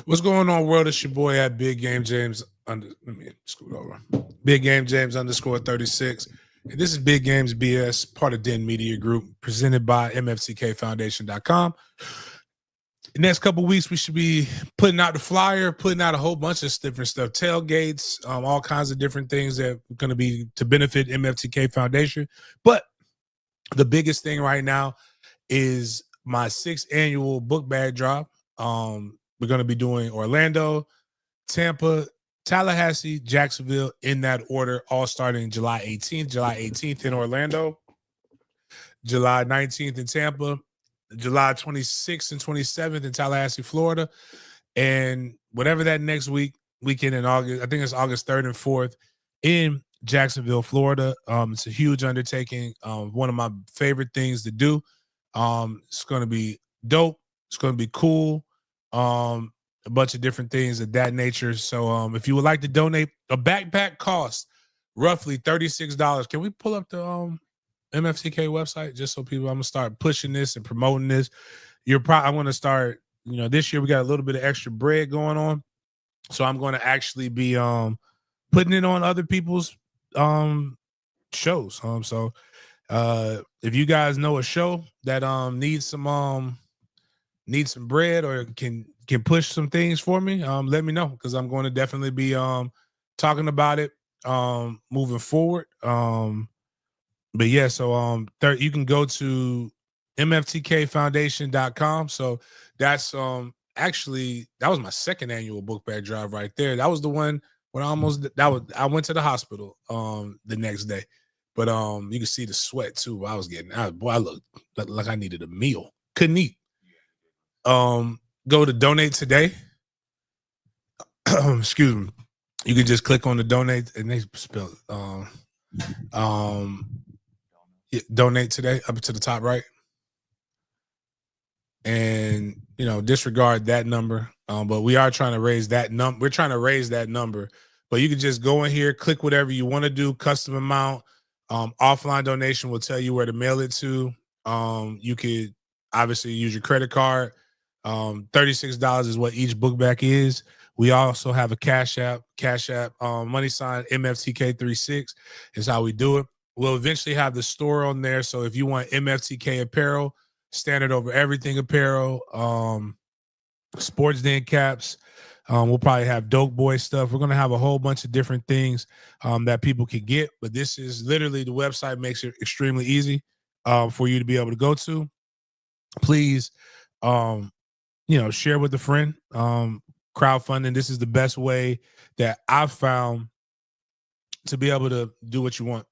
What's going on, world? It's your boy at Big Game James. Let me scoot over. Big Game James _36. And this is Big Games B.S, part of Den Media Group, presented by MFTK Foundation.com. The next couple weeks, we should be putting out the flyer, putting out a whole bunch of different stuff, tailgates, all kinds of different things that are going to be to benefit MFTK Foundation. But the biggest thing right now is my 6th annual book bag drop. We're going to be doing Orlando, Tampa, Tallahassee, Jacksonville in that order, all starting July 18th. July 18th in Orlando, July 19th in Tampa, July 26th and 27th in Tallahassee, Florida, and whatever that next weekend in August, I think it's August 3rd and 4th in Jacksonville, Florida. It's a huge undertaking. One of my favorite things to do. It's going to be dope. It's going to be cool. A bunch of different things of that nature. So if you would like to donate, a backpack costs roughly $36. Can we pull up the MFTK website just so people, I'm gonna start pushing this and promoting this. I want to start, this year we got a little bit of extra bread going on. So I'm going to actually be putting it on other people's shows. So if you guys know a show that needs some bread or can push some things for me, let me know, because I'm going to definitely be talking about it moving forward. But yeah, so you can go to mftkfoundation.com. So that's actually that was my 2nd annual book bag drive right there. That was the one when I went to the hospital the next day. But you can see the sweat too. I looked like I needed a meal. Couldn't eat. Go to donate today. Excuse me. You can just click on the donate, and they spell donate today up to the top right, and disregard that number. But we are trying to raise that number. We're trying to raise that number. But you can just go in here, click whatever you want to do, custom amount. Offline donation will tell you where to mail it to. You could obviously use your credit card. $36 is what each book bag is. We also have a Cash App, money sign MFTK36 is how we do it. We'll eventually have the store on there. So if you want MFTK apparel, standard over everything apparel, sports den caps, we'll probably have Dope Boy stuff. We're going to have a whole bunch of different things that people can get. But this is literally, the website makes it extremely easy for you to be able to go to. Please, share with a friend. Crowdfunding, this is the best way that I've found to be able to do what you want.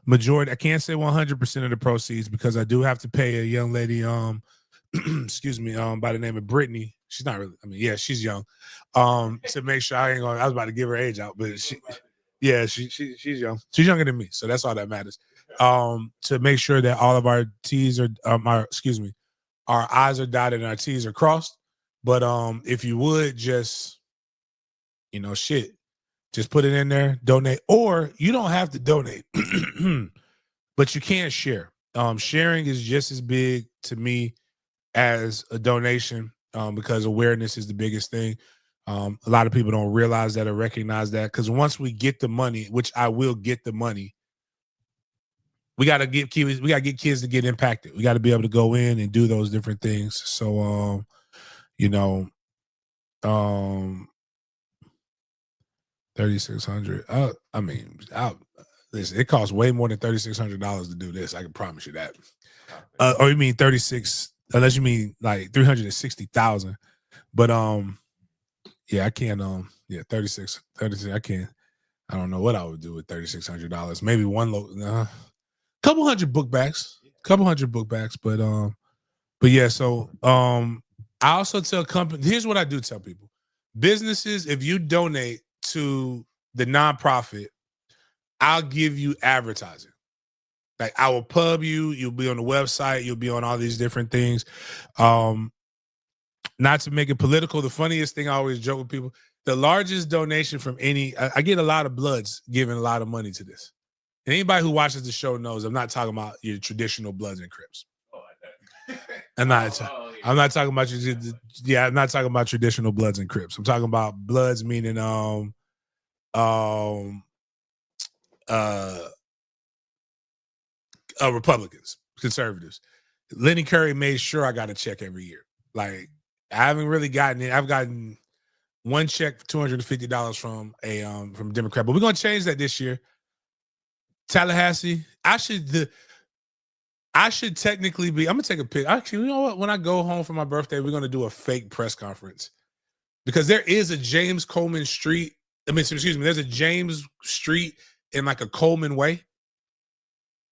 Majority, I can't say 100% of the proceeds, because I do have to pay a young lady, excuse me, by the name of Brittany. She's not really, she's young. To make sure I was about to give her age out, but she's young. She's younger than me, so that's all that matters. To make sure that all of our T's are, our I's are dotted and our T's are crossed. But if you would just, just put it in there, donate, or you don't have to donate, but you can share. Sharing is just as big to me as a donation, because awareness is the biggest thing. A lot of people don't realize that or recognize that, because once we get the money, which I will get the money, we got to get kids to get impacted. We got to be able to go in and do those different things. So, 3,600. Listen, it costs way more than $3,600 to do this. I can promise you that. Or you mean 36? Unless you mean like 360,000. But yeah, I can't. 36. I can't. I don't know what I would do with $3,600. Maybe couple hundred book bags. But But yeah, so I also tell companies, here's what I do tell people. Businesses, if you donate to the nonprofit, I'll give you advertising. Like I will pub you, you'll be on the website, you'll be on all these different things. Not to make it political, the funniest thing I always joke with people, the largest donation from I get a lot of Bloods giving a lot of money to this. And anybody who watches the show knows I'm not talking about your traditional Bloods and Crips. I'm not talking about you. Yeah, I'm not talking about traditional Bloods and Crips. I'm talking about Bloods meaning Republicans, conservatives. Lenny Curry made sure I got a check every year. Like I haven't really gotten it. I've gotten one check for $250 from a Democrat, but we're gonna change that this year. Tallahassee, I should technically be. I'm gonna take a pic. Actually, you know what? When I go home for my birthday, we're gonna do a fake press conference because there is a James Coleman Street. Excuse me. There's a James Street in like a Coleman Way.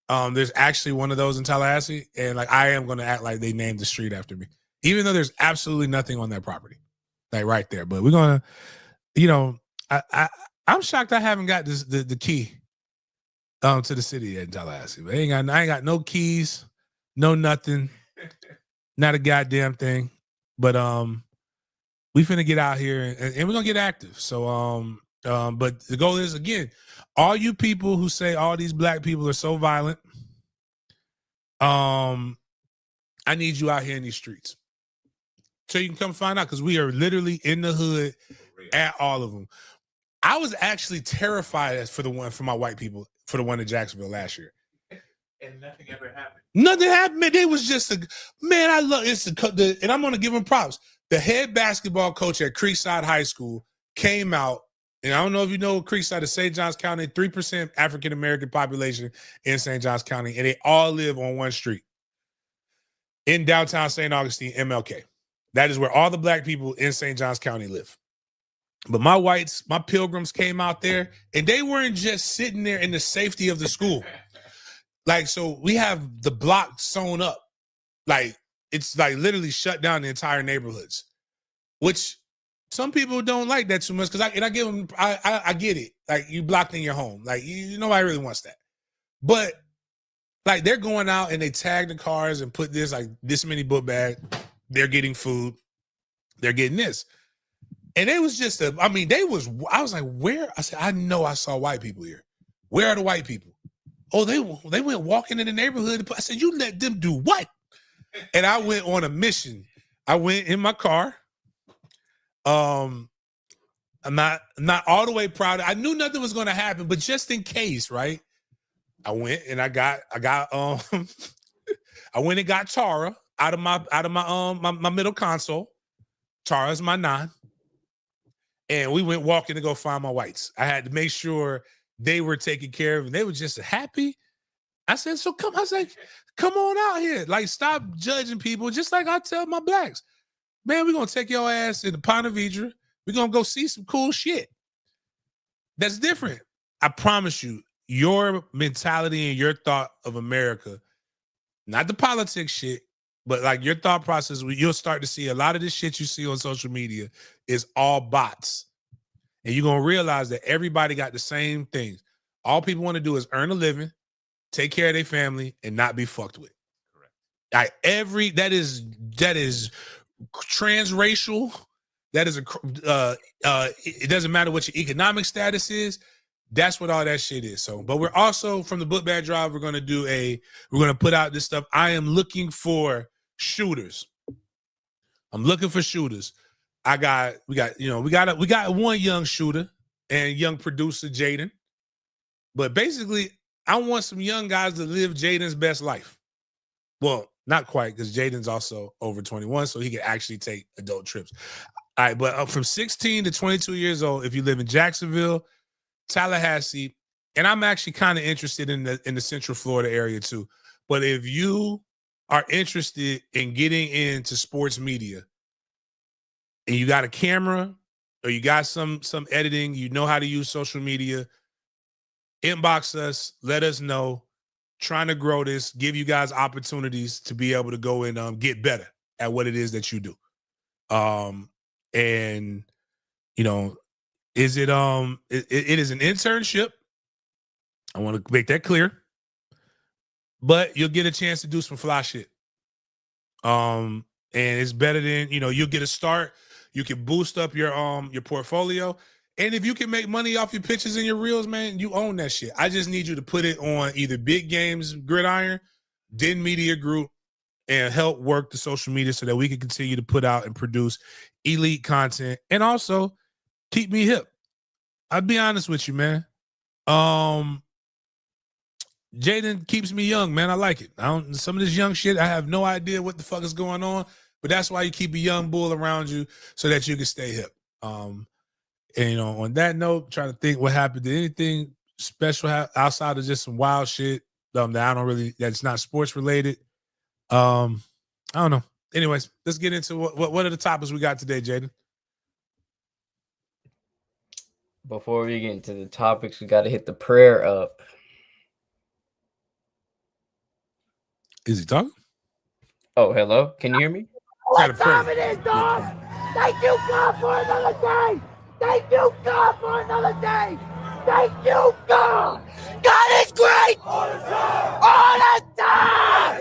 There's actually one of those in Tallahassee, and like I am gonna act like they named the street after me, even though there's absolutely nothing on that property, like right there. But we're gonna, I'm shocked I haven't got the key to the city in Tallahassee. But I ain't got no keys, no nothing, not a goddamn thing. But we finna get out here and we're gonna get active. So but the goal is, again, all you people who say all these black people are so violent, I need you out here in these streets so you can come find out, because we are literally in the hood at all of them. I was actually terrified for my white people for the one in Jacksonville last year. And nothing ever happened. Nothing happened. Man, they was just I love it. And I'm going to give them props. The head basketball coach at Creekside High School came out, and I don't know if you know Creekside is St. Johns County, 3% African-American population in St. Johns County, and they all live on one street in downtown St. Augustine, MLK. That is where all the black people in St. Johns County live. But my pilgrims came out there, and they weren't just sitting there in the safety of the school. Like, so we have the block sewn up. Like, it's like literally shut down the entire neighborhoods, which some people don't like that too much. I give them, I get it. Like, you blocked in your home. Like, nobody really wants that. But like, they're going out and they tag the cars and put this many book bags. They're getting food. They're getting this. And it was just I was like, where? I said, I know I saw white people here. Where are the white people? Oh, they went walking in the neighborhood. I said, you let them do what? And I went on a mission. I went in my car. I'm not all the way proud. I knew nothing was going to happen, but just in case, right? I went and I got I went and got Tara out of my middle console. Tara's my 9. And we went walking to go find my whites. I had to make sure they were taken care of, and they were just happy. I said, I was like, come on out here. Like, stop judging people. Just like I tell my blacks, man, we're going to take your ass in the Ponte Vedra. We're going to go see some cool shit. That's different. I promise you, your mentality and your thought of America, not the politics shit, but like your thought process, you'll start to see a lot of this shit you see on social media is all bots. And you're going to realize that everybody got the same things. All people want to do is earn a living, take care of their family, and not be fucked with. Correct. Like that is transracial. That is it doesn't matter what your economic status is. That's what all that shit is. So, but we're also, from the Book Bag Drive, we're going to put out this stuff. I am looking for shooters. I'm looking for shooters. We got one young shooter and young producer, Jaden. But basically, I want some young guys to live Jaden's best life. Well, not quite, because Jaden's also over 21, so he can actually take adult trips. All right, but from 16 to 22 years old, if you live in Jacksonville, Tallahassee, and I'm actually kind of interested in the Central Florida area too. But if you are interested in getting into sports media, and you got a camera or you got some editing, you know how to use social media, inbox us, let us know. trying to grow this, give you guys opportunities to be able to go and get better at what it is that you do. And you know, is it it is an internship. I want to make that clear. But you'll get a chance to do some fly shit. And it's better than, you'll get a start. You can boost up your portfolio. And if you can make money off your pictures and your reels, man, you own that shit. I just need you to put it on either Big Games Gridiron, Den Media Group, and help work the social media so that we can continue to put out and produce elite content and also keep me hip. I'll be honest with you, man. Jaden keeps me young, man. I like it. Some of this young shit, I have no idea what the fuck is going on, but that's why you keep a young bull around you so that you can stay hip. And on that note, trying to think what happened. Did anything special outside of just some wild shit that's not sports related? I don't know. Anyways, let's get into what are the topics we got today, Jaden? Before we get into the topics, we got to hit the prayer up. Is he talking? Oh, hello. Can you hear me? What time it is, dog? Thank you, God, for another day. Thank you, God, for another day. Thank you, God. God is great. All the time. All the time.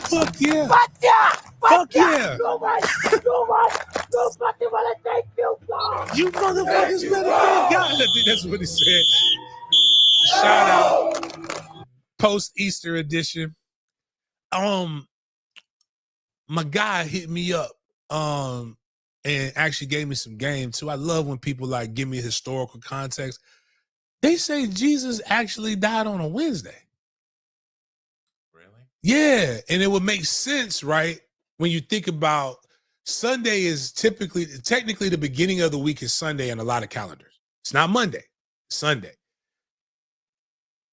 Fuck yeah. Fuck yeah. Fuck yeah. Too much. Too fucking wanna thank you, God. You motherfuckers better thank God. I think that's what he said. Shout out. Post-Easter edition. My guy hit me up and actually gave me some game too. I love when people like give me historical context. They say Jesus actually died on a Wednesday. Really? Yeah, and it would make sense, right? When you think about Sunday is technically the beginning of the week is Sunday in a lot of calendars. It's not Monday, it's Sunday.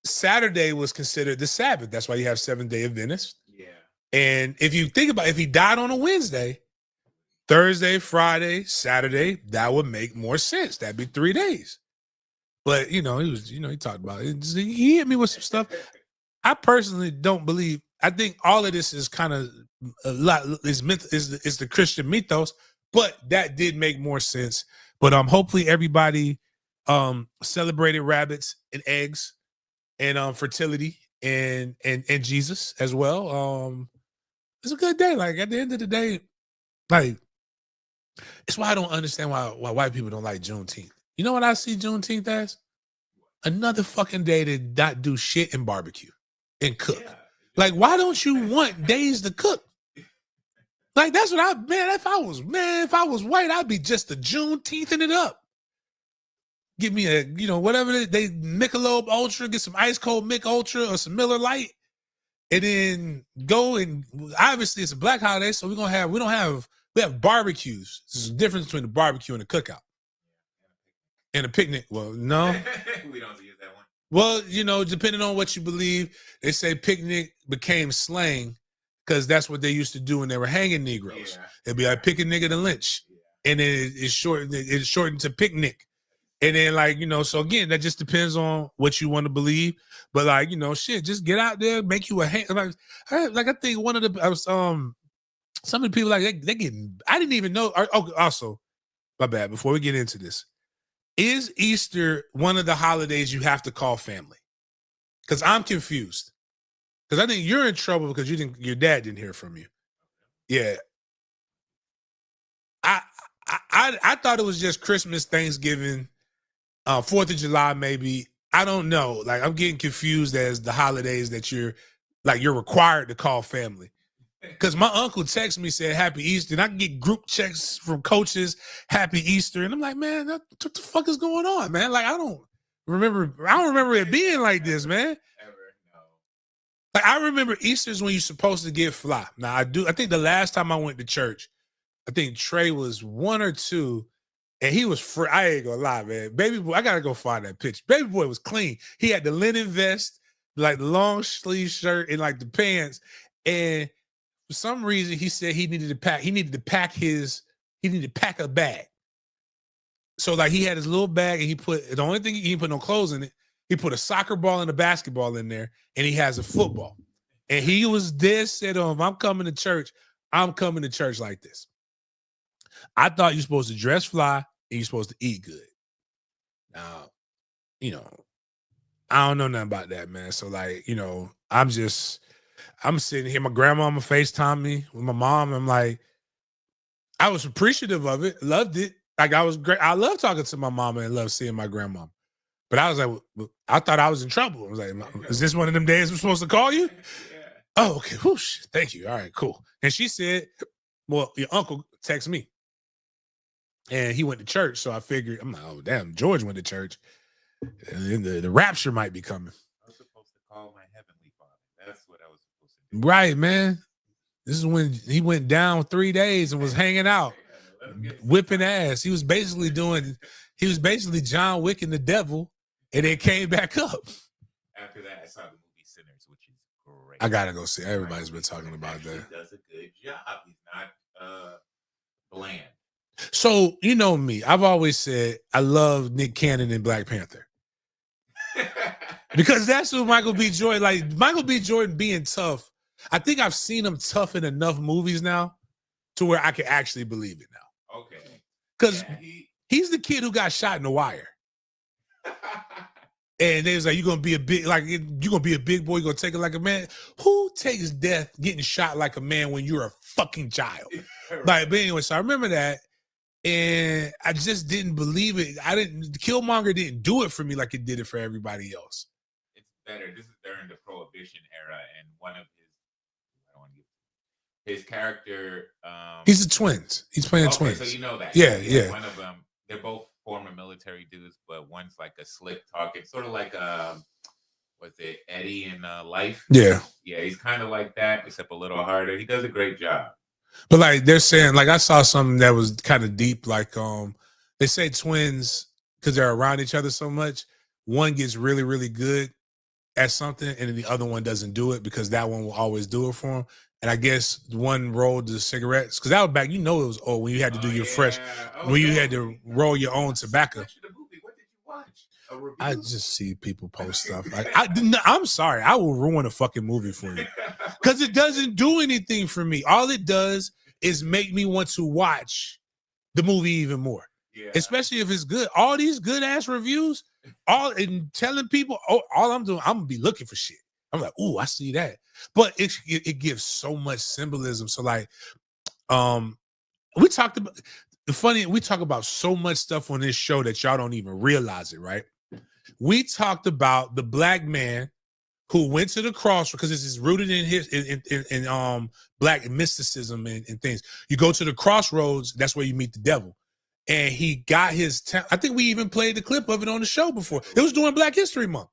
Saturday was considered the Sabbath. That's why you have 7-day Adventists. Yeah. And if you think about if he died on a Wednesday, Thursday, Friday, Saturday, that would make more sense. That'd be 3 days. But he talked about it. He hit me with some stuff. I personally don't believe. I think all of this is kind of a lot is the Christian mythos, but that did make more sense. But hopefully everybody celebrated rabbits and eggs and fertility and Jesus as well. It's a good day. Like at the end of the day, like it's why I don't understand why white people don't like Juneteenth. You know what I see Juneteenth as? Another fucking day to not do shit and barbecue and cook. Yeah. Like, why don't you want days to cook? Like, that's what if I was white, I'd be just a Juneteenthing it up. Give me a, whatever they Michelob Ultra, get some ice cold Mick Ultra or some Miller Lite, and then go and obviously it's a black holiday, so we have barbecues. There's a difference between a barbecue and a cookout. And a picnic. Well, no. We don't use that one. Well, depending on what you believe, they say picnic became slang because that's what they used to do when they were hanging Negroes. Yeah. It'd be like pick a nigga to lynch. Yeah. And then it's shortened to picnic. And then so again, that just depends on what you want to believe. But shit, just get out there, make you a hand. I think one of the some of the people they getting. I didn't even know. Also, my bad. Before we get into this, is Easter one of the holidays you have to call family? Because I'm confused. Because I think you're in trouble because your dad didn't hear from you. Yeah. I thought it was just Christmas, Thanksgiving, 4th of July, maybe. I don't know. Like, I'm getting confused as the holidays that you're required to call family. Because my uncle texted me, said Happy Easter, and I can get group checks from coaches, Happy Easter, and I'm like, man, what the fuck is going on, man? Like, I don't remember it being like this, man. Ever, no. Like, I remember Easter's when you're supposed to get fly. Now, I think the last time I went to church, I think Trey was 1 or 2, and he was free. I ain't gonna lie, man. Baby boy, I gotta go find that picture. Baby boy was clean. He had the linen vest, like the long sleeve shirt, and like the pants. And for some reason, he said he needed to pack a bag. So like he had his little bag, and the only thing he didn't put no clothes in it. He put a soccer ball and a basketball in there, and he has a football. And he was dead set on, I'm coming to church. I'm coming to church like this. I thought you're supposed to dress fly and you're supposed to eat good. Now, I don't know nothing about that, man. So, like, I'm sitting here. My grandmama FaceTime me with my mom. I'm like, I was appreciative of it, loved it. Like, I was great. I love talking to my mama and love seeing my grandmama. But I was like, I thought I was in trouble. I was like, is this one of them days I'm supposed to call you? Yeah. Oh, okay. Whoosh. Thank you. All right, cool. And she said, well, your uncle texted me. And he went to church. So I figured, I'm like, oh, damn, George went to church. And the rapture might be coming. I was supposed to call my heavenly father. That's what I was supposed to do. Right, man. This is when he went down 3 days and was hanging out, whipping ass. He was basically John Wick and the devil, and then came back up. After that, I saw the movie Sinners, which is great. I gotta go see. Everybody's been talking about Actually that. does a good job. He's not bland. So, you know me, I've always said I love Nick Cannon in Black Panther. Because that's what Michael B. Jordan, like Michael B. Jordan being tough. I think I've seen him tough in enough movies now to where I can actually believe it now. Okay. Because Yeah, he's the kid who got shot in The Wire. And they was like, you're gonna be a big boy, you're gonna take it like a man. Who takes death getting shot like a man when you're a fucking child? Like, but anyway, so I remember that. And I just didn't believe it. Killmonger didn't do it for me like it did it for everybody else. It's better. This is during the Prohibition era, and one of his character. He's the twins. He's playing twins. So you know that. Yeah. One of them. They're both former military dudes, but one's like a slick talking, sort of like what's it, Eddie in Life? Yeah. Yeah, he's kind of like that, except a little harder. He does a great job. But like they're saying, like I saw something that was kind of deep. Like they say twins because they're around each other so much. One gets really, really good at something, and then the other one doesn't do it because that one will always do it for him. And I guess one rolled the cigarettes because that was back. It was old when you had to do your fresh, when you had to roll your own tobacco. What did you watch? A review? I just see people post stuff. Like I'm sorry, I will ruin a fucking movie for you because it doesn't do anything for me. All it does is make me want to watch the movie even more. Yeah. Especially if it's good. All these good ass reviews, and telling people, all I'm doing, I'm gonna be looking for shit. I'm like, ooh, I see that. But it gives so much symbolism. So like, we talk about so much stuff on this show that y'all don't even realize it, right? We talked about the black man who went to the cross because this is rooted in black mysticism and things. You go to the crossroads, that's where you meet the devil. And he got his I think we even played the clip of it on the show before. It was during Black History Month.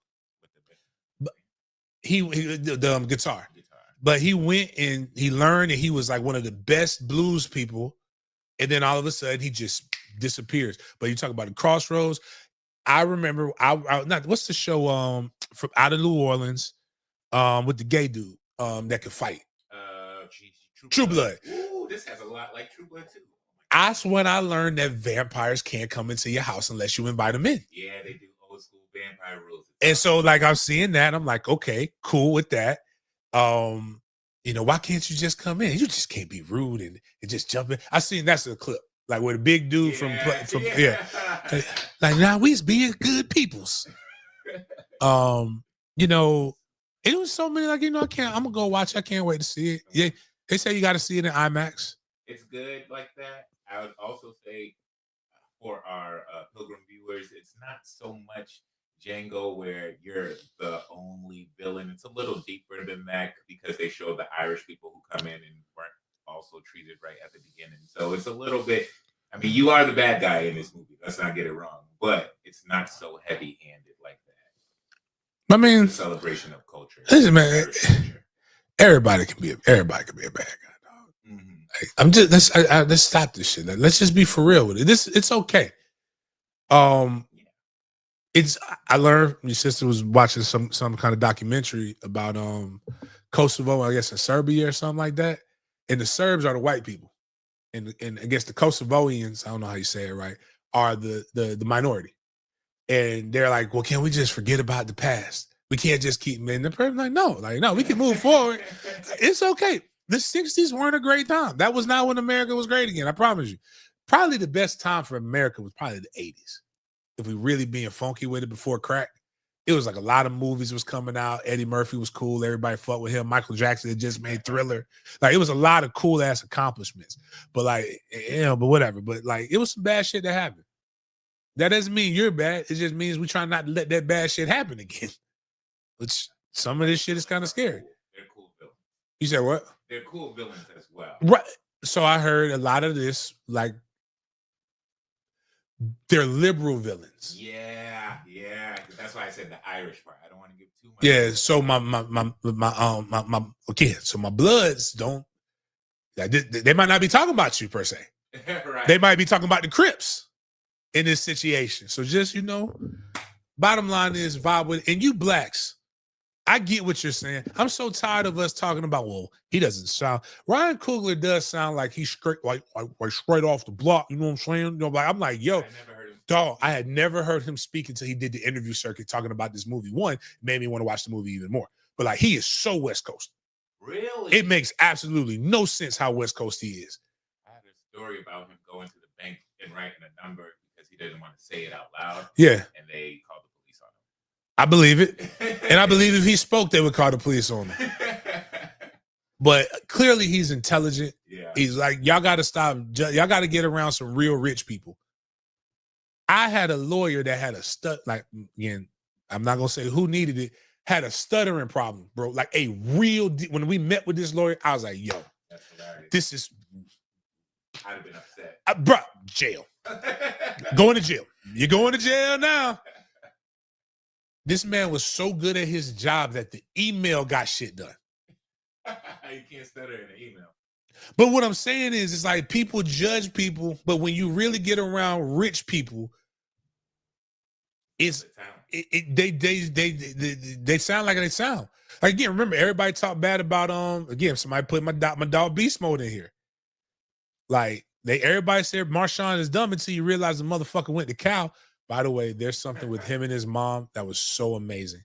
But the guitar. But he went and he learned, and he was like one of the best blues people. And then all of a sudden he just disappears. But you talk about the crossroads. I remember what's the show from out of New Orleans with the gay dude that could fight? True Blood. Ooh, this has a lot like True Blood too. That's when I learned that vampires can't come into your house unless you invite them in. Yeah, they do old school vampire rules. And so like I'm seeing that, I'm like, okay, cool with that. Why can't you just come in? You just can't be rude and just jump in. I seen that's a clip. Like with a big dude from like now we's being good peoples. It was so many I'm gonna go watch. I can't wait to see it. Yeah, they say you got to see it in IMAX. It's good like that. I would also say for our Pilgrim viewers, it's not so much Django where you're the only villain. It's a little deeper than that because they show the Irish people who come in and weren't also treated right at the beginning. So it's a little bit, I mean, you are the bad guy in this movie. Let's not get it wrong. But it's not so heavy-handed like that. I mean, it's a celebration of culture. Listen, man, everybody can be a bad guy, dog. Mm-hmm. Like, I'm just let's stop this shit. Let's just be for real with it. It's okay. I learned your sister was watching some kind of documentary about Kosovo, I guess in Serbia or something like that. And the Serbs are the white people. And I guess the Kosovoians, I don't know how you say it right, are the minority. And they're like, well, can we just forget about the past? We can't just keep, man. The person like, no, we can move forward. It's okay. The 60s weren't a great time. That was not when America was great again. I promise you. Probably the best time for America was probably the 80s. If we really being funky with it before crack. It was like a lot of movies was coming out. Eddie Murphy was cool. Everybody fucked with him. Michael Jackson had just made Thriller. Like, it was a lot of cool ass accomplishments. But like, but whatever. But like, it was some bad shit that happened. That doesn't mean you're bad. It just means we try not to let that bad shit happen again. Which some of this shit is kind of scary. They're cool villains. You said what? They're cool villains as well. Right. So I heard a lot of this, like, they're liberal villains. Yeah. That's why I said the Irish part. I don't want to give too much. Yeah. So my okay. So my Bloods don't. They might not be talking about you per se. Right. They might be talking about the Crips in this situation. So just, bottom line is vibe with it. And you blacks, I get what you're saying. I'm so tired of us talking about, well, he doesn't sound. Ryan Coogler does sound like he's straight, like straight off the block. You know what I'm saying? I'm like, yo, I never heard him. dog, I had never heard him speak until he did the interview circuit talking about this movie. One, made me want to watch the movie even more. But like, he is so West Coast. Really? It makes absolutely no sense how West Coast he is. I had a story about him going to the bank and writing a number because he didn't want to say it out loud. Yeah. And they called the police on I believe it. And I believe if he spoke, they would call the police on him. But clearly he's intelligent. Yeah. He's like, y'all got to stop. Y'all got to get around some real rich people. I had a lawyer that had a like, again, I'm not going to say who needed it, had a stuttering problem, bro. Like a real, when we met with this lawyer, I was like, yo, That's hilarious. this is, I'd have been upset. bro, jail. Going to jail. You're going to jail now. This man was so good at his job that the email got shit done. You can't stutter in an email. But what I'm saying is, it's like people judge people, but when you really get around rich people, it's they sound like they sound. Like, again, remember, everybody talk bad about again, somebody put my dog Beast Mode in here. Like, everybody said Marshawn is dumb until you realize the motherfucker went to Cal. By the way, there's something with him and his mom that was so amazing.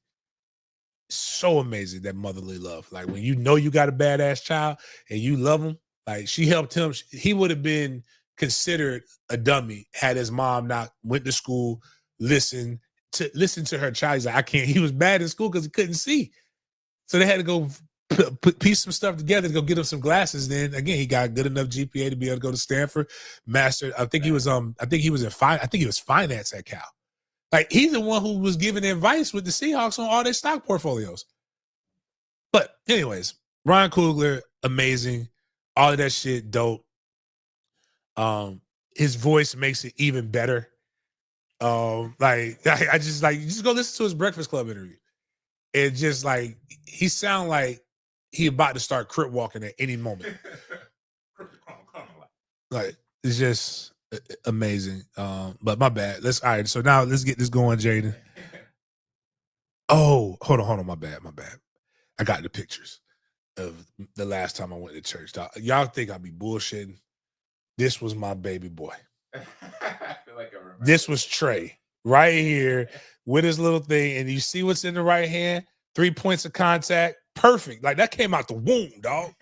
So amazing, that motherly love. Like, when you know you got a badass child and you love him, like, she helped him. He would have been considered a dummy had his mom not went to school, listen to her child. He's like, I can't. He was bad in school because he couldn't see. So they had to go piece some stuff together to go get him some glasses. Then again, he got good enough GPA to be able to go to Stanford. Master, I think he was finance at Cal. Like, he's the one who was giving advice with the Seahawks on all their stock portfolios. But anyways, Ryan Coogler, amazing. All of that shit, dope. His voice makes it even better. Like, I just like, just go listen to his Breakfast Club interview. It just like, he sound like he about to start crip walking at any moment. Like, it's just amazing. But my bad. All right. So now let's get this going, Jaden. Oh, hold on. My bad. I got the pictures of the last time I went to church. Y'all think I'll be bullshitting? This was my baby boy. I feel like I remember. This was Trey right here with his little thing. And you see what's in the right hand? 3 points of contact. Perfect. Like, that came out the womb, dog.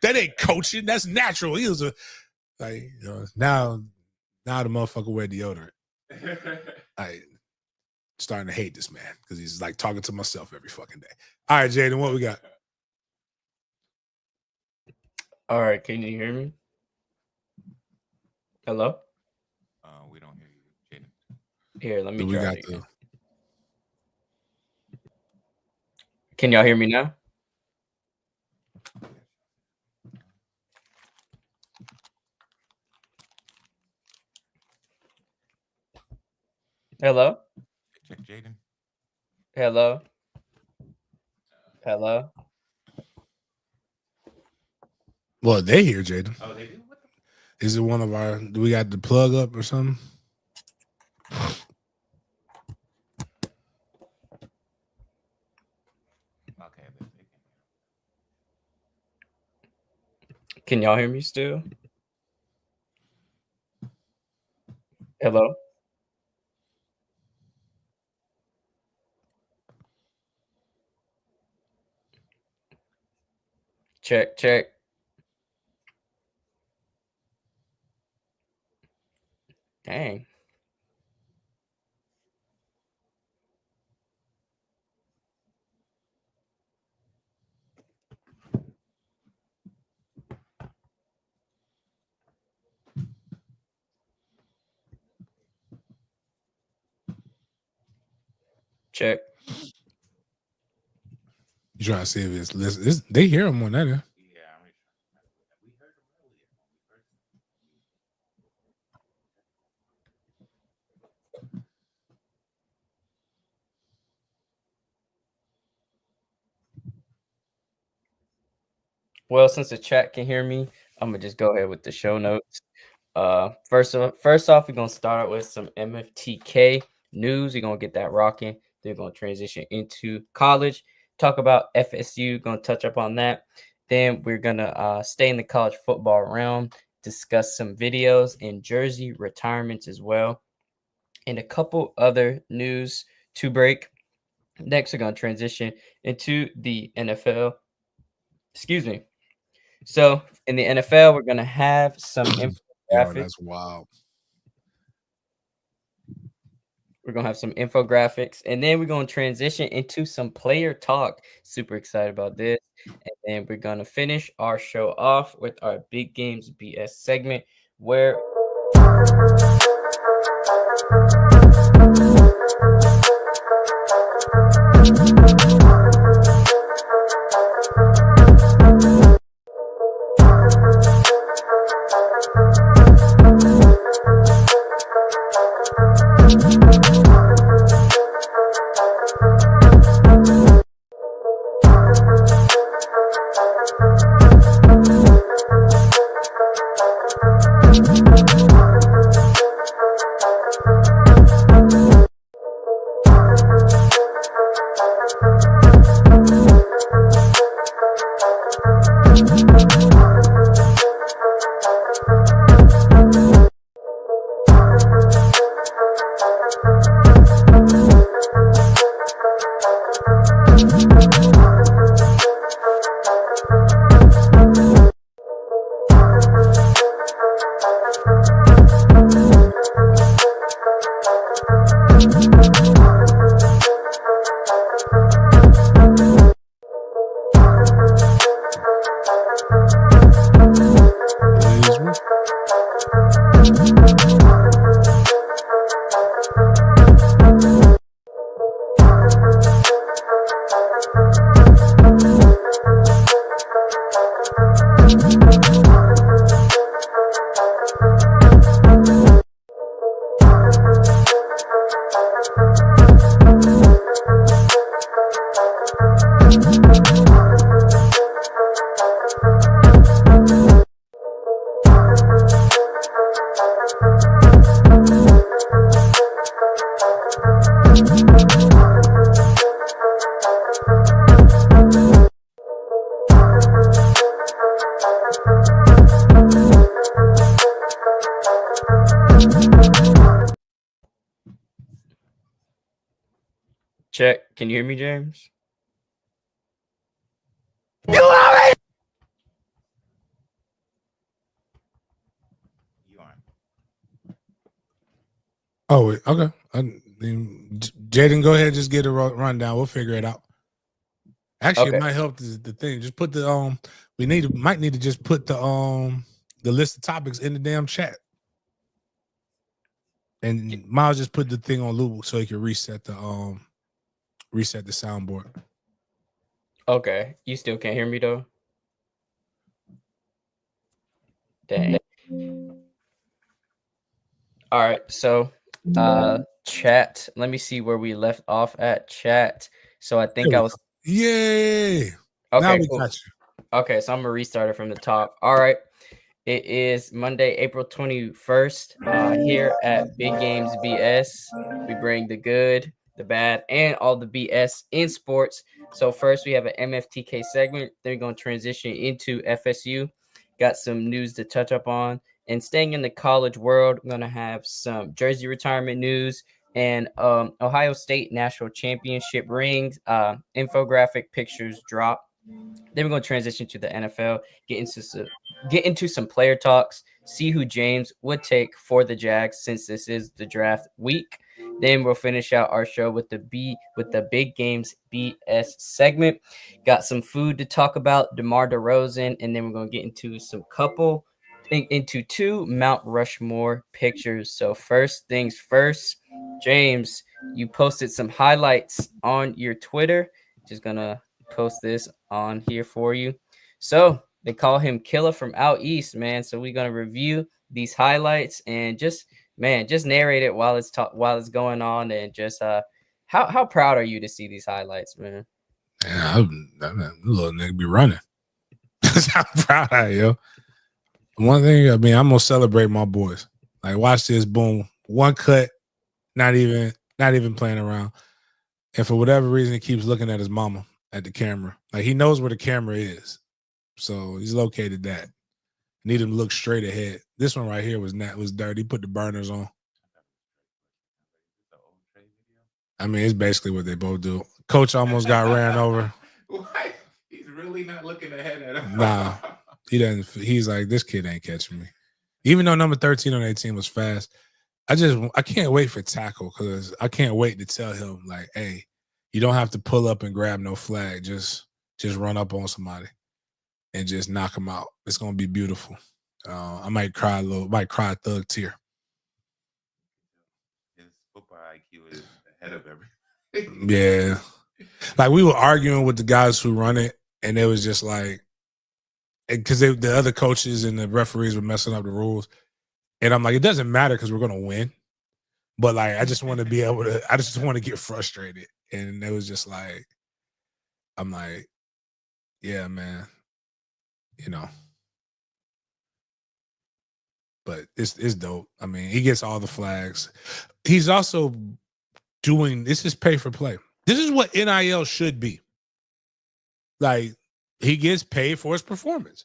That ain't coaching. That's natural. He was now the motherfucker wear deodorant. I starting to hate this man because he's like talking to myself every fucking day. All right, Jaden, what we got? All right, can you hear me? Hello? We don't hear you, Jaden. Here, let me We try got it again. Can y'all hear me now? Hello? Check Jaden. Hello? Hello? Well, they hear Jaden. Oh, they do? What Is it one of our? Do we got the plug up or something? Okay. Can y'all hear me still? Hello? Check. Dang. Check. You trying to see if it's they hear him on that. Yeah, we heard him earlier. Well, since the chat can hear me, I'm gonna just go ahead with the show notes. First off, we're gonna start with some MFTK news. We're gonna get that rocking. Then we're gonna transition into college, talk about FSU, gonna touch up on that. Then we're gonna stay in the college football realm, discuss some videos and jersey retirements as well, and a couple other news to break. Next, we're gonna transition into the NFL. Excuse me. So in the NFL, we're gonna have some Yo, infographics. that's wild. We're gonna have some infographics, and then we're gonna transition into some player talk. Super excited about this. And then we're gonna finish our show off with our Big Games BS segment, where check. Can you hear me, James? You already. You aren't. Oh, wait, okay. Jaden, go ahead, just get a rundown. We'll figure it out. Actually, Okay. it might help the thing. Just put the might need to just put the list of topics in the damn chat. And Miles just put the thing on loop so he can reset the soundboard. Okay. You still can't hear me though? Dang. All right. So chat. Let me see where we left off at chat. So I think I was Yay. okay. Now we Cool. got you. Okay, so I'm gonna restart it from the top. All right. It is Monday, April 21st. Here at Big Games BS, we bring the good, the bad, and all the BS in sports. So first we have an MFTK segment. Then we're gonna transition into FSU. Got some news to touch up on. And staying in the college world, I'm gonna have some jersey retirement news and Ohio State national championship rings. Infographic pictures drop. Then we're going to transition to the NFL, get into some player talks, see who James would take for the Jags since this is the draft week. Then we'll finish out our show with the Big Games B.S. segment. Got some food to talk about, DeMar DeRozan, and then we're going to get into two Mount Rushmore pictures. So first things first, James, you posted some highlights on your Twitter. Just gonna post this on here for you. So they call him Killer from out east, man. So we're gonna review these highlights and just narrate it while it's going on, and just how proud are you to see these highlights, man? Yeah, that little nigga be running. That's how proud I am. One thing, I mean, I'm gonna celebrate my boys. Like, watch this, boom, one cut, not even playing around. And for whatever reason, he keeps looking at his mama at the camera. Like, he knows where the camera is, so he's located that. Need him to look straight ahead. This one right here was dirty. He put the burners on. I mean, it's basically what they both do. Coach almost got ran over. What? He's really not looking ahead at him. Nah, he doesn't. He's like, this kid ain't catching me. Even though number 13 on 18 was fast, I can't wait for tackle, because I can't wait to tell him, like, hey, you don't have to pull up and grab no flag. Just run up on somebody and just knock them out. It's gonna be beautiful. I might cry a thug tear. His football IQ is ahead of everything. Yeah. Like, we were arguing with the guys who run it, and it was just like, because the other coaches and the referees were messing up the rules. And I'm like, it doesn't matter because we're going to win. But, like, I just want to be able to – I just want to get frustrated. And it was just like – I'm like, yeah, man, you know. But it's dope. I mean, he gets all the flags. He's also doing – this is pay for play. This is what NIL should be. Like, he gets paid for his performance.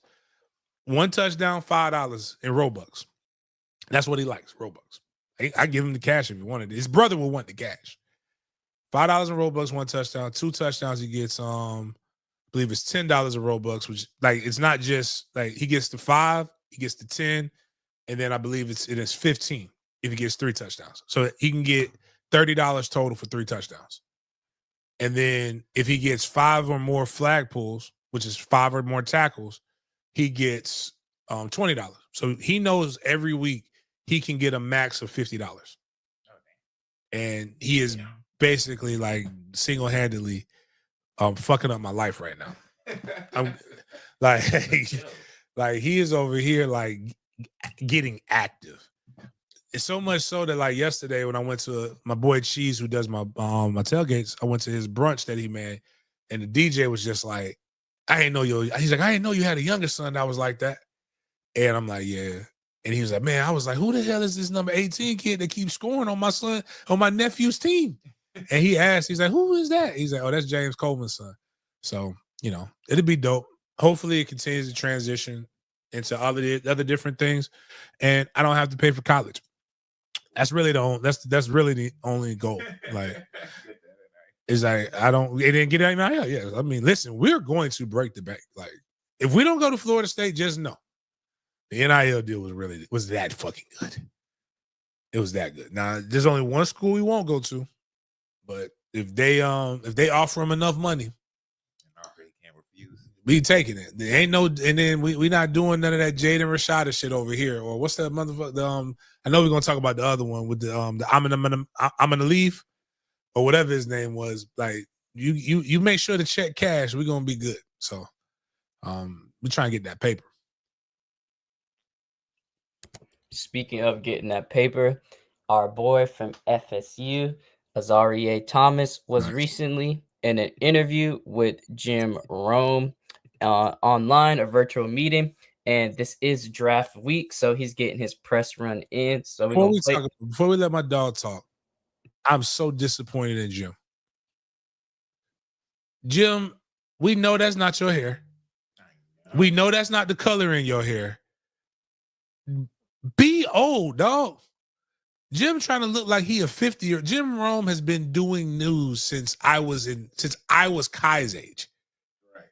One touchdown, $5 in Robux. That's what he likes, Robux. I give him the cash if he wanted it. His brother will want the cash. $5 in Robux, one touchdown. 2 touchdowns, he gets I believe it's $10 in Robux, which, like, it's not just like he gets the 5, he gets the 10, and then I believe it is 15 if he gets 3 touchdowns. So he can get $30 total for 3 touchdowns. And then if he gets 5 or more flag pulls, which is 5 or more tackles, he gets $20. So he knows every week he can get a max of $50. And he is basically, like, single-handedly fucking up my life right now. I'm like, like, he is over here, like, getting active. It's so much so that, like, yesterday when I went to my boy Cheese, who does my my tailgates, I went to his brunch that he made, and the DJ was just like, he's like, I didn't know you had a younger son that was like that. And I'm like, yeah. And he was like, man, I was like, who the hell is this number 18 kid that keeps scoring on my nephew's team? And he asked, he's like, who is that? He's like, oh, that's James Coleman's son. So, you know, it'll be dope. Hopefully it continues to transition into other different things. And I don't have to pay for college. That's really that's really the only goal. Like, it's like, it didn't get NIL. Yeah. I mean, listen, we're going to break the bank. Like, if we don't go to Florida State, just know the NIL deal was that fucking good. It was that good. Now, there's only one school we won't go to, but if they offer them enough money, can't refuse. we taking it. There ain't no, and then we not doing none of that Jaden Rashada shit over here. Or what's that motherfucker? I know we're gonna talk about the other one with the I'm gonna leave, or whatever his name was. Like, you make sure to check cash. We're gonna be good. So we try and get that paper. Speaking of getting that paper, our boy from FSU, Azarie Thomas, was recently in an interview with Jim Rome online, a virtual meeting, and this is draft week, so he's getting his press run in. So before we let my dog talk, I'm so disappointed in Jim. Jim, we know that's not your hair. We know that's not the color in your hair. Be old, dog. Jim trying to look like he a 50-year. Jim Rome has been doing news since I was Kai's age. Right.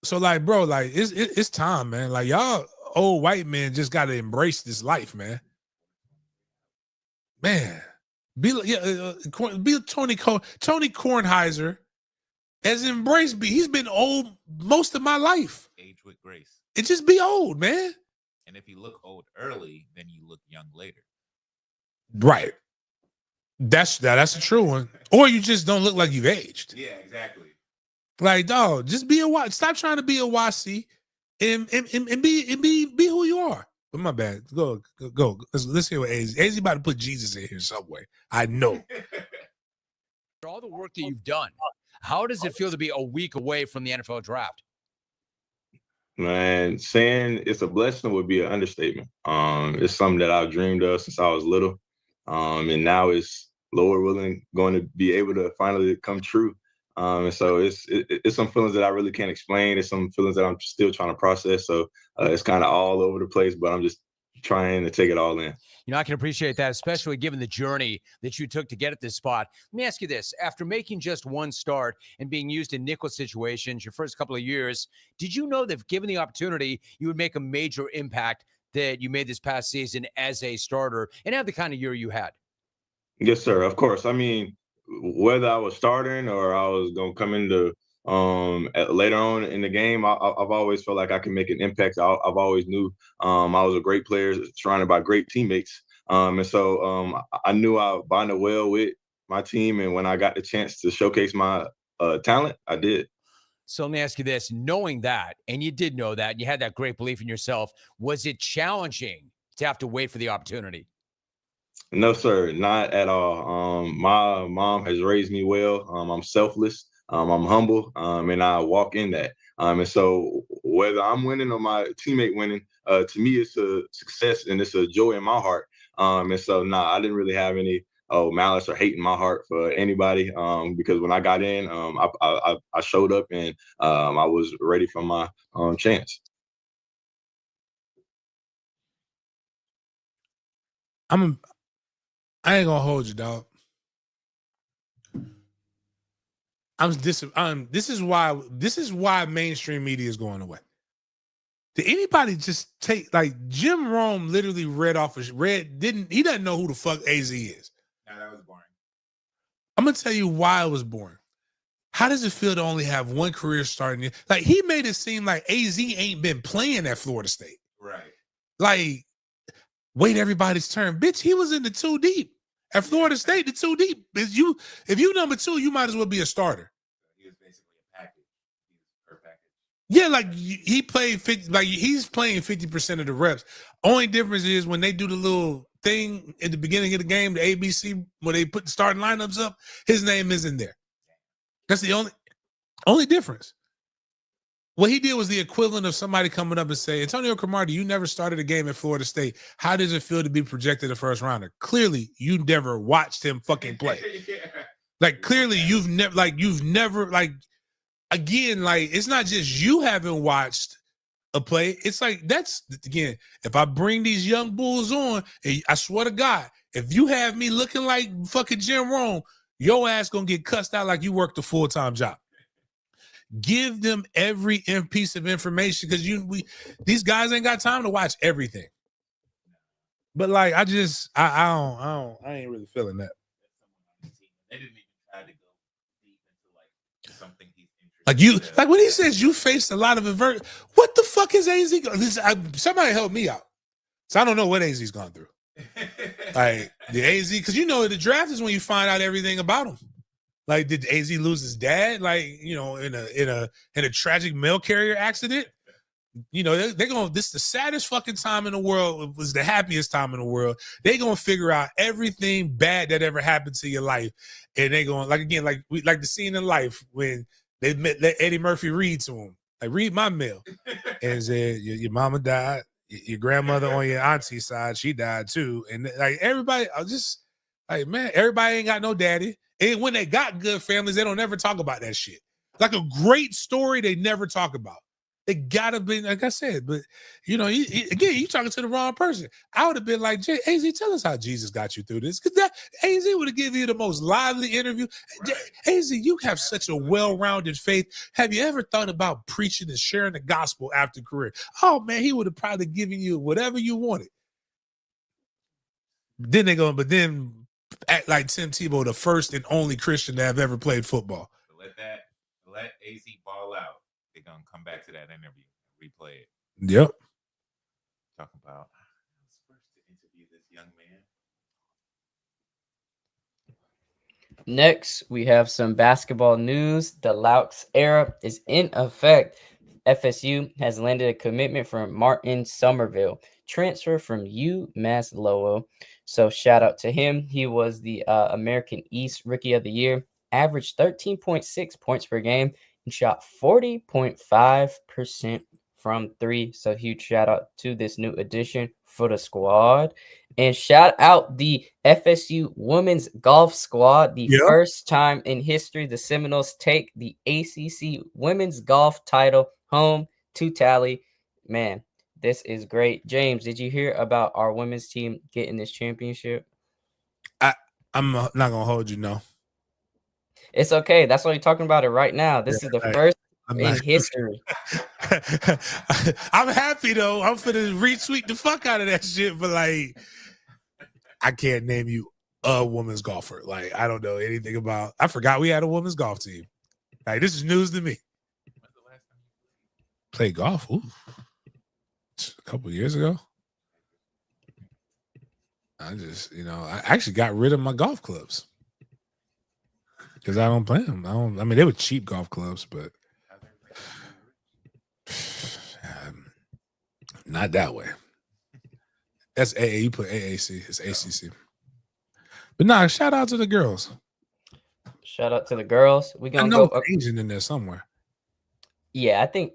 So like, bro, like it's time, man. Like y'all old white men just got to embrace this life, man. Man, be Tony Kornheiser has embraced me. He's been old most of my life. Age with grace. It just be old, man. And if you look old early, then you look young later. Right. That's a true one. Or you just don't look like you've aged. Yeah, exactly. Like, dog, just be stop trying to be a YC and be who you are. But my bad. Go. Let's hear what AZ about to put Jesus in here somewhere. I know. For all the work that you've done, how does it feel to be a week away from the NFL draft? Man, saying it's a blessing would be an understatement. It's something that I've dreamed of since I was little. And now it's, Lord willing, going to be able to finally come true. And so it's some feelings that I really can't explain. It's some feelings that I'm still trying to process. So it's kind of all over the place, but I'm just trying to take it all in. You know, I can appreciate that, especially given the journey that you took to get at this spot. Let me ask you this. After making just one start and being used in nickel situations your first couple of years, did you know that given the opportunity, you would make a major impact that you made this past season as a starter and have the kind of year you had? Yes, sir. Of course. I mean, whether I was starting or I was going to come into later on in the game, I've always felt like I can make an impact. I've always knew I was a great player surrounded by great teammates. And so I knew I bonded well with my team. And when I got the chance to showcase my talent, I did. So let me ask you this, knowing that, and you did know that, and you had that great belief in yourself, was it challenging to have to wait for the opportunity? No, sir, not at all. My mom has raised me well. I'm selfless. I'm humble, and I walk in that. And so whether I'm winning or my teammate winning, to me, it's a success and it's a joy in my heart. And so, I didn't really have any malice or hate in my heart for anybody, because when I got in, I showed up and I was ready for my chance. I ain't gonna hold you, dog. This is why mainstream media is going away. Did anybody just take, like, Jim Rome literally he doesn't know who the fuck AZ is. No, that was boring. I'm gonna tell you why it was boring. How does it feel to only have one career starting? Like, he made it seem like AZ ain't been playing at Florida State. Right. Like, wait everybody's turn. Bitch, he was in the 2 deep. At Florida State, the 2 deep. If you number 2, you might as well be a starter. He was basically a package. He was per package. Yeah, like he played 50, like he's playing 50% of the reps. Only difference is when they do the little thing at the beginning of the game, the ABC, where they put the starting lineups up, his name isn't there. That's the only difference. What he did was the equivalent of somebody coming up and saying, Antonio Cromartie, you never started a game at Florida State. How does it feel to be projected a first rounder? Clearly, you never watched him fucking play. Yeah. Like, clearly, you've never, again, like, it's not just you haven't watched a play. It's like, that's, again, if I bring these young bulls on, I swear to God, if you have me looking like fucking Jim Rome, your ass gonna get cussed out like you worked a full-time job. Give them every piece of information, because these guys ain't got time to watch everything. But like, I ain't really feeling that. They didn't even try to go deep into like something he's interested Like you, like when he says you faced a lot of what the fuck is AZ? Somebody help me out. So I don't know what AZ's gone through. Like the AZ, because the draft is when you find out everything about him. Like, did AZ lose his dad? Like, in a tragic mail carrier accident? They're going. This is the saddest fucking time in the world. It was the happiest time in the world. They're gonna figure out everything bad that ever happened to your life, and they're going like the scene in Life when they let Eddie Murphy read to him, like, read my mail, and said your mama died, your grandmother on your auntie side, she died too, and like everybody, I was just like, man, everybody ain't got no daddy. And when they got good families, they don't ever talk about that shit. Like a great story, they never talk about. It gotta be, like I said, but you know, again, you talking to the wrong person. I would have been like, AZ, tell us how Jesus got you through this. Because that AZ would have given you the most lively interview. AZ, you have such a well-rounded faith. Have you ever thought about preaching and sharing the gospel after career? Oh man, he would have probably given you whatever you wanted. Then they go, but then act like Tim Tebow, the first and only Christian to have ever played football. Let AZ ball out. They're gonna come back to that interview, replay it. Yep. Talk about I was first to interview this young man. Next, we have some basketball news. The Laux era is in effect. FSU has landed a commitment from Martin Somerville, transfer from UMass Lowell. So shout out to him. He was the American East Rookie of the Year, averaged 13.6 points per game, and shot 40.5% from three. So huge shout out to this new addition for the squad. And shout out the FSU women's golf squad. The first time in history the Seminoles take the ACC women's golf title home to tally. Man, this is great. James, did you hear about our women's team getting this championship? I'm not gonna hold you, no. It's okay. That's why you're talking about it right now. This is the first in history. I'm happy though. I'm finna retweet the fuck out of that shit, but like, I can't name you a women's golfer. Like, I don't know anything about. I forgot we had a women's golf team. Like, this is news to me. When's the last time you Play golf? Ooh. A couple years ago. I just, I actually got rid of my golf clubs because I don't play them. I mean, they were cheap golf clubs, but not that way. That's AA. You put AAC. It's ACC. But nah, shout out to the girls. Shout out to the girls. We gonna go Asian in there somewhere. Yeah, I think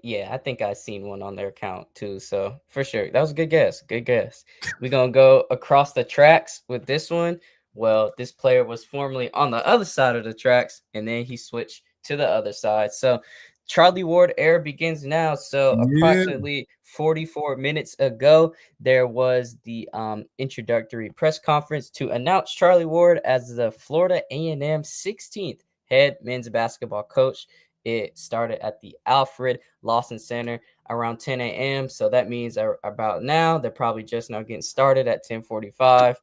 I seen one on their account too. So for sure, that was a good guess. Good guess. We're gonna go across the tracks with this one. Well, this player was formerly on the other side of the tracks, and then he switched to the other side. So Charlie Ward era begins now. So approximately 44 minutes ago, there was the introductory press conference to announce Charlie Ward as the Florida A&M 16th head men's basketball coach. It started at the Alfred Lawson Center around 10 a.m. So that means about now, they're probably just now getting started at 10:45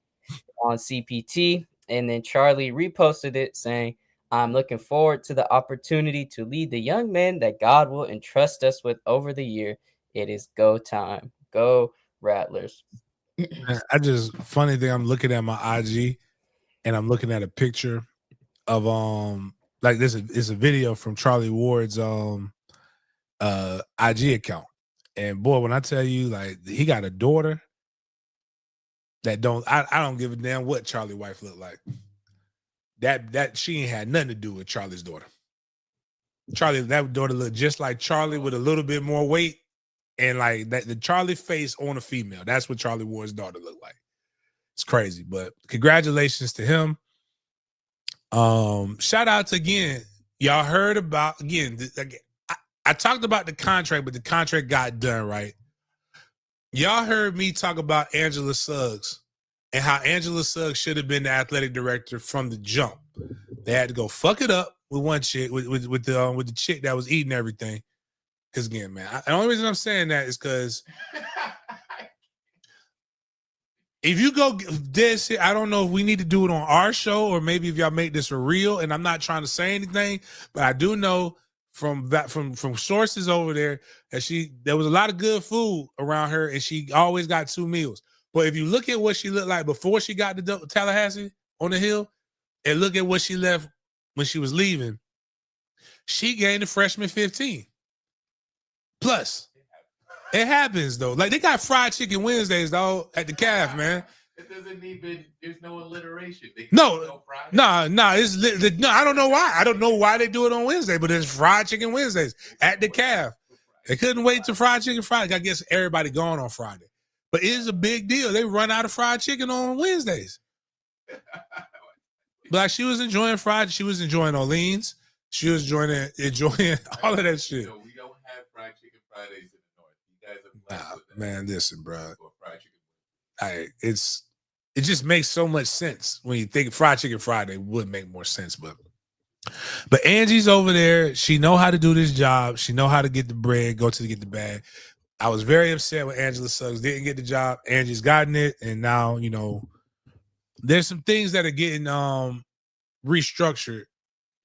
on CPT. And then Charlie reposted it saying, "I'm looking forward to the opportunity to lead the young men that God will entrust us with over the year. It is go time. Go Rattlers." Funny thing, I'm looking at my IG and I'm looking at a picture of like this is a video from Charlie Ward's IG account. And boy, when I tell you, like, he got a daughter that I don't give a damn what Charlie wife looked like. That she ain't had nothing to do with Charlie's daughter. That daughter looked just like Charlie with a little bit more weight, and like that the Charlie face on a female. That's what Charlie Ward's daughter looked like. It's crazy, but congratulations to him. Shout outs again. Y'all heard about I talked about the contract, but the contract got done, right? Y'all heard me talk about Angela Suggs and how Angela Suggs should have been the athletic director from the jump. They had to go fuck it up with one chick, with the chick that was eating everything. Because again, man, the only reason I'm saying that is because if you go this, I don't know if we need to do it on our show or maybe if y'all make this a reel. And I'm not trying to say anything, but I do know from sources over there that there was a lot of good food around her, and she always got 2 meals. But if you look at what she looked like before she got to Tallahassee on the hill, and look at what she left when she was leaving, she gained a freshman 15. Plus, it happens though. Like, they got fried chicken Wednesdays though at the calf, man. It doesn't even. There's no alliteration. No, I don't know why. I don't know why they do it on Wednesday, but it's fried chicken Wednesdays at the calf. They couldn't wait to fried chicken Friday. I guess everybody gone on Friday, but it is a big deal. They run out of fried chicken on Wednesdays. But like, she was enjoying she was enjoying Orleans. She was enjoying all of that shit. No, we don't have fried chicken Fridays in the North. You guys are blessed with that. Man, listen, bro. For fried chicken. It just makes so much sense when you think fried chicken Friday would make more sense, but Angie's over there. She know how to do this job. She know how to get the bread, get the bag. I was very upset when Angela Suggs didn't get the job. Angie's gotten it, and now there's some things that are getting restructured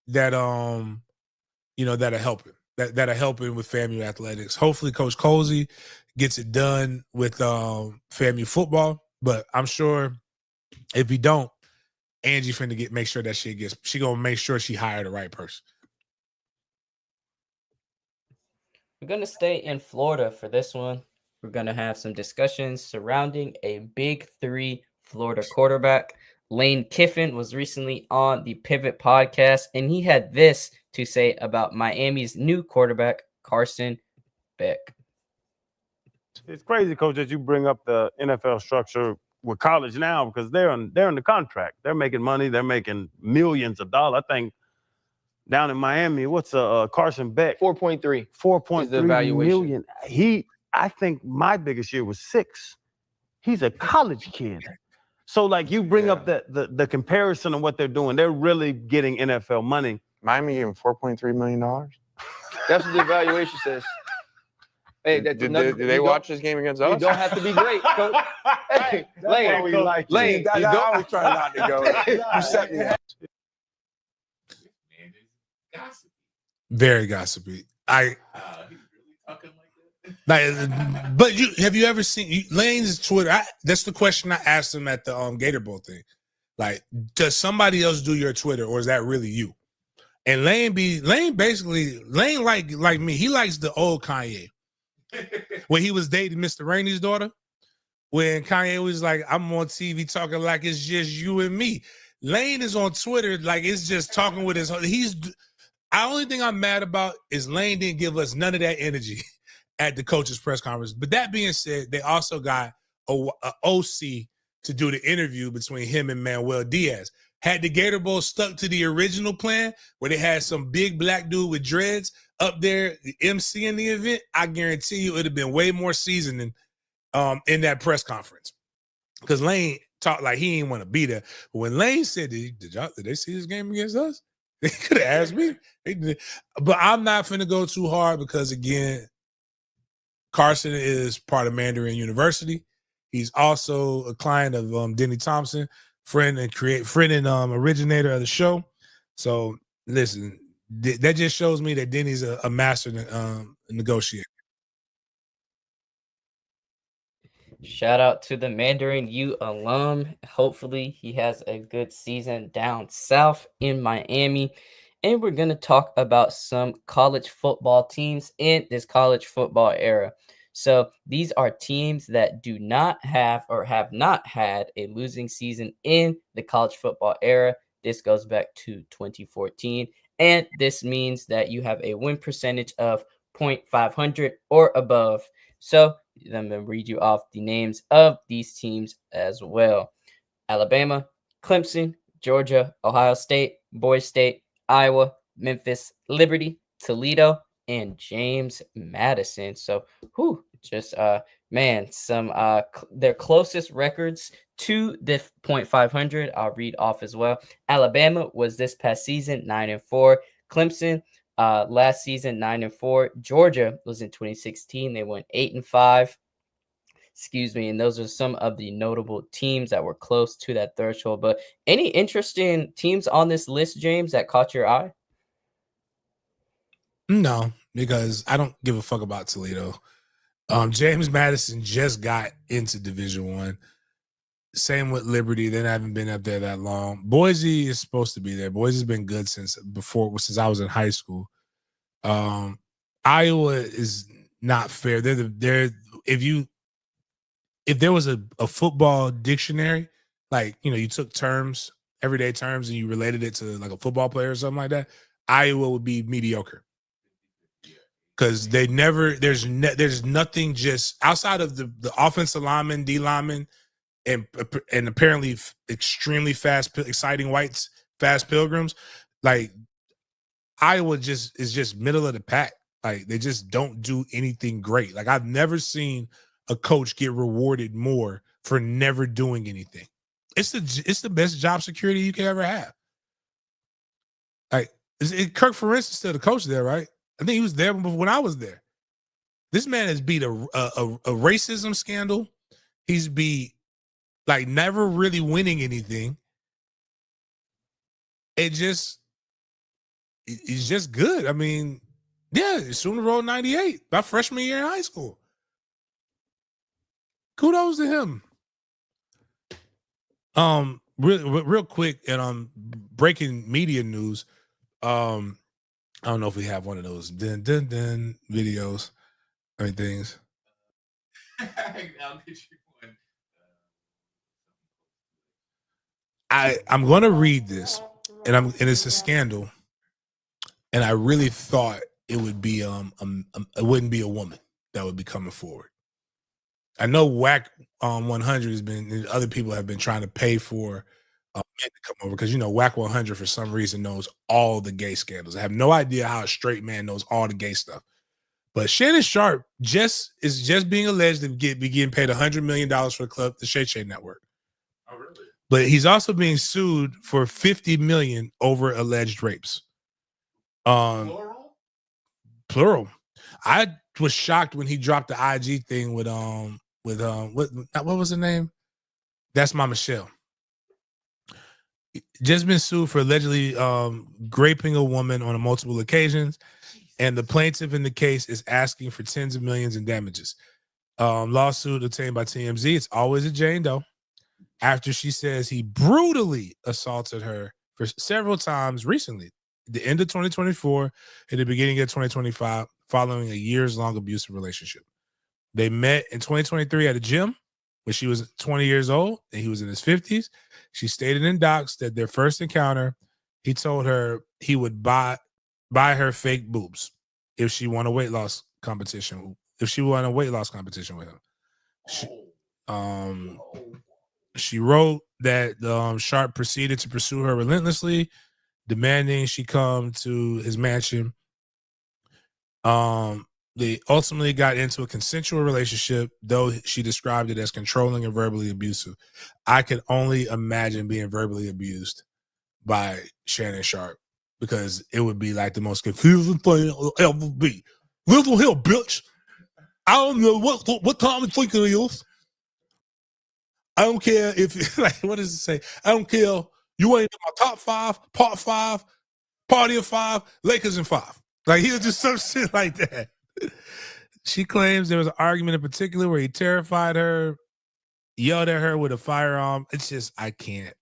that that are helping that are helping with FAMU athletics. Hopefully, Coach Colsey gets it done with FAMU football, but I'm sure if he don't, Angie finna make sure that she gonna make sure she hired the right person. We're going to stay in Florida for this one. We're going to have some discussions surrounding a big three Florida quarterback. Lane Kiffin was recently on the Pivot podcast, and he had this to say about Miami's new quarterback, Carson Beck. It's crazy, Coach, that you bring up the NFL structure with college now because they're in the contract. They're making money. They're making millions of dollars. I think down in Miami, what's Carson Beck? 4.3. 4.3 million. I think my biggest year was 6. He's a college kid. So, like, you bring up the comparison of what they're doing. They're really getting NFL money. Miami gave him $4.3 million. That's what the evaluation says. Hey, did they watch this game against us? You don't have to be great, Coach. Hey, Lane, I was trying not to go. You set me up. Very gossipy. He's really talking like that. But have you ever seen Lane's Twitter? That's the question I asked him at the Gator Bowl thing. Like, does somebody else do your Twitter, or is that really you? And Lane like me. He likes the old Kanye when he was dating Mr. Rainey's daughter. When Kanye was like, "I'm on TV talking like it's just you and me." Lane is on Twitter like it's just talking with his. The only thing I'm mad about is Lane didn't give us none of that energy at the coaches' press conference. But that being said, they also got a OC to do the interview between him and Manuel Diaz. Had the Gator Bowl stuck to the original plan where they had some big black dude with dreads up there emceeing the event, I guarantee you it would have been way more seasoning in that press conference. Because Lane talked like he didn't want to be there. But when Lane said, did they see this game against us? They could have asked me. But I'm not finna go too hard because, again, Carson is part of Mandarin University. He's also a client of Denny Thompson, friend and originator of the show. So, listen, that just shows me that Denny's a master negotiator. Shout out to the Mandarin U alum. Hopefully he has a good season down south in Miami. And we're going to talk about some college football teams in this college football era. So these are teams that do not have or have not had a losing season in the college football era. This goes back to 2014. And this means that you have a win percentage of .500 or above. So I'm going to read you off the names of these teams as well. Alabama, Clemson, Georgia, Ohio State, Boise State, Iowa, Memphis, Liberty, Toledo, and James Madison. So, their closest records to the .500, I'll read off as well. Alabama was this past season 9-4. Clemson, last season 9-4. Georgia was in 2016. They went 8-5. Excuse me. And those are some of the notable teams that were close to that threshold. But any interesting teams on this list, James, that caught your eye? No, because I don't give a fuck about Toledo. James Madison just got into Division I. Same with Liberty. They haven't been up there that long. Boise is supposed to be there. Boise's been good since I was in high school. Iowa is not fair. If there was a football dictionary, like, you took terms, everyday terms, and you related it to like a football player or something like that, Iowa would be mediocre. Because there's nothing just outside of the offensive lineman, D lineman, and apparently extremely fast, exciting whites, fast pilgrims. Like, Iowa is just middle of the pack. Like they just don't do anything great. Like I've never seen a coach get rewarded more for never doing anything. It's the best job security you can ever have. Like Kirk Ferentz is still the coach there, right? I think he was there when I was there. This man has beat a racism scandal. He's beat like never really winning anything. It's just good. I mean, yeah, Super Bowl 98, my freshman year in high school. Kudos to him. Real quick, and breaking media news. I don't know if we have one of those videos or things. I'll get you one. I'm going to read this, and it's a scandal, and I really thought it would be it wouldn't be a woman that would be coming forward. I know WAC 100 has been, other people have been trying to pay for men to come over because WAC 100 for some reason knows all the gay scandals. I have no idea how a straight man knows all the gay stuff. But Shannon Sharp is just being alleged to be getting paid $100 million for the club, the Shay Shay Network. Oh, really? But he's also being sued for $50 million over alleged rapes. Plural. I was shocked when he dropped the IG thing with what was the name? That's My Michelle. Just been sued for allegedly raping a woman on multiple occasions, and the plaintiff in the case is asking for tens of millions in damages. Lawsuit obtained by TMZ. It's always a Jane Doe. After she says he brutally assaulted her for several times recently, the end of 2024 and the beginning of 2025, following a years-long abusive relationship. They met in 2023 at a gym when she was 20 years old and he was in his 50s. She stated in docs that their first encounter, he told her he would buy her fake boobs if she won a weight loss competition. If she won a weight loss competition with him. She wrote that Sharp proceeded to pursue her relentlessly, demanding she come to his mansion. They ultimately got into a consensual relationship, though she described it as controlling and verbally abusive. I could only imagine being verbally abused by Shannon Sharp, because it would be like the most confusing thing it'll ever be. Listen here, bitch. I don't know what time you think it is. I don't care if, like, what does it say? I don't care. You ain't in my top 5, part 5, party of 5, Lakers in 5. Like, he'll just some shit like that. She claims there was an argument in particular where he terrified her, yelled at her with a firearm. It's just, I can't.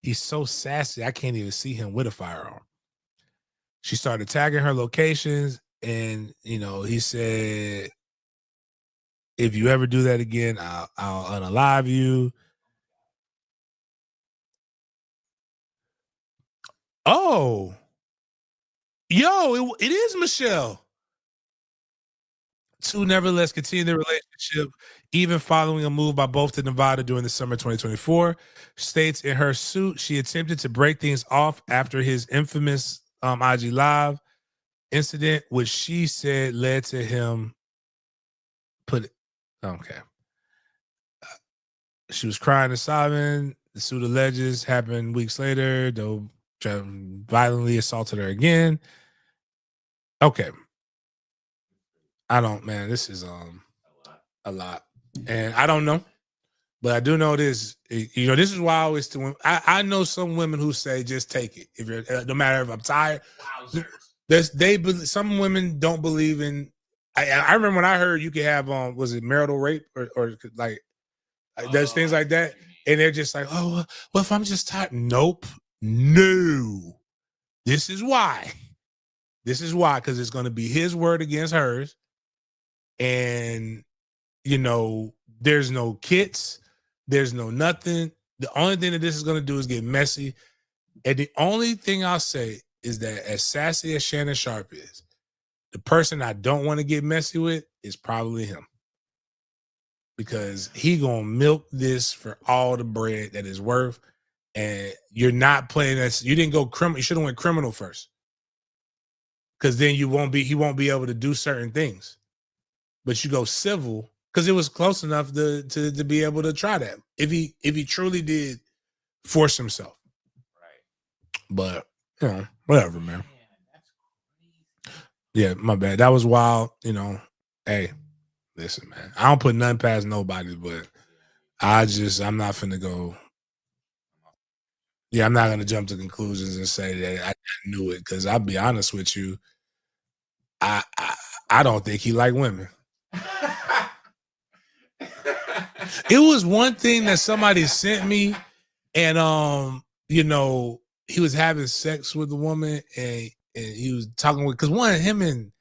He's so sassy, I can't even see him with a firearm. She started tagging her locations, and, he said, if you ever do that again, I'll unalive you. Oh. Yo, it is Michelle. Two nevertheless continue their relationship, even following a move by both to Nevada during the summer 2024. States in her suit, she attempted to break things off after his infamous IG Live incident, which she said led to him she was crying and sobbing. The suit alleges happened weeks later, though violently assaulted her again. Okay. This is a lot. And I don't know, but I do know this. This is why I always I know some women who say just take it. If you're no matter if I'm tired. Some women don't believe in. I remember when I heard you could have was it marital rape or like there's things like that, and they're just like, oh well, if I'm just tired. Nope. No. This is why, because it's going to be his word against hers. And, there's no kits. There's no nothing. The only thing that this is going to do is get messy. And the only thing I'll say is that as sassy as Shannon Sharp is, the person I don't want to get messy with is probably him. Because he going to milk this for all the bread that is worth. And you're not playing that. You didn't go criminal. You should have went criminal first. because then he won't be able to do certain things. But you go civil because it was close enough to be able to try that if he truly did force himself. Right. But whatever, man. Yeah, my bad. That was wild. Hey, listen, man. I don't put nothing past nobody, but I'm not finna go. Yeah, I'm not gonna jump to conclusions and say that I knew it because I'll be honest with you. I don't think he liked women. It was one thing that somebody sent me, and he was having sex with the woman, and he was talking with because him and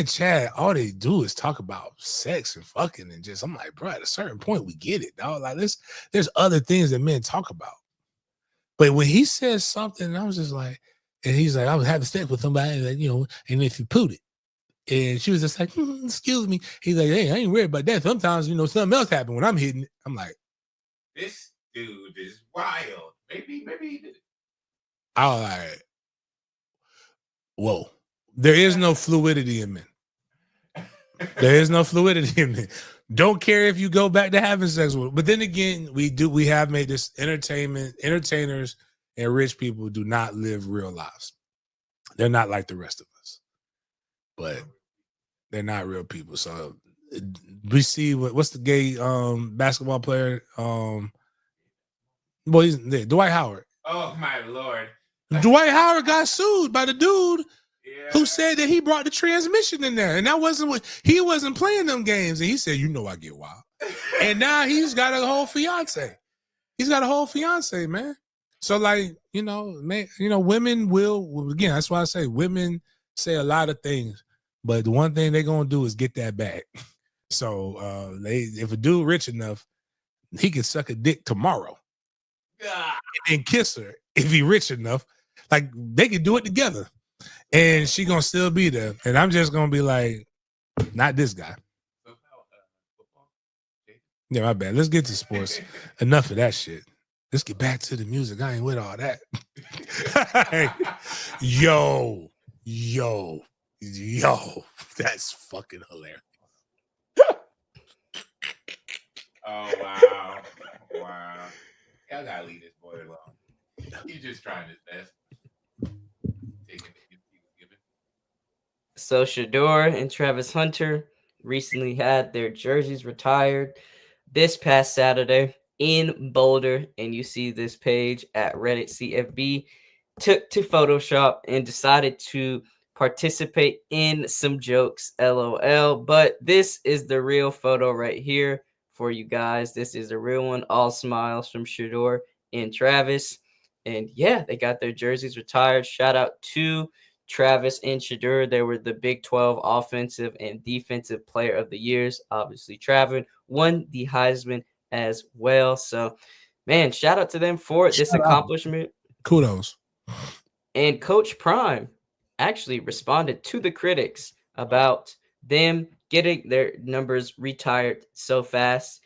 Chad, all they do is talk about sex and fucking and just. I'm like, bro, at a certain point, we get it, dog. Like there's other things that men talk about, but when he says something, I was just like, and he's like, I was having sex with somebody, like, and if you put it. And she was just like, excuse me. He's like, hey, I ain't worried about that. Sometimes, something else happened when I'm hitting it. I'm like, this dude is wild. Maybe he did it. I was like, whoa. There is no fluidity in men. There is no fluidity in men. Don't care if you go back to having sex with. But then again, we have made this entertainers and rich people do not live real lives. They're not like the rest of us. But they're not real people. So we see what's the gay basketball player? He's there, Dwight Howard. Oh my Lord. Dwight Howard got sued by the dude who said that he brought the transmission in there. And that wasn't he wasn't playing them games. And he said, I get wild. And now he's got a whole fiance. He's got a whole fiance, man. So like, women will, again, that's why I say women say a lot of things. But the one thing they're gonna do is get that back. So if a dude rich enough, he can suck a dick tomorrow and kiss her if he rich enough. Like they can do it together, and she gonna still be there. And I'm just gonna be like, not this guy. Yeah, my bad. Let's get to sports. Enough of that shit. Let's get back to the music. I ain't with all that. Yo, that's fucking hilarious. Oh, wow. Y'all gotta leave this boy alone. He's just trying his best. So Shador and Travis Hunter recently had their jerseys retired this past Saturday in Boulder. And you see this page at Reddit CFB took to Photoshop and decided to participate in some jokes, LOL. But this is the real photo right here for you guys. This is the real one. All smiles from Shador and Travis. And yeah, they got their jerseys retired. Shout out to Travis and Shador. They were the Big 12 offensive and defensive player of the years. Obviously, Travis won the Heisman as well. So, man, shout out to them for this accomplishment. Kudos. And Coach Prime actually responded to the critics about them getting their numbers retired so fast.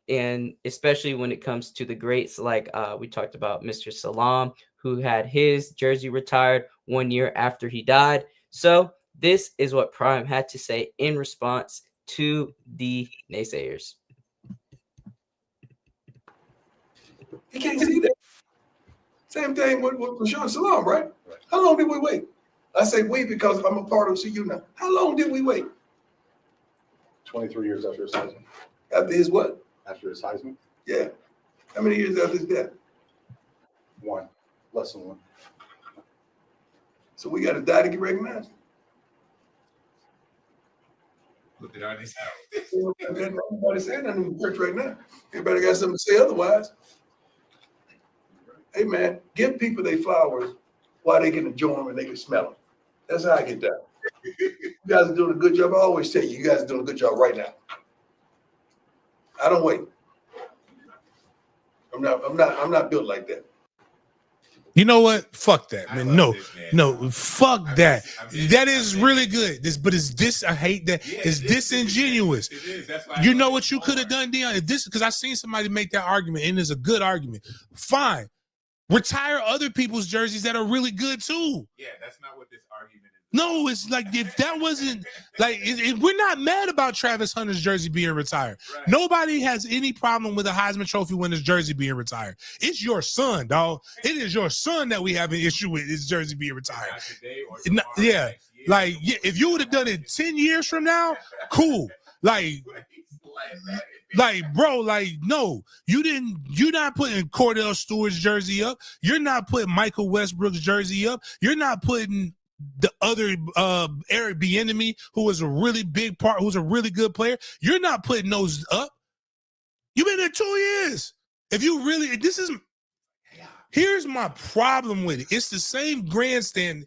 And especially when it comes to the greats, like we talked about Mr. Salam, who had his jersey retired 1 year after he died. So this is what Prime had to say in response to the naysayers. You can't see that. Same thing with Rashawn Salam, right? How long did we wait? I say we because I'm a part of CU now. How long did we wait? 23 years after his Heisman. After his what? After his Heisman? Yeah. How many years after his death? 1. Less than 1. So we got to die to get recognized. Look at all these. Nobody saying nothing in the church right now. Everybody got something to say otherwise. Hey, man, give people their flowers while they can enjoy them and they can smell them. That's how I get down. You guys are doing a good job. I always tell you guys are doing a good job right now. I don't wait. I'm not built like that. You know what? Fuck that, man. No, fuck that. That is really good. I hate that. Yeah, it's disingenuous. It is. That's why You know what you could have done, Dion? Because I've seen somebody make that argument, and it's a good argument. Fine. Retire other people's jerseys that are really good too. Yeah, that's not what this argument is. No, it's like if that wasn't like we're not mad about Travis Hunter's jersey being retired. Right. Nobody has any problem with a Heisman Trophy winner's jersey being retired. It's your son, dog. It is your son that we have an issue with his jersey being retired. Yeah, like if you would have done it 10 years from now, cool. Like, bro, like, no, you're not putting Cordell Stewart's jersey up. You're not putting Michael Westbrook's jersey up. You're not putting the other Eric Bieniemy, who was a really big part, who's a really good player. You're not putting those up. You've been there 2 years. If you really, here's my problem with it. It's the same grandstand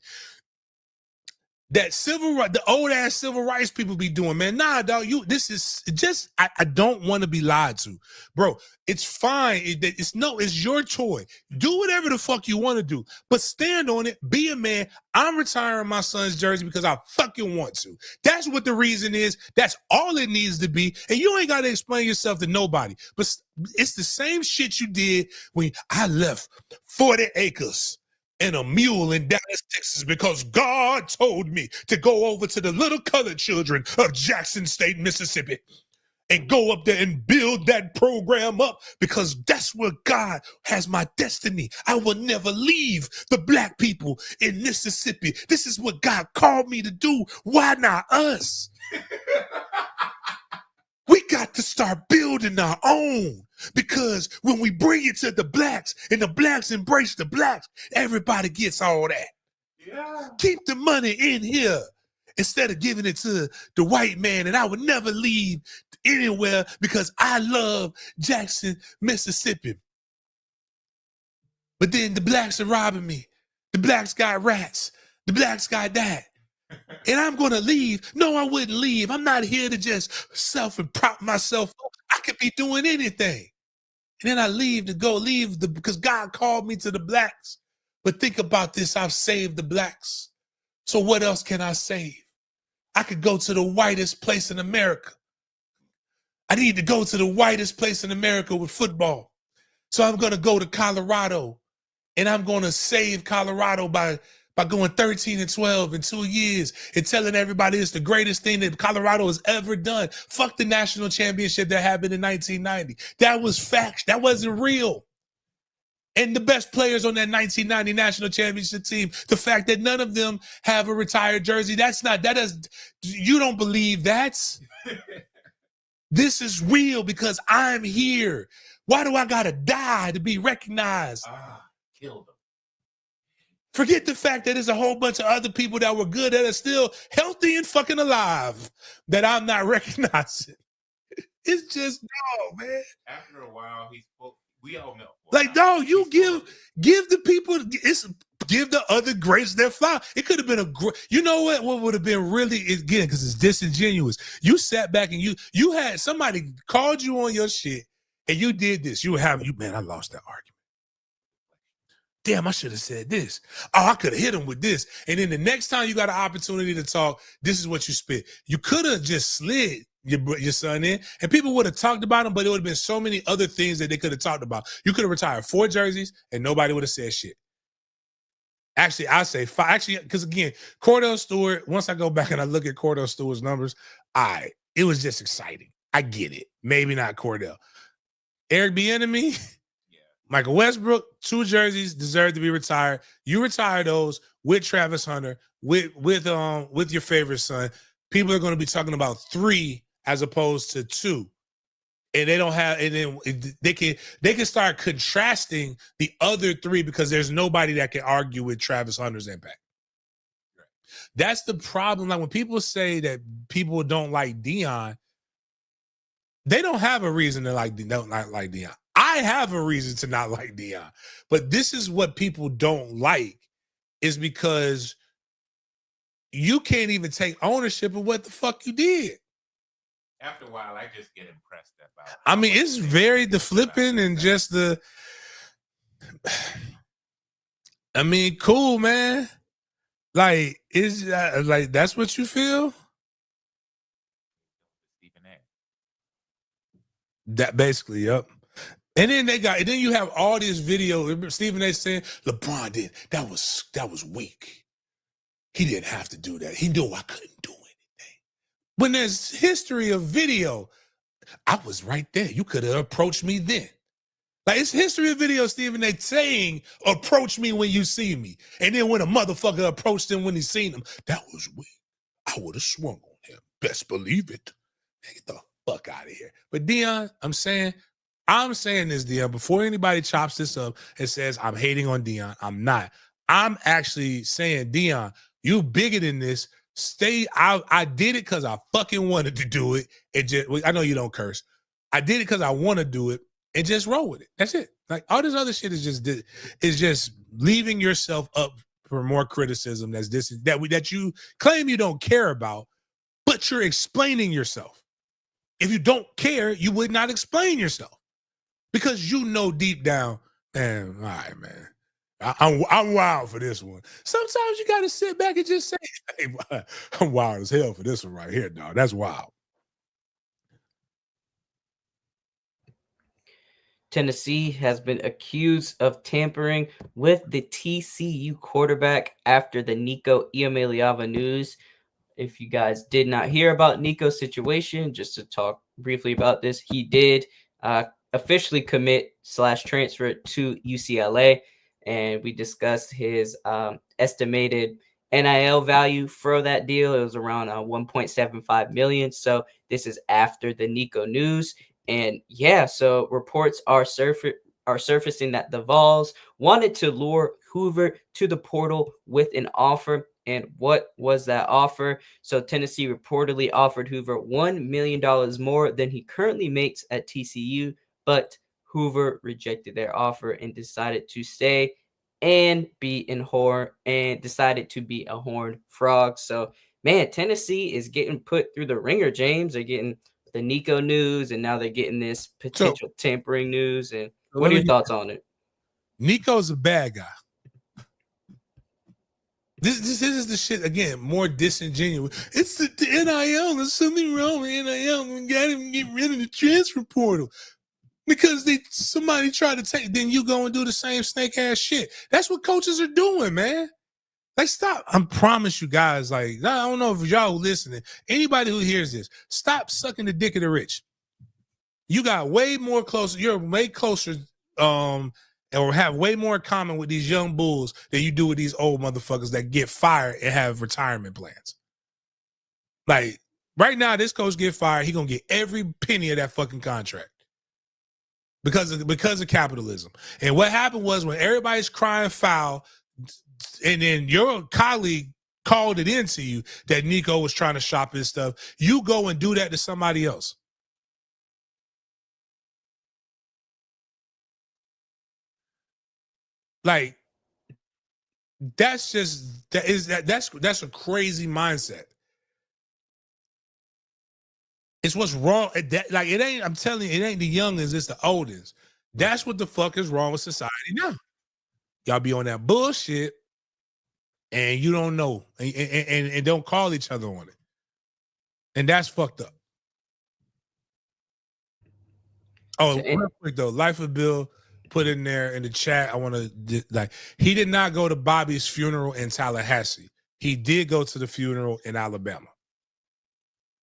that the old ass civil rights people be doing, man. Nah, dog, this is just, I don't want to be lied to, bro. It's fine. It's your choice. Do whatever the fuck you want to do, but stand on it. Be a man. I'm retiring my son's jersey because I fucking want to. That's what the reason is. That's all it needs to be. And you ain't got to explain yourself to nobody, but it's the same shit you did when I left 40 acres and a mule in Dallas, Texas, because God told me to go over to the little colored children of Jackson State, Mississippi, and go up there and build that program up because that's where God has my destiny. I will never leave the black people in Mississippi. This is what God called me to do. Why not us? We got to start building our own, because when we bring it to the blacks and the blacks embrace the blacks, everybody gets all that. Yeah. Keep the money in here instead of giving it to the white man. And I would never leave anywhere because I love Jackson, Mississippi. But then the blacks are robbing me. The blacks got rats. The blacks got that. And I'm going to leave. No, I wouldn't leave. I'm not here to just self and prop myself up. I could be doing anything. And then I leave because God called me to the blacks. But think about this. I've saved the blacks. So what else can I save? I could go to the whitest place in America. I need to go to the whitest place in America with football. So I'm going to go to Colorado, and I'm going to save Colorado by going 13-12 in 2 years and telling everybody it's the greatest thing that Colorado has ever done. Fuck the national championship that happened in 1990. That was facts. That wasn't real. And the best players on that 1990 national championship team, the fact that none of them have a retired jersey, you don't believe that? This is real because I'm here. Why do I gotta die to be recognized? Kill them. Forget the fact that there's a whole bunch of other people that were good that are still healthy and fucking alive that I'm not recognizing. It's just, no, man. After a while, we all know. Like, dog, you give the people, give the other greats their flower. It could have been a great, you know what would have been really, again, because it's disingenuous. You sat back and you had somebody called you on your shit and you did this. Man, I lost that argument. Damn, I should have said this. Oh, I could have hit him with this. And then the next time you got an opportunity to talk, this is what you spit. You could have just slid your son in, and people would have talked about him, but there would have been so many other things that they could have talked about. You could have retired 4 jerseys, and nobody would have said shit. Actually, I say 5. Actually, because again, Cordell Stewart, once I go back and I look at Cordell Stewart's numbers, it was just exciting. I get it. Maybe not Cordell. Eric Bieniemy, Michael Westbrook, 2 jerseys deserve to be retired. You retire those with Travis Hunter, with your favorite son. People are going to be talking about 3 as opposed to 2, and they don't have. And then they can start contrasting the other 3 because there's nobody that can argue with Travis Hunter's impact. That's the problem. Like when people say that people don't like Deion, they don't have a reason to don't like Deion. I have a reason to not like Deion, but this is what people don't like, is because you can't even take ownership of what the fuck you did. After a while, I just get impressed about. I mean, it's very the flipping and just the. I mean, cool, man. Like, is like that's what you feel? That basically, yep. And then then you have all this video. Stephen A. saying LeBron did that was weak. he didn't have to do that. He knew I couldn't do anything. When there's history of video, I was right there. You could have approached me then. Like, it's history of video, Stephen, they saying, approach me when you see me. And then when a motherfucker approached him when he seen him, that was weird. I would have swung on him. Best believe it. Get the fuck out of here. But Deion, I'm saying this, Deion, before anybody chops this up and says I'm hating on Deion, I'm not. I'm actually saying, Deion, you bigger than this. I did it because I fucking wanted to do it. I know you don't curse. I did it because I want to do it. And just roll with it. That's it. Like, all this other shit is just leaving yourself up for more criticism. That you claim you don't care about, but you're explaining yourself. If you don't care, you would not explain yourself, because you know deep down, man. All right, man. I'm wild for this one. Sometimes you got to sit back and just say, hey, I'm wild as hell for this one right here, dog. That's wild. Tennessee has been accused of tampering with the TCU quarterback after the Nico Iamaleava news. If you guys did not hear about Nico's situation, just to talk briefly about this, he did officially commit / transfer to UCLA, and we discussed his estimated NIL value for that deal. It was around $1.75 million. So this is after the Nico news. And yeah, so reports are surfacing that the Vols wanted to lure Hoover to the portal with an offer. And what was that offer? So Tennessee reportedly offered Hoover $1 million more than he currently makes at TCU, but Hoover rejected their offer and decided to stay and decided to be a Horned Frog. So man, Tennessee is getting put through the ringer, James. They're getting the Nico news, and now they're getting this potential tampering news. And what are your thoughts on it? Nico's a bad guy. This is the shit, again, more disingenuous. It's the NIL. There's something wrong with NIL. We got to get rid of the transfer portal. Because somebody tried to take, then you go and do the same snake ass shit. That's what coaches are doing, man. Like, stop. I promise you guys, like, I don't know if y'all listening, anybody who hears this, stop sucking the dick of the rich. You got way more closer, you're way closer, or have way more in common with these young bulls than you do with these old motherfuckers that get fired and have retirement plans. Like, right now, this coach get fired, he gonna get every penny of that fucking contract. Because of capitalism. And what happened was, when everybody's crying foul, and then your colleague called it into you that Nico was trying to shop his stuff, you go and do that to somebody else. Like, that's a crazy mindset. It's what's wrong. Like, it ain't, I'm telling you, it ain't the youngins, it's the oldest. That's what the fuck is wrong with society now. Y'all be on that bullshit and you don't know and don't call each other on it. And that's fucked up. Oh, real quick though, Life of Bill put in there in the chat, I want to, like, he did not go to Bobby's funeral in Tallahassee. He did go to the funeral in Alabama.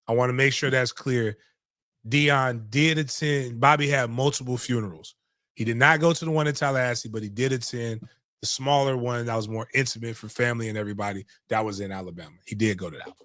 I want to make sure that's clear. Deion did attend. Bobby had multiple funerals. He did not go to the one in Tallahassee, but he did attend the smaller one that was more intimate for family and everybody. That was in Alabama. He did go to that one.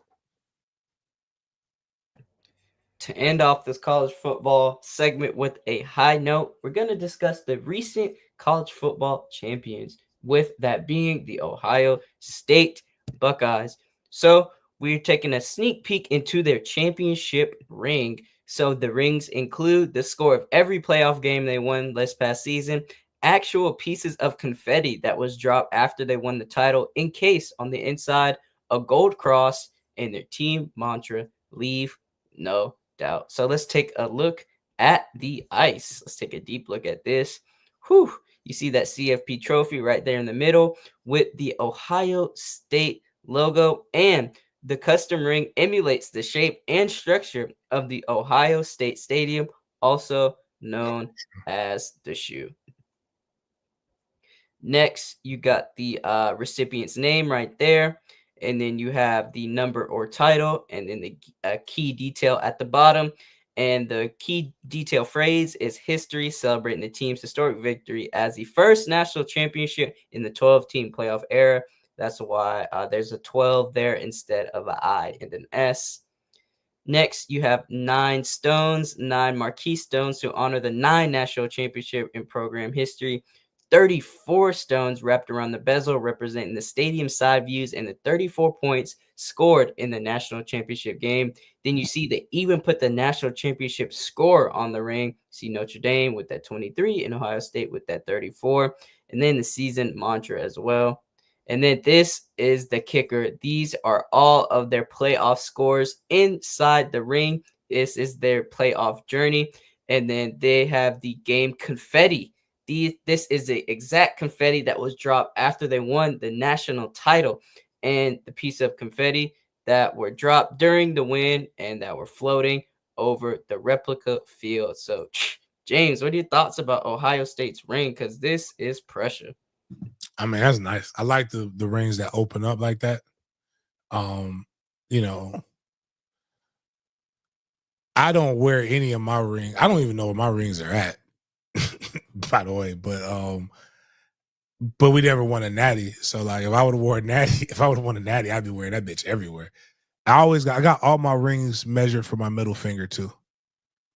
To end off this college football segment with a high note, we're going to discuss the recent college football champions, with that being the Ohio State Buckeyes. So we're taking a sneak peek into their championship ring. So the rings include the score of every playoff game they won this past season, actual pieces of confetti that was dropped after they won the title, encased on the inside, a gold cross, and their team mantra, leave no doubt. So let's take a look at the ice. Let's take a deep look at this. Whew. You see that CFP trophy right there in the middle with the Ohio State logo, and the custom ring emulates the shape and structure of the Ohio State Stadium, also known as the shoe. Next, you got the recipient's name right there. And then you have the number or title, and then the key detail at the bottom. And the key detail phrase is history, celebrating the team's historic victory as the first national championship in the 12-team playoff era. That's why there's a 12 there instead of an I and an S. Next, you have 9 stones, 9 marquee stones to honor the 9 national championship in program history. 34 stones wrapped around the bezel representing the stadium side views and the 34 points scored in the national championship game. Then you see they even put the national championship score on the ring. See Notre Dame with that 23 and Ohio State with that 34. And then the season mantra as well. And then this is the kicker. These are all of their playoff scores inside the ring. This is their playoff journey. And then they have the game confetti. This is the exact confetti that was dropped after they won the national title. And the piece of confetti that were dropped during the win and that were floating over the replica field. So, James, what are your thoughts about Ohio State's ring? Because this is pressure. I mean, that's nice. I like the rings that open up like that. You know, I don't wear any of my rings. I don't even know where my rings are at, by the way. But we never won a natty. So like, if I would have won a natty, I'd be wearing that bitch everywhere. I got all my rings measured for my middle finger too.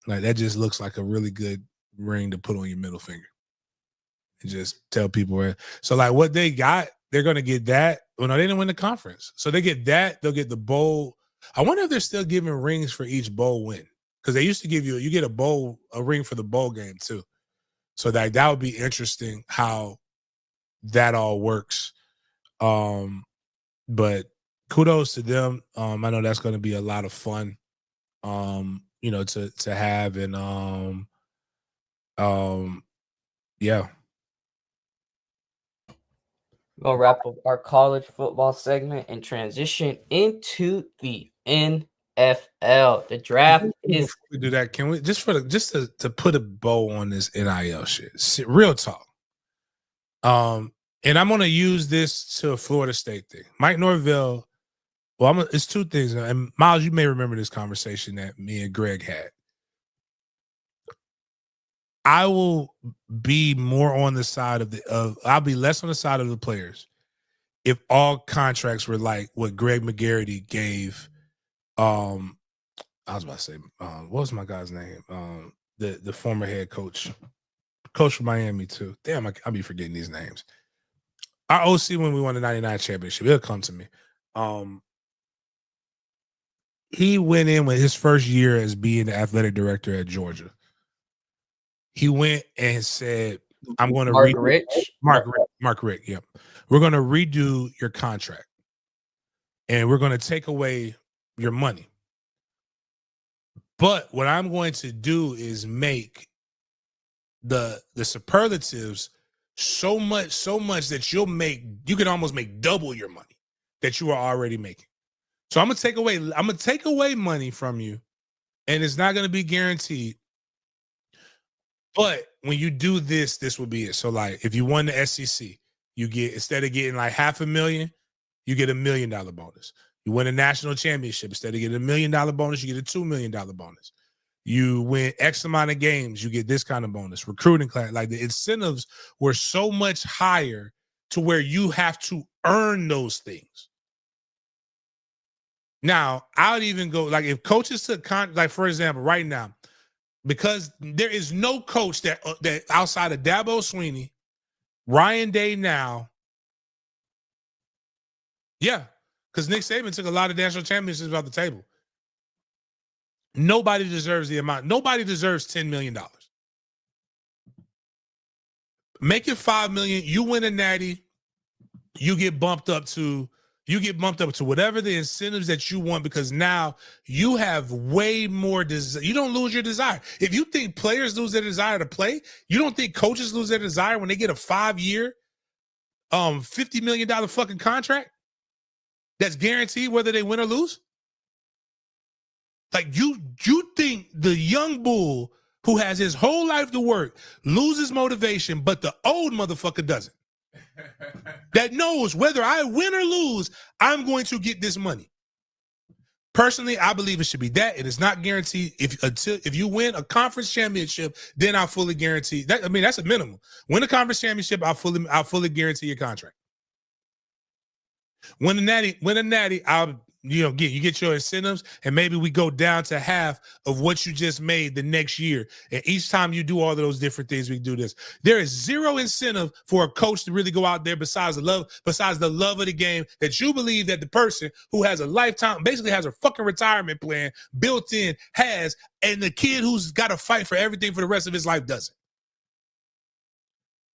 Like that just looks like a really good ring to put on your middle finger. And just tell people where. So like what they got, they're gonna get that. Well, no, they didn't win the conference. So they get that, they'll get the bowl. I wonder if they're still giving rings for each bowl win. Because they used to give you get a ring for the bowl game too. So that would be interesting how that all works. But kudos to them. I know that's gonna be a lot of fun. To have and yeah. We'll wrap up our college football segment and transition into the NFL. The draft is. Before we do that, can we just to put a bow on this NIL shit? Real talk. And I'm gonna use this to a Florida State thing. Mike Norvell. Well, it's two things. And Miles, you may remember this conversation that me and Greg had. I will be more on the side I'll be less on the side of the players if all contracts were like what Greg McGarity gave. I was about to say, what was my guy's name? The former head coach from Miami too. Damn, I'll be forgetting these names. Our OC when we won the '99 championship, it'll come to me. He went in with his first year as being the athletic director at Georgia. He went and said, I'm going to Mark Richt. Yep. We're going to redo your contract and we're going to take away your money. But what I'm going to do is make the superlatives so much that you can almost make double your money that you are already making. So I'm going to take away money from you and it's not going to be guaranteed. But when you do this will be it. So like if you won the SEC, you get, instead of getting like $500,000, you get $1 million bonus. You win a national championship, instead of getting $1 million bonus, you get a $2 million bonus. You win X amount of games, you get this kind of bonus. Recruiting class, like the incentives were so much higher to where you have to earn those things. Now, I would even go, like if coaches took, like for example, right now, because there is no coach that outside of Dabo Swinney, Ryan Day now, yeah, because Nick Saban took a lot of national championships off the table. Nobody deserves the amount. Nobody deserves $10 million. Make it $5 million. You win a natty, you get bumped up to whatever the incentives that you want, because now you have way more desire. You don't lose your desire. If you think players lose their desire to play, you don't think coaches lose their desire when they get a 5-year, $50 million fucking contract that's guaranteed whether they win or lose? Like you think the young bull who has his whole life to work loses motivation, but the old motherfucker doesn't. that knows whether I win or lose, I'm going to get this money. Personally, I believe it should be that. It is not guaranteed. If you win a conference championship, then I'll fully guarantee that. I mean, that's a minimum. Win a conference championship, I'll fully guarantee your contract. Win a natty, I'll you get your incentives, and maybe we go down to half of what you just made the next year. And each time you do all of those different things, we do this. There is zero incentive for a coach to really go out there besides the love of the game, that you believe that the person who has a lifetime, basically has a fucking retirement plan built in, has, and the kid who's got to fight for everything for the rest of his life doesn't.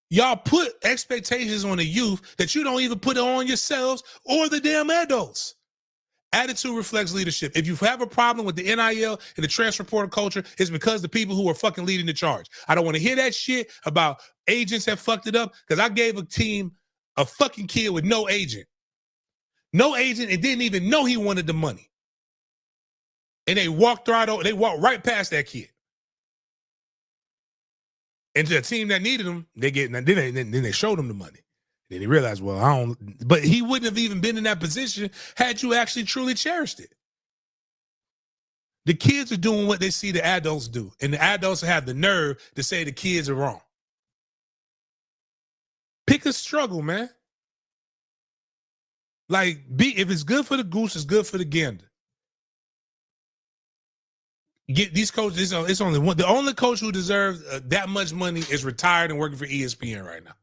Y'all put expectations on the youth that you don't even put on yourselves or the damn adults. Attitude reflects leadership. If you have a problem with the NIL and the transfer portal culture, it's because the people who are fucking leading the charge. I don't want to hear that shit about agents have fucked it up, because I gave a team a fucking kid with no agent. No agent, and didn't even know he wanted the money. And they walked right past that kid. And to the team that needed him, then they showed him the money. Then he realized, well, but he wouldn't have even been in that position had you actually truly cherished it. The kids are doing what they see the adults do, and the adults have the nerve to say the kids are wrong. Pick a struggle, man. Like, if it's good for the goose, it's good for the gander. Get these coaches. It's only one. The only coach who deserves that much money is retired and working for ESPN right now.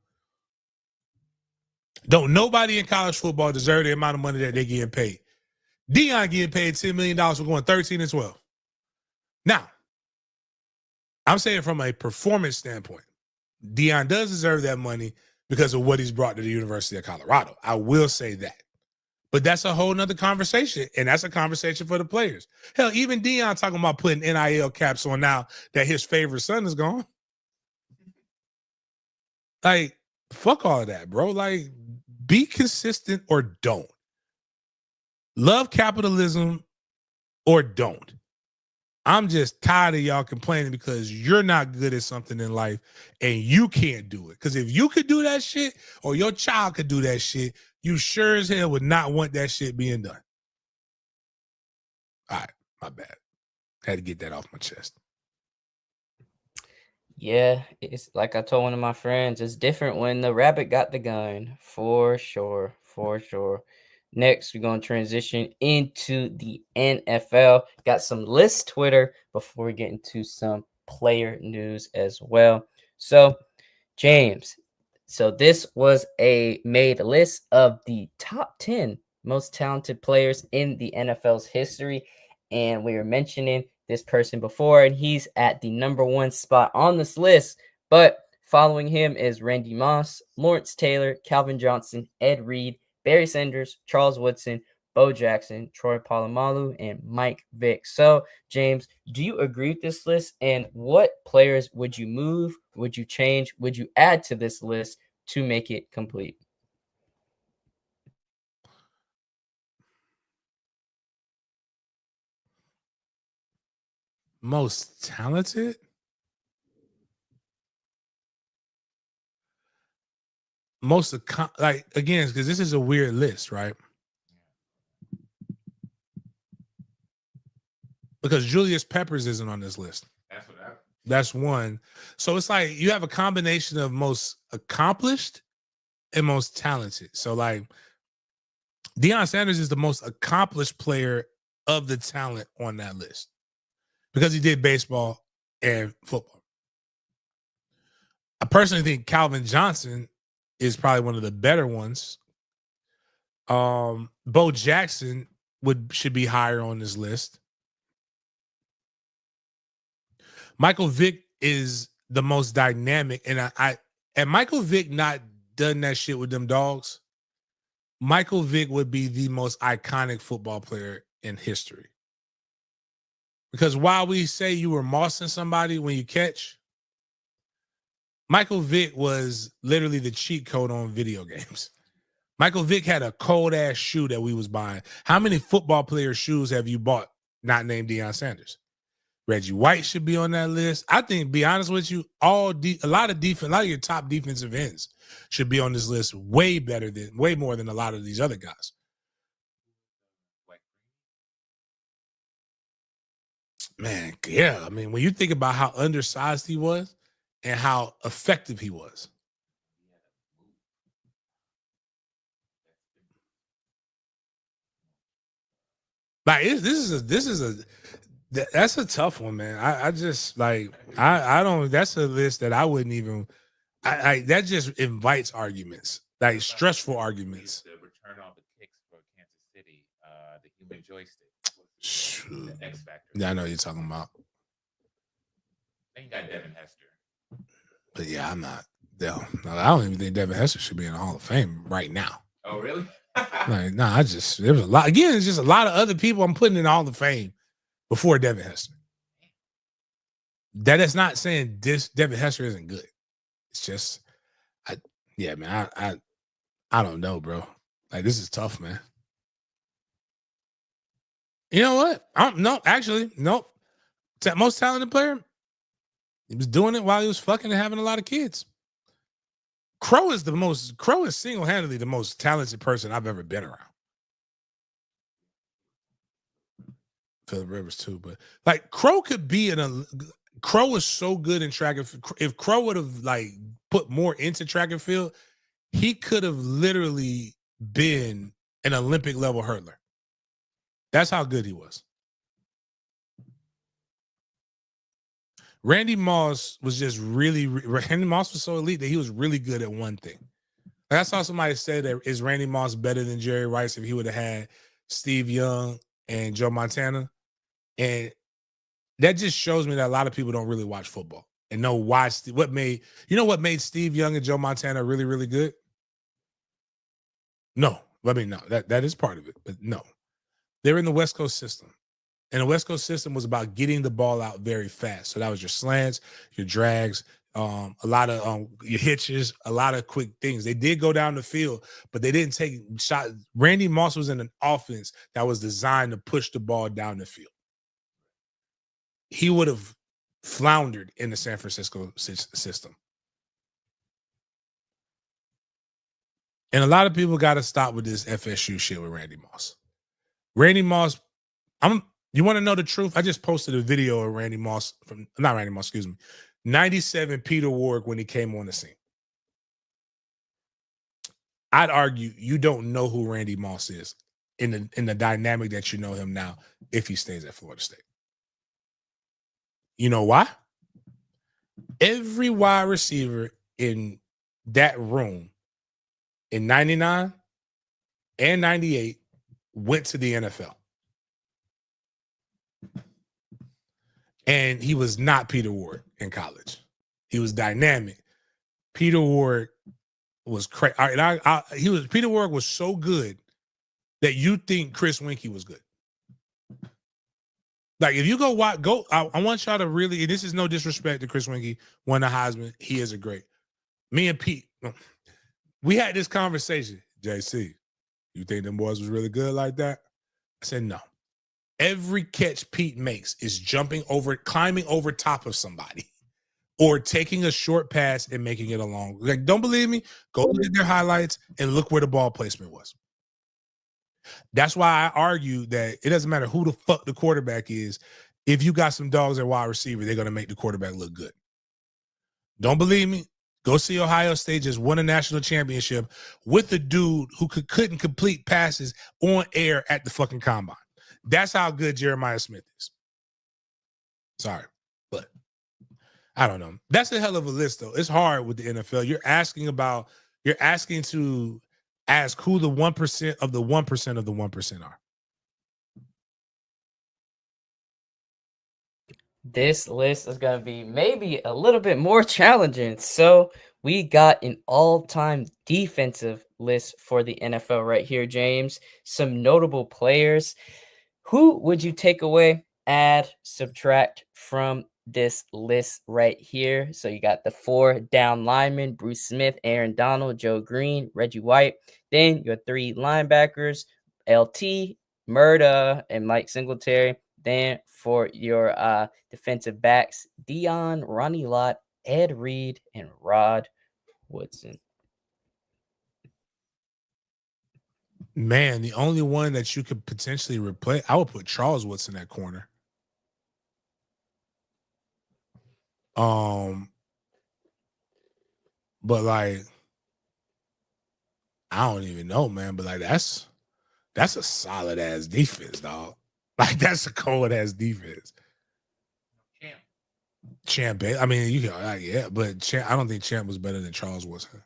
Don't nobody in college football deserve the amount of money that they're getting paid. Deion getting paid $10 million for going 13-12. Now, I'm saying from a performance standpoint, Deion does deserve that money because of what he's brought to the University of Colorado. I will say that. But that's a whole nother conversation, and that's a conversation for the players. Hell, even Deion talking about putting NIL caps on now that his favorite son is gone. Like, fuck all of that, bro. Like, be consistent or don't. Love capitalism or don't. I'm just tired of y'all complaining because you're not good at something in life and you can't do it. Because if you could do that shit, or your child could do that shit, you sure as hell would not want that shit being done. All right, my bad. Had to get that off my chest. Yeah, it's like I told one of my friends, it's different when the rabbit got the gun, for sure, for sure. Next, we're going to transition into the NFL. Got some list Twitter before we get into some player news as well. So, James, this was a made list of the top 10 most talented players in the NFL's history, and we were mentioning this person before, and he's at the number 1 spot on this list. But following him is Randy Moss, Lawrence Taylor, Calvin Johnson, Ed Reed, Barry Sanders, Charles Woodson, Bo Jackson, Troy Polamalu, and Mike Vick. So, James, do you agree with this list? And what players would you move? Would you change? Would you add to this list to make it complete? Most talented? Again, because this is a weird list, right? Because Julius Peppers isn't on this list. That's one. So it's like you have a combination of most accomplished and most talented. So like Deion Sanders is the most accomplished player of the talent on that list because he did baseball and football. I personally think Calvin Johnson is probably one of the better ones. Bo Jackson should be higher on this list. Michael Vick is the most dynamic, and and Michael Vick not done that shit with them dogs. Michael Vick would be the most iconic football player in history. Because while we say you were mossing somebody when you catch, Michael Vick was literally the cheat code on video games. Michael Vick had a cold ass shoe that we was buying. How many football player shoes have you bought not named Deion Sanders? Reggie White should be on that list. I think, be honest with you, a lot of your top defensive ends should be on this list way more than a lot of these other guys. Man, yeah. I mean, when you think about how undersized he was and how effective he was. Like that's a tough one, man. I just like I don't. That's a list that I wouldn't even. That just invites arguments, like stressful arguments. To return all the kicks for Kansas City, the human joystick. The X Factor. Yeah, I know what you're talking about. Then you got Devin Hester. But yeah, I'm not. No, I don't even think Devin Hester should be in the Hall of Fame right now. Oh, really? Like, no, there was a lot. Again, it's just a lot of other people I'm putting in the Hall of Fame before Devin Hester. That is not saying Devin Hester isn't good. It's just, I don't know, bro. Like, this is tough, man. You know what? Nope. Most talented player. He was doing it while he was fucking and having a lot of kids. Crow is single-handedly the most talented person I've ever been around. Phillip Rivers too, but like Crow could be Crow is so good in track and field. If Crow would have like put more into track and field, he could have literally been an Olympic level hurdler. That's how good he was. Randy Moss was just Randy Moss was so elite that he was really good at one thing. Like I saw somebody say that is Randy Moss better than Jerry Rice if he would have had Steve Young and Joe Montana. And that just shows me that a lot of people don't really watch football and know why. What made Steve Young and Joe Montana really, really good? No, that is part of it, but no, they're in the West Coast system. And the West Coast system was about getting the ball out very fast. So that was your slants, your drags, a lot of your hitches, a lot of quick things. They did go down the field, but they didn't take shots. Randy Moss was in an offense that was designed to push the ball down the field. He would have floundered in the San Francisco system. And a lot of people got to stop with this FSU shit with Randy Moss. Randy Moss, you want to know the truth? I just posted a video of Randy Moss 97 Peter Ward when he came on the scene. I'd argue you don't know who Randy Moss is in the dynamic that you know him now if he stays at Florida State. You know why? Every wide receiver in that room in 99 and 98 went to the NFL. And he was not Peter Ward in college. He was dynamic. Peter Ward was crazy. Peter Ward was so good that you think Chris Winkie was good. Like if you go, I want y'all to really, and this is no disrespect to Chris Winkie, won the Heisman. He is a great. Me and Pete, we had this conversation. JC, you think them boys was really good like that? I said no. Every catch Pete makes is climbing over top of somebody or taking a short pass and making it a long. Like, don't believe me? Go look at their highlights and look where the ball placement was. That's why I argue that it doesn't matter who the fuck the quarterback is. If you got some dogs at wide receiver, they're going to make the quarterback look good. Don't believe me? Go see Ohio State just won a national championship with a dude who couldn't complete passes on air at the fucking combine. That's how good Jeremiah Smith is. Sorry, but I don't know. That's a hell of a list, though. It's hard with the NFL. You're asking to ask who the 1% of the 1% of the 1% are. This list is going to be maybe a little bit more challenging. So we got an all-time defensive list for the NFL right here, James. Some notable players. Who would you take away, add, subtract from this list right here? So you got the 4 down linemen, Bruce Smith, Aaron Donald, Joe Green, Reggie White. Then your 3 linebackers, LT, Murda, and Mike Singletary. Then for your defensive backs, Dion, Ronnie Lott, Ed Reed, and Rod Woodson. Man, the only one that you could potentially replace, I would put Charles Woodson at corner. But like, I don't even know, man. But like, that's a solid ass defense, dog. Like, that's a cold ass defense. Champ, I mean, you can, yeah, but Champ, I don't think Champ was better than Charles Woodson.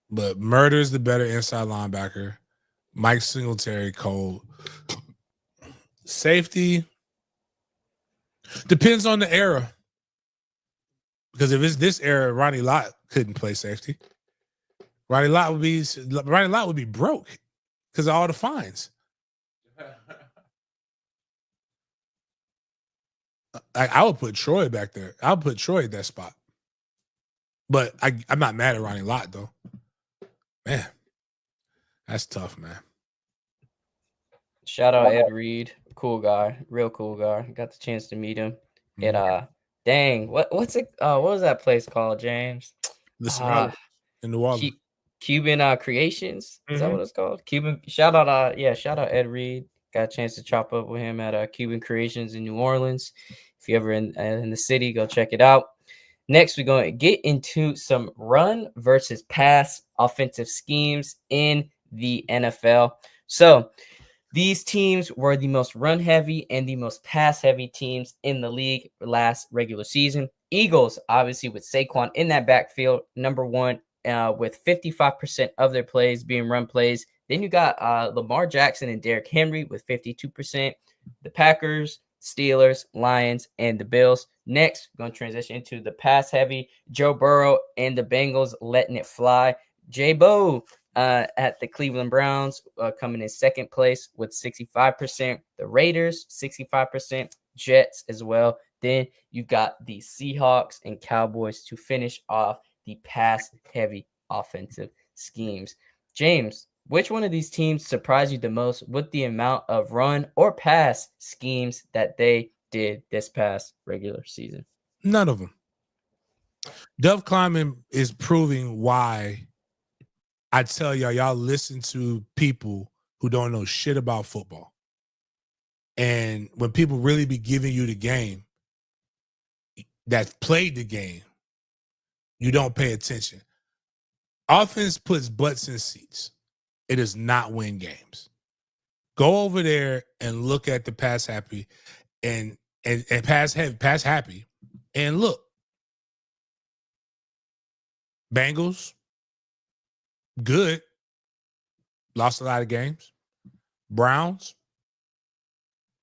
But Murder's the better inside linebacker. Mike Singletary, cold. Safety depends on the era. Because if it's this era, Ronnie Lott couldn't play safety. Ronnie Lott would be broke because of all the fines. I would put Troy back there. I would put Troy at that spot. But I'm not mad at Ronnie Lott, though. Man, that's tough, man. Shout out Ed Reed. Cool guy. Real cool guy. Got the chance to meet him. At dang, what was that place called, James? The in New Orleans. Cuban Creations. Is that what it's called? Cuban. Shout out Ed Reed. Got a chance to chop up with him at Cuban Creations in New Orleans. If you're ever in the city, go check it out. Next, we're going to get into some run versus pass offensive schemes in the NFL. So these teams were the most run heavy and the most pass heavy teams in the league last regular season. Eagles, obviously, with Saquon in that backfield, number one, with 55% of their plays being run plays. Then you got Lamar Jackson and Derrick Henry with 52%. The Packers, Steelers, Lions, and the Bills. Next, we're going to transition into the pass heavy. Joe Burrow and the Bengals letting it fly. J-Bo at the Cleveland Browns coming in second place with 65%. The Raiders, 65%. Jets as well. Then you got the Seahawks and Cowboys to finish off the pass heavy offensive schemes. James, which one of these teams surprised you the most with the amount of run or pass schemes that they did this past regular season? None of them. Dove Kleiman is proving why I tell y'all listen to people who don't know shit about football. And when people really be giving you the game, that played the game, you don't pay attention. Offense puts butts in seats. It does not win games. Go over there and look at the pass happy and pass happy and look. Bengals, good. Lost a lot of games. Browns,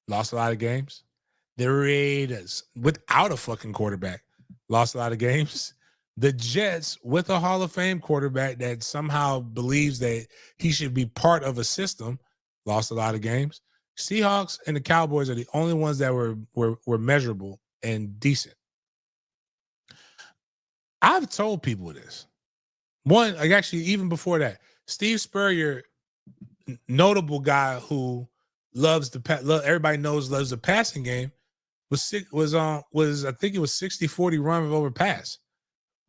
lost a lot of games. The Raiders, without a fucking quarterback, lost a lot of games. The Jets, with a Hall of Fame quarterback that somehow believes that he should be part of a system, lost a lot of games. Seahawks and the Cowboys are the only ones that were measurable and decent. I've told people this. One, like actually, even before that, Steve Spurrier, notable guy who loves everybody knows loves the passing game, was I think it was 60-40 run over pass.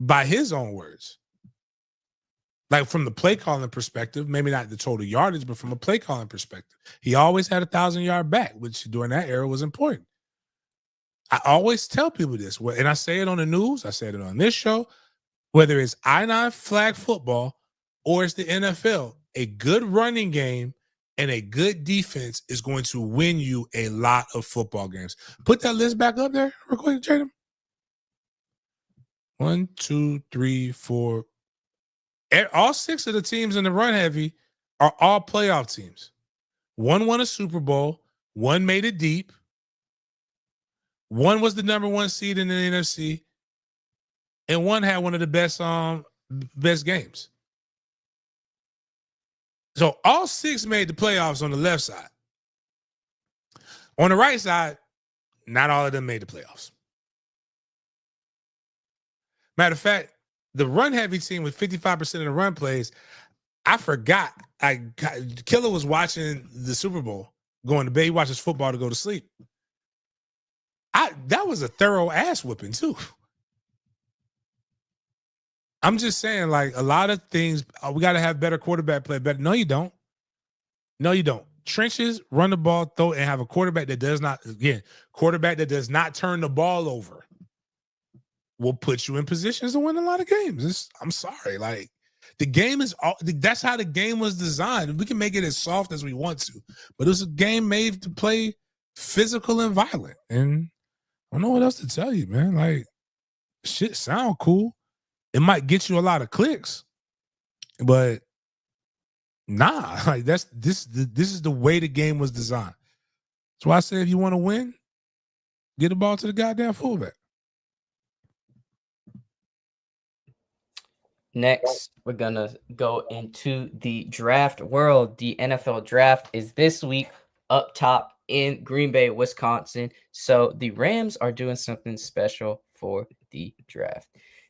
By his own words, like from the play calling perspective, maybe not the total yardage, but from a play calling perspective, he always had 1,000-yard back, which during that era was important. I always tell people this, and I say it on the news, I said it on this show, whether it's I-9 flag football or it's the NFL, a good running game and a good defense is going to win you a lot of football games. Put that list back up there real quick, Jadam. 1, 2, 3, 4. All 6 of the teams in the run heavy are all playoff teams. One won a Super Bowl. One made it deep. One was the number 1 seed in the NFC. And one had one of the best games. So all 6 made the playoffs on the left side. On the right side, not all of them made the playoffs. Matter of fact, the run-heavy team with 55% of the run plays, I forgot. Killer was watching the Super Bowl, going to bed. He watches football to go to sleep. That was a thorough ass whooping too. I'm just saying, like, a lot of things, we got to have better quarterback play. Better. No, you don't. No, you don't. Trenches, run the ball, throw, and have a quarterback that does not turn the ball over will put you in positions to win a lot of games. I'm sorry. Like, the game is that's how the game was designed. We can make it as soft as we want to, but it was a game made to play physical and violent. And I don't know what else to tell you, man. Like, shit sound cool. It might get you a lot of clicks, but nah, like this is the way the game was designed. That's why I say if you want to win, get the ball to the goddamn fullback. Next, we're gonna go into the draft world. The NFL draft is this week up top in Green Bay, Wisconsin. So the Rams are doing something special for the draft.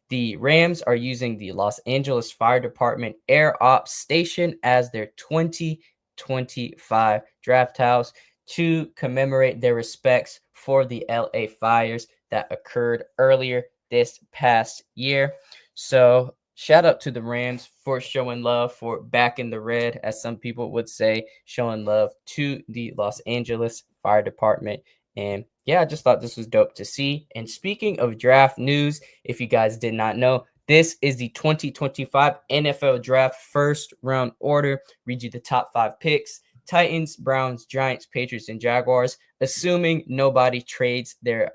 The Rams are using the Los Angeles Fire Department Air Ops Station as their 2025 draft house to commemorate their respects for the LA fires that occurred earlier this past year. So shout out to the Rams for showing love, for back in the red, as some people would say, showing love to the Los Angeles Fire Department. And yeah, I just thought this was dope to see. And speaking of draft news, if you guys did not know, this is the 2025 NFL Draft first round order. Read you the top 5 picks: Titans, Browns, Giants, Patriots, and Jaguars, assuming nobody trades their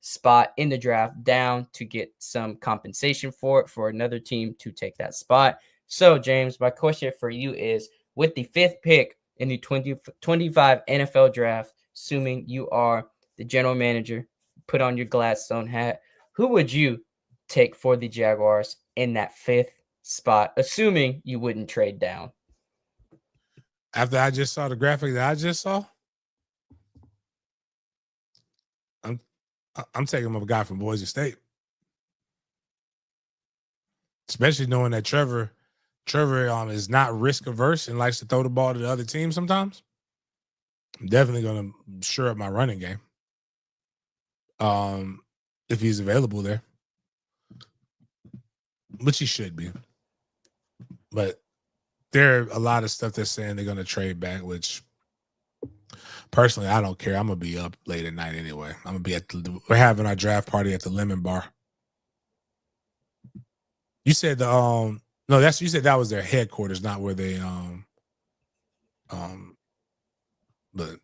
spot in the draft down to get some compensation for it, for another team to take that spot. So, James, my question for you is, with the 5th pick in the 2025 NFL Draft, assuming you are the general manager, put on your Gladstone hat, who would you take for the Jaguars in that 5th spot, assuming you wouldn't trade down? After I just saw the graphic that I just saw, I'm taking a guy from Boise State, especially knowing that Trevor is not risk averse and likes to throw the ball to the other team sometimes. I'm definitely going to shore up my running game if he's available there, which he should be. But there are a lot of stuff that's saying they're going to trade back, which personally I don't care. I'm going to be up late at night anyway. I'm going to be we're having our draft party at the Lemon Bar. You said you said that was their headquarters, not where they but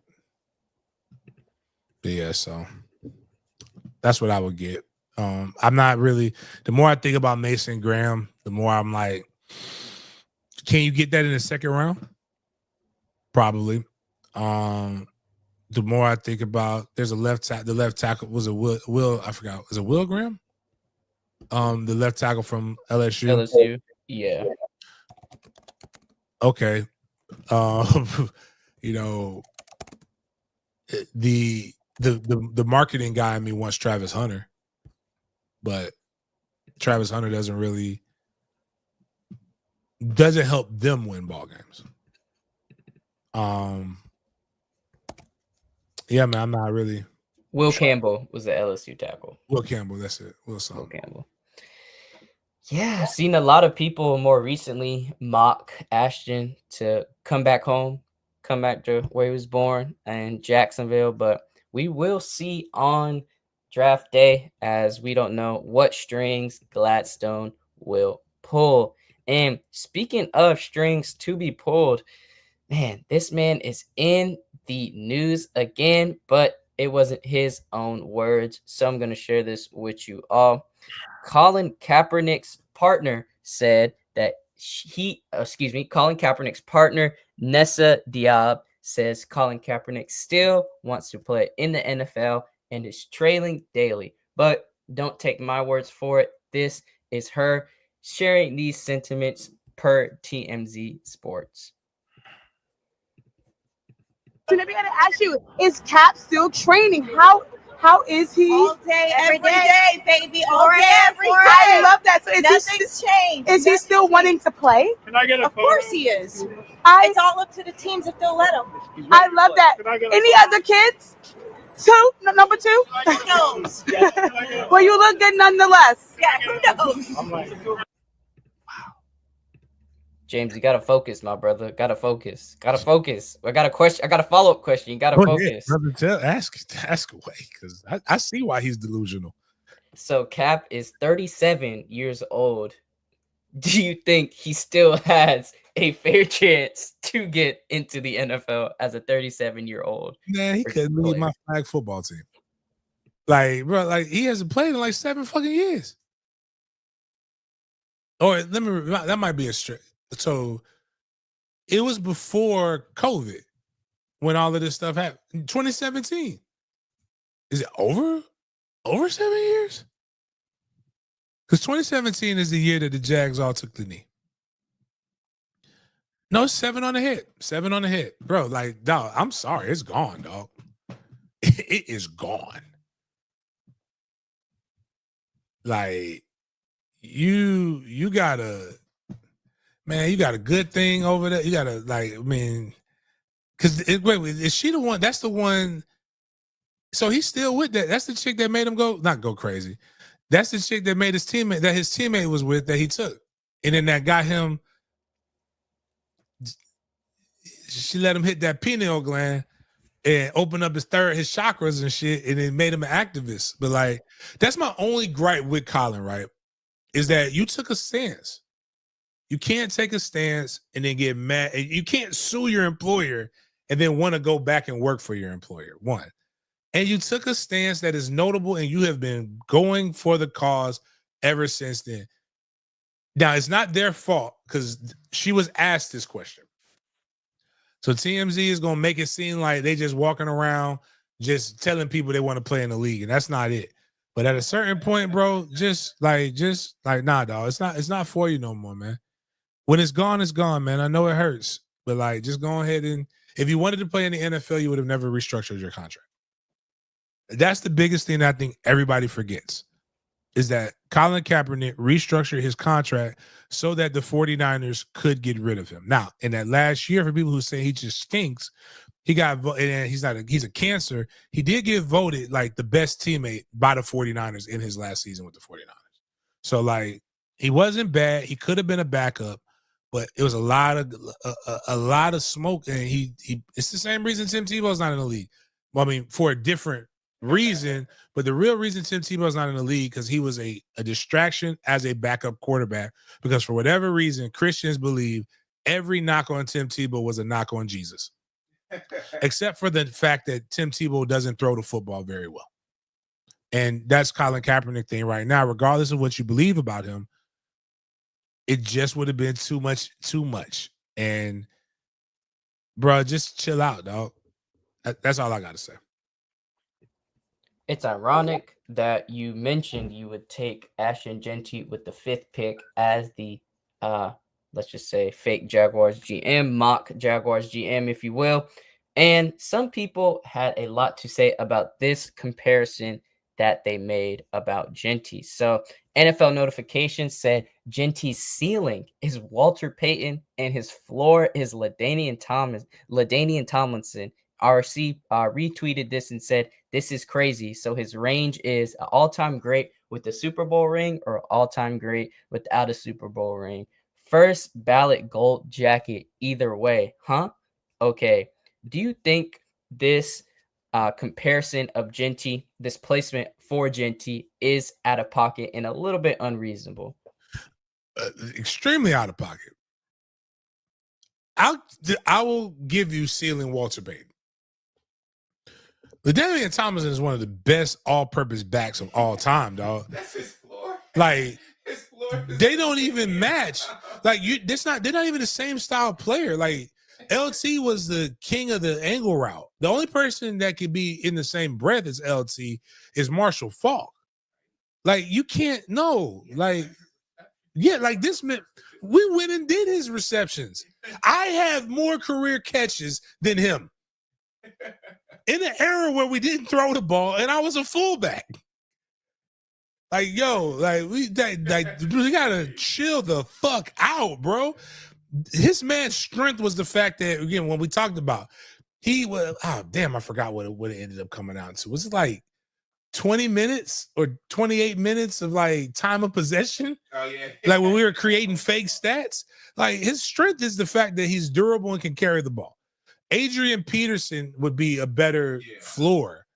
yeah, so that's what I would get. I'm not really, the more I think about Mason Graham, the more I'm like, can you get that in the 2nd round? Probably. The more I think about, there's the left tackle was a Will, I forgot. Was it Will Graham? The left tackle from LSU. Yeah. Okay. You know, the marketing guy in me wants Travis Hunter, but Travis Hunter doesn't help them win ball games. Yeah, man, I'm not really. Will Campbell was the LSU tackle. Will Campbell, that's it. Will Campbell. Yeah, I've seen a lot of people more recently mock Ashton to come back home, come back to where he was born in Jacksonville, but we will see on draft day, as we don't know what strings Gladstone will pull. And speaking of strings to be pulled, man, this man is in the news again, but it wasn't his own words. So I'm going to share this with you all. Colin Kaepernick's partner said that Colin Kaepernick's partner, Nessa Diab, says Colin Kaepernick still wants to play in the NFL and is trailing daily. But don't take my words for it. This is her sharing these sentiments per TMZ Sports. So let me ask you, is Cap still training? How How is he? All day, every day, baby. All day, every day. I love that. So Nothing's changed. Is he still wanting to play? Can I get a Of course he is. I It's all up to the teams if they'll let him. I love that. Any other kids? Two? Number two? Who knows? Well, you look good nonetheless. Yeah, who knows? James, you gotta focus, my brother. Gotta focus. Gotta focus. I got a question. I got a follow-up question. You gotta focus. Brother, ask away, because I see why he's delusional. So Cap is 37 years old. Do you think he still has a fair chance to get into the NFL as a 37-year-old? Man, he couldn't lead my flag football team. Like, bro, like he hasn't played in like 7 fucking years. Or that might be a straight. So it was before COVID when all of this stuff happened. 2017. Is it over 7 years? Because 2017 is the year that the Jags all took the knee. No, 7 on the hit. 7 on the hit. Bro, like, dog, I'm sorry. It's gone, dog. It is gone. Like, you gotta, man, you got a good thing over there. You gotta, like, I mean, because wait, is she the one? That's the one. So he's still with that. That's the chick that made him not go crazy. That's the chick that made his teammate was with that he took. And then that got him, she let him hit that pineal gland and open up his chakras and shit, and it made him an activist. But like, that's my only gripe with Colin, right? Is that you took a stance. You can't take a stance and then get mad. You can't sue your employer and then want to go back and work for your employer. One. And you took a stance that is notable, and you have been going for the cause ever since then. Now, it's not their fault because she was asked this question. So TMZ is going to make it seem like they just walking around just telling people they want to play in the league, and that's not it. But at a certain point, bro, just like, nah, dog. It's not for you no more, man. When it's gone, man. I know it hurts, but like, just go ahead and if you wanted to play in the NFL, you would have never restructured your contract. That's the biggest thing that I think everybody forgets is that Colin Kaepernick restructured his contract so that the 49ers could get rid of him. Now, in that last year, for people who say he just stinks, he got voted, and he's a cancer. He did get voted like the best teammate by the 49ers in his last season with the 49ers. So like, he wasn't bad. He could have been a backup, but it was a lot of smoke, and he it's the same reason Tim Tebow's not in the league. Well, I mean, for a different reason, but the real reason Tim Tebow's not in the league because he was a distraction as a backup quarterback, because for whatever reason, Christians believe every knock on Tim Tebow was a knock on Jesus, except for the fact that Tim Tebow doesn't throw the football very well. And that's Colin Kaepernick thing right now. Regardless of what you believe about him, it just would have been too much. And bro, just chill out, dog. That's all I got to say. It's ironic that you mentioned you would take Ashton Jeanty with the 5th pick as the, let's just say, fake Jaguars GM, mock Jaguars GM, if you will. And some people had a lot to say about this comparison that they made about Jeanty. So NFL notification said Jeanty's ceiling is Walter Payton and his floor is LaDainian Tomlinson. RC retweeted this and said, "This is crazy." So his range is an all-time great with the Super Bowl ring or all-time great without a Super Bowl ring. First ballot gold jacket either way, huh? Okay. Do you think this comparison of Jeanty, this placement for Jeanty, is out of pocket and a little bit unreasonable? Extremely out of pocket. I will give you ceiling Walter Payton. LaDainian Tomlinson is one of the best all-purpose backs of all time, dog. That's his floor. Like, they don't even match. Like, they're not even the same style player. Like, LT was the king of the angle route. The only person that could be in the same breath as LT is Marshall Faulk. Like, you can't know. Like, yeah, like this man, we went and did his receptions. I have more career catches than him. in an era where we didn't throw the ball and I was a fullback. Like, yo, like we gotta chill the fuck out, bro. His man's strength was the fact that, again, when we talked about, he was, oh damn, I forgot what it ended up coming out to. Was it like 20 minutes or 28 minutes of like time of possession? Oh yeah. Like when we were creating fake stats. Like his strength is the fact that he's durable and can carry the ball. Adrian Peterson would be a better floor.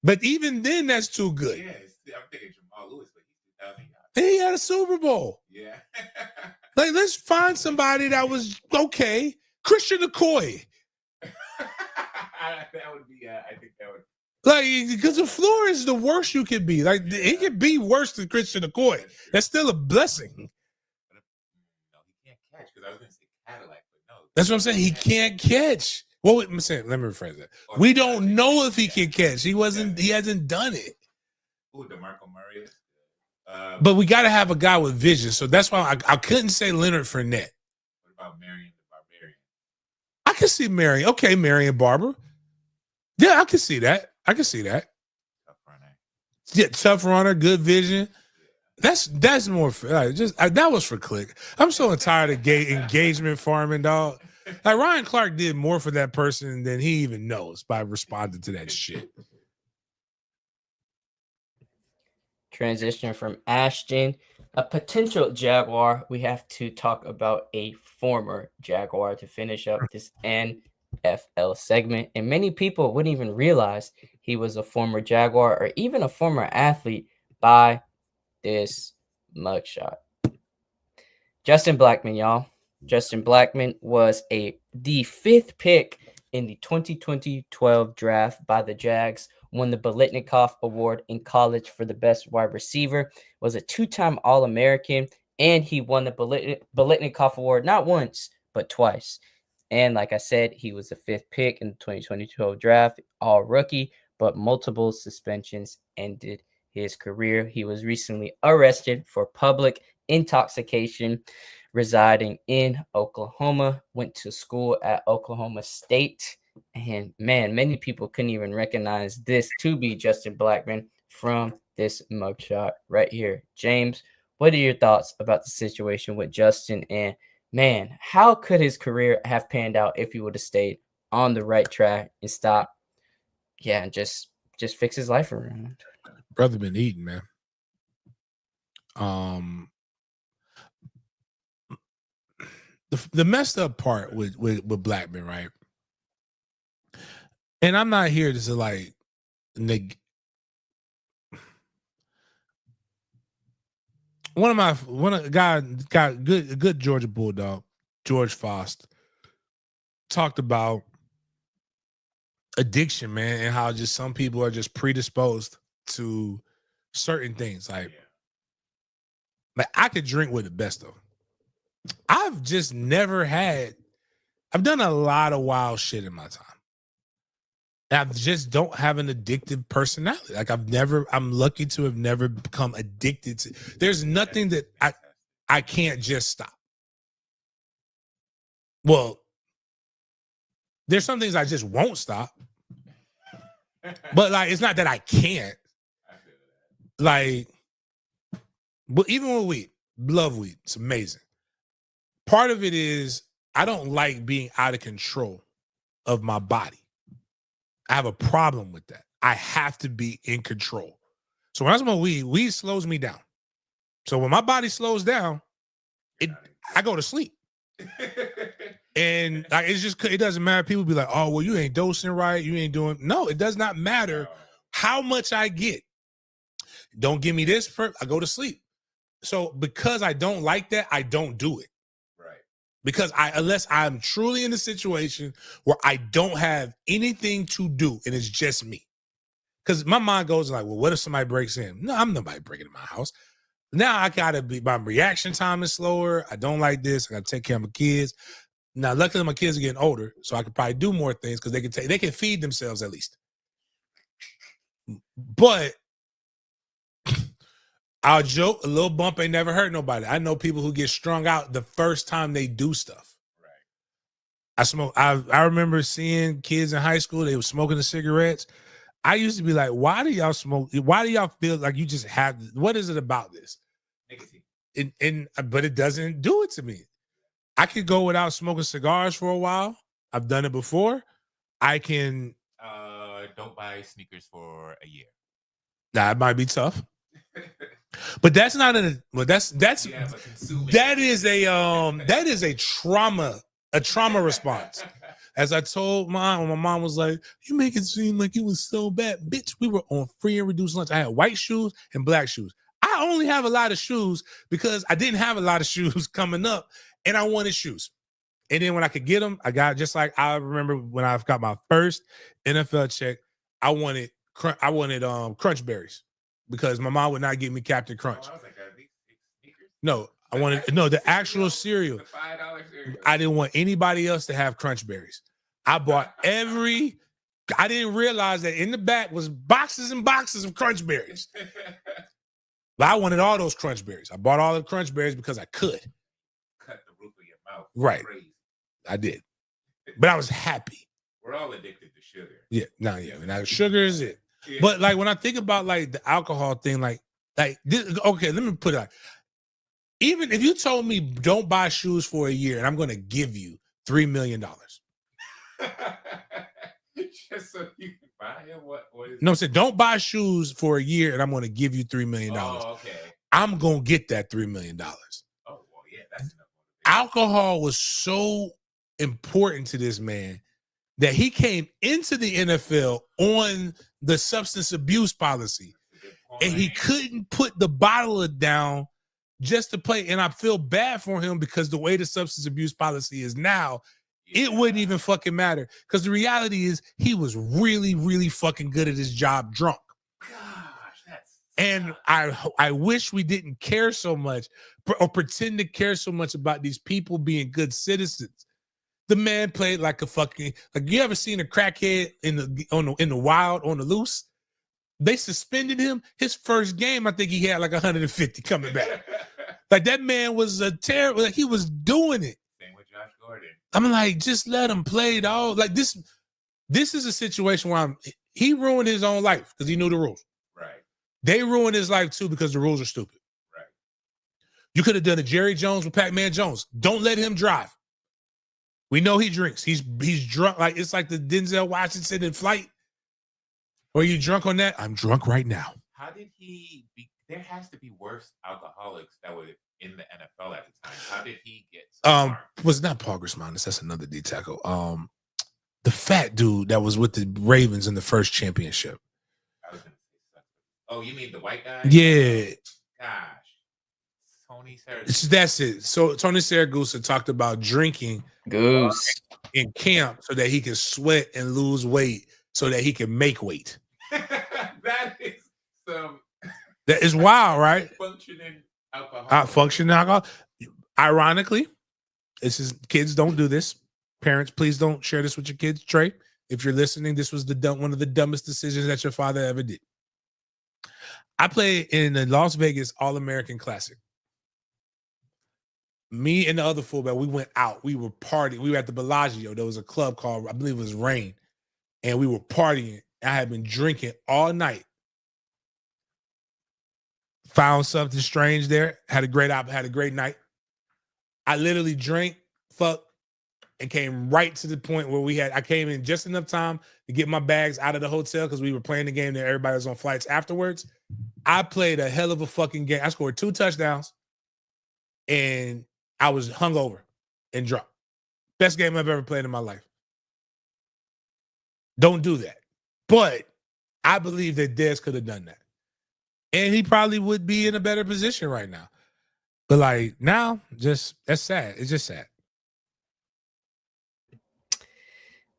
But even then, that's too good. Yeah, I'm thinking Jamal Lewis, but he's 2,000 yards. And he had a Super Bowl. Yeah. Like, let's find somebody that was okay. Christian McCoy. That would be, I think that would. Like, because the floor is the worst you could be. Like, he could be worse than Christian McCoy. That's still a blessing. No, he can't catch, because I was going to say Cadillac, but no. That's what I'm saying. He can't catch. Well, wait, I'm saying, let me rephrase that. We don't know if he can catch. He hasn't done it. Ooh, DeMarco Murray. But we got to have a guy with vision. So that's why I couldn't say Leonard Fournette. What about Marion the Barbarian? I can see Marion. Okay, Marion Barber. Yeah, I can see that. I can see that. Tough runner. Yeah, tough runner, good vision. That's more that was for click. I'm so tired of engagement farming, dog. Like Ryan Clark did more for that person than he even knows by responding to that shit. Transition from Ashton, a potential Jaguar. We have to talk about a former Jaguar to finish up this NFL segment. And many people wouldn't even realize he was a former Jaguar or even a former athlete by this mugshot. Justin Blackmon, y'all. Justin Blackmon was the 5th pick in the 2012 draft by the Jags, won the Biletnikoff Award in college for the best wide receiver, was a 2-time All-American, and he won the Biletnikoff Award not once, but twice. And like I said, he was the 5th pick in the 2012 draft, all rookie, but multiple suspensions ended his career. He was recently arrested for public intoxication, residing in Oklahoma, went to school at Oklahoma State. And man, many people couldn't even recognize this to be Justin Blackmon from this mugshot right here. James, what are your thoughts about the situation with Justin? And man, how could his career have panned out if he would have stayed on the right track and stopped? Yeah, and just fix his life around. Brother been eating, man. The messed up part with Blackmon, right? And I'm not here to like one of the guy got good Georgia Bulldog, George Faust, talked about addiction, man, and how just some people are just predisposed to certain things. Like I could drink with the best of them. I've just never I've done a lot of wild shit in my time. I just don't have an addictive personality. Like I'm lucky to have never become addicted to. There's nothing that I can't just stop. Well, there's some things I just won't stop. But like, it's not that I can't. Like, but even with weed, love weed. It's amazing. Part of it is I don't like being out of control of my body. I have a problem with that. I have to be in control. So when I smoke weed slows me down. So when my body slows down, I go to sleep. And like, it doesn't matter. People be like, oh, well, you ain't dosing right. You ain't doing. No, it does not matter how much I get. Don't give me this. I go to sleep. So because I don't like that, I don't do it. Because unless I'm truly in a situation where I don't have anything to do and it's just me. Because my mind goes like, well, what if somebody breaks in? No, I'm nobody breaking in my house. Now I gotta my reaction time is slower. I don't like this. I gotta take care of my kids. Now, luckily my kids are getting older, so I could probably do more things because they can feed themselves at least. But I'll joke, a little bump ain't never hurt nobody. I know people who get strung out the first time they do stuff. I smoke. I remember seeing kids in high school. They were smoking the cigarettes. I used to be like, why do y'all smoke? Why do y'all feel like you just have? What is it about this? Nicotine. But it doesn't do it to me. I could go without smoking cigars for a while. I've done it before. I can. Don't buy sneakers for a year. That might be tough. But that's not that is a trauma response. As I told mom, when my mom was like, "You make it seem like it was so bad, bitch." We were on free and reduced lunch. I had white shoes and black shoes. I only have a lot of shoes because I didn't have a lot of shoes coming up, and I wanted shoes. And then when I could get them, I got, just like I remember when I got my first NFL check, I wanted Crunch Berries because my mom would not give me Captain Crunch. I was like, are these sneakers? No, I wanted the actual cereal. The $5 cereal. I didn't want anybody else to have Crunch Berries. I bought I didn't realize that in the back was boxes and boxes of Crunch Berries. But I wanted all those Crunch Berries. I bought all the Crunch Berries because I could. Cut the roof of your mouth. Right. Crazy. I did. But I was happy. We're all addicted to sugar. Yeah. Now sugar is it. Yeah. But like when I think about like the alcohol thing, like this, okay, let me put it like, even if you told me don't buy shoes for a year and I'm going to give you $3 million. Just so you can buy him? What is No, I'm saying don't buy shoes for a year and I'm going to give you $3 million. Oh, okay. I'm going to get that $3 million. Oh, well, yeah, that's enough. Alcohol was so important to this man that he came into the NFL on the substance abuse policy and he couldn't put the bottle down just to play. And I feel bad for him because the way the substance abuse policy is now, it wouldn't even fucking matter. Because the reality is he was really, really fucking good at his job drunk. And I wish we didn't care so much or pretend to care so much about these people being good citizens. The man played like a fucking, like, you ever seen a crackhead in the wild on the loose? They suspended him. His first game, I think he had like 150 coming back. Like that man was a terrible, like he was doing it. Same with Josh Gordon. I'm like, just let him play it all. Like this is a situation where he ruined his own life because he knew the rules. Right. They ruined his life too because the rules are stupid. Right. You could have done a Jerry Jones with Pac-Man Jones. Don't let him drive. We know he drinks. He's drunk. Like it's like the Denzel Washington in Flight. Or you drunk on that? I'm drunk right now. How did he be? There has to be worse alcoholics that were in the NFL at the time. How did he get so far? Was not Paul Grismanis. That's another D tackle. The fat dude that was with the Ravens in the first championship. I was gonna say something. Oh, you mean the white guy? Yeah. Gosh. Tony Saragusa. That's it. So Tony Saragusa talked about drinking in camp so that he can sweat and lose weight so that he can make weight. That is some. That is wild, right? Functioning alcohol. Functioning alcohol. Ironically, kids don't do this. Parents, please don't share this with your kids. Trey, if you're listening, this was one of the dumbest decisions that your father ever did. I played in the Las Vegas All-American Classic. Me and the other fullback, we went out. We were partying. We were at the Bellagio. There was a club called, I believe it was Rain. And we were partying. I had been drinking all night. Found something strange there. Had a great night. I literally drank, fucked, and came right to the point where I came in just enough time to get my bags out of the hotel because we were playing the game there. Everybody was on flights afterwards. I played a hell of a fucking game. I scored 2 touchdowns and I was hungover and drunk. Best game I've ever played in my life. Don't do that. But I believe that Dez could have done that. And he probably would be in a better position right now. But like now, that's sad. It's just sad.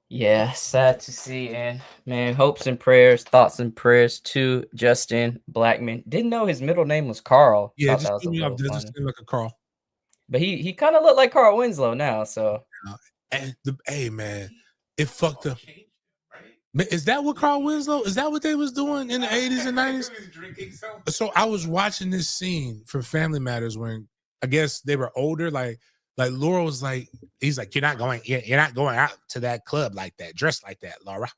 Yeah, sad to see. And man, hopes and prayers, thoughts and prayers to Justin Blackmon. Didn't know his middle name was Carl. Yeah, that was just seem like a Carl. But he kind of looked like Carl Winslow now. So hey man, it fucked up. Is that what Carl Winslow? Is that what they was doing in the 80s and 90s? So I was watching this scene for Family Matters when I guess they were older. Like Like Laura was like, he's like, you're not going out to that club like that, dressed like that, Laura.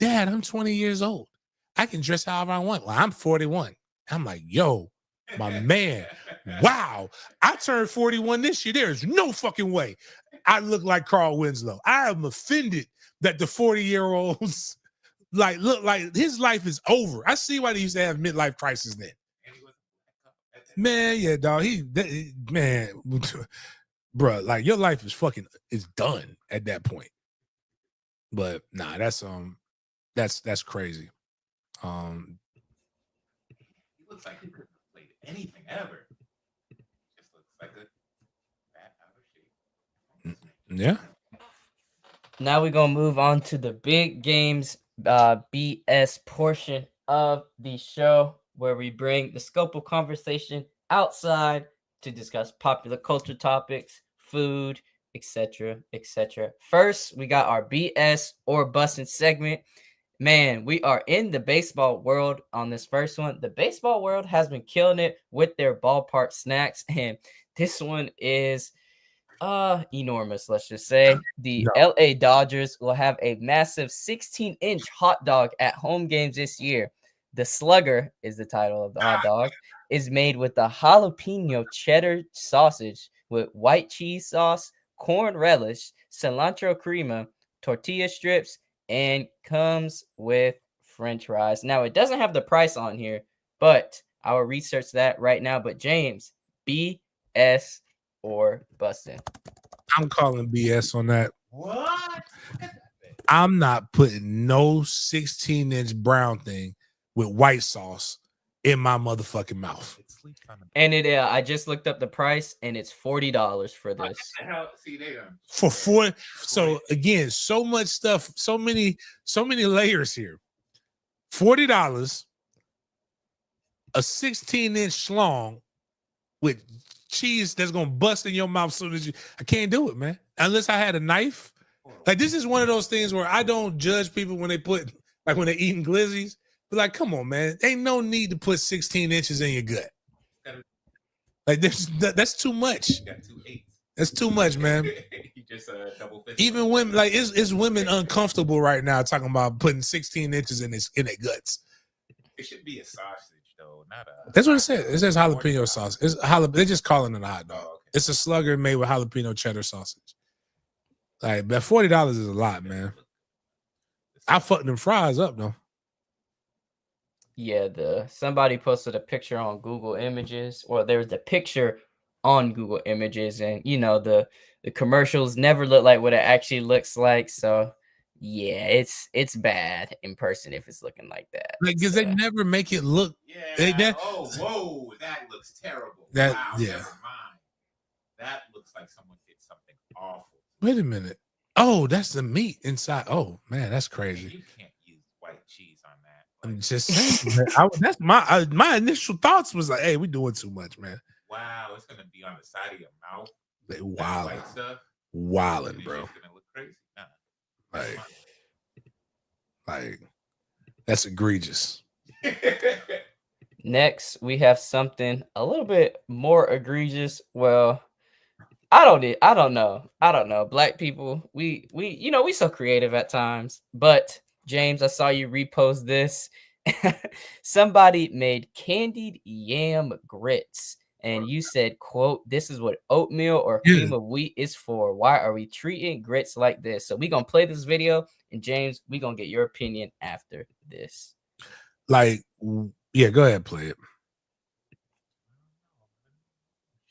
Dad, I'm 20 years old. I can dress however I want. Well, I'm 41. I'm like, yo, my man. Wow. I turned 41 this year. There is no fucking way I look like Carl Winslow. I am offended that the 40-year-olds like look like his life is over. I see why they used to have midlife crisis then. Man, yeah, dog. Man, bro, like your life is done at that point. But nah, that's crazy. He looks like he could have played anything ever. Just looks like a fat out of shape. Yeah. Now we're gonna move on to the big games BS portion of the show, where we bring the scope of conversation outside to discuss popular culture topics, food, etc., etc. First, we got our BS or bussin' segment. Man, we are in the baseball world on this first one. The baseball world has been killing it with their ballpark snacks, and this one is enormous, let's just say. The LA Dodgers will have a massive 16-inch hot dog at home games this year. The Slugger is the title of the hot dog. Is made with a jalapeno cheddar sausage with white cheese sauce, corn relish, cilantro crema, tortilla strips, and comes with French fries. Now, it doesn't have the price on here, but I will research that right now. But James, BS or bustin'? I'm calling BS on that. What? I'm not putting no 16-inch brown thing with white sauce in my motherfucking mouth. And I just looked up the price, and it's $40 for this. See, they done For 4. So again, so much stuff, so many layers here. $40, a 16-inch schlong with cheese that's gonna bust in your mouth soon as I can't do it, man. Unless I had a knife. Like, this is one of those things where I don't judge people when they put, like, when they're eating glizzies. But like, come on, man. Ain't no need to put 16 inches in your gut. Like, that's too much. That's too much, man. You just double fist. Even women, like, it's women uncomfortable right now talking about putting 16 inches in their guts. It should be a sausage, though, not a. That's what it says. It says jalapeno sauce. They're just calling it a hot dog. Okay. It's a Slugger made with jalapeno cheddar sausage. Like, but $40 is a lot, man. I fucked them fries up though. Yeah, somebody posted a picture on Google Images, or there was a picture on Google Images, and the commercials never look like what it actually looks like. So yeah, it's bad in person if it's looking like that. Like, because they never make it look. Yeah. Whoa, that looks terrible. Wow, yeah. Never mind. That looks like someone did something awful. Wait a minute. Oh, that's the meat inside. Oh man, that's crazy. You can't use white cheese on that. I'm just saying. That's my initial thoughts was like, hey, we doing too much, man. Wow, it's gonna be on the side of your mouth. They wilding, bro. It's gonna look crazy. Like that's egregious. Next, we have something a little bit more egregious. Well, I don't know. Black people, we so creative at times. But James, I saw you repost this. Somebody made candied yam grits, and you said, quote, "This is what oatmeal or cream of wheat is for. Why are we treating grits like this?" So we're gonna play this video, and James, we're gonna get your opinion after this. Like, yeah, go ahead, play it.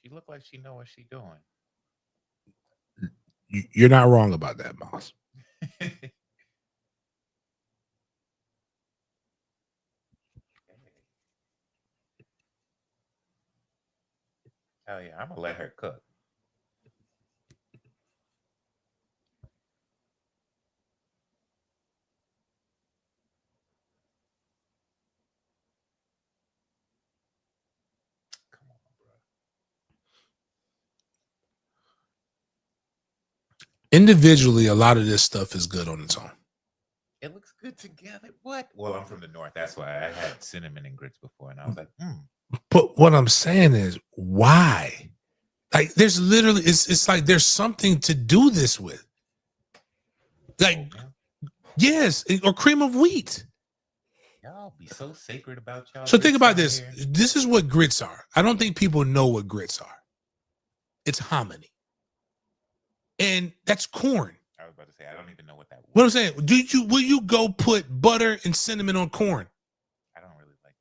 She looked like she know what she's doing. You're not wrong about that, boss. Hell yeah, I'm gonna let her cook. Come on, bro. Individually, a lot of this stuff is good on its own. It looks good together. What? Well, I'm from the north. That's why I had cinnamon and grits before, and I was like, But what I'm saying is, why? Like there's literally, it's like there's something to do this with. Like, yes, or cream of wheat. Y'all be so sacred about y'all. So think about grits this. out here. This is what grits are. I don't think people know what grits are. It's hominy. And that's corn. I was about to say I don't even know what that was. What I'm saying, will you go put butter and cinnamon on corn? I don't really like.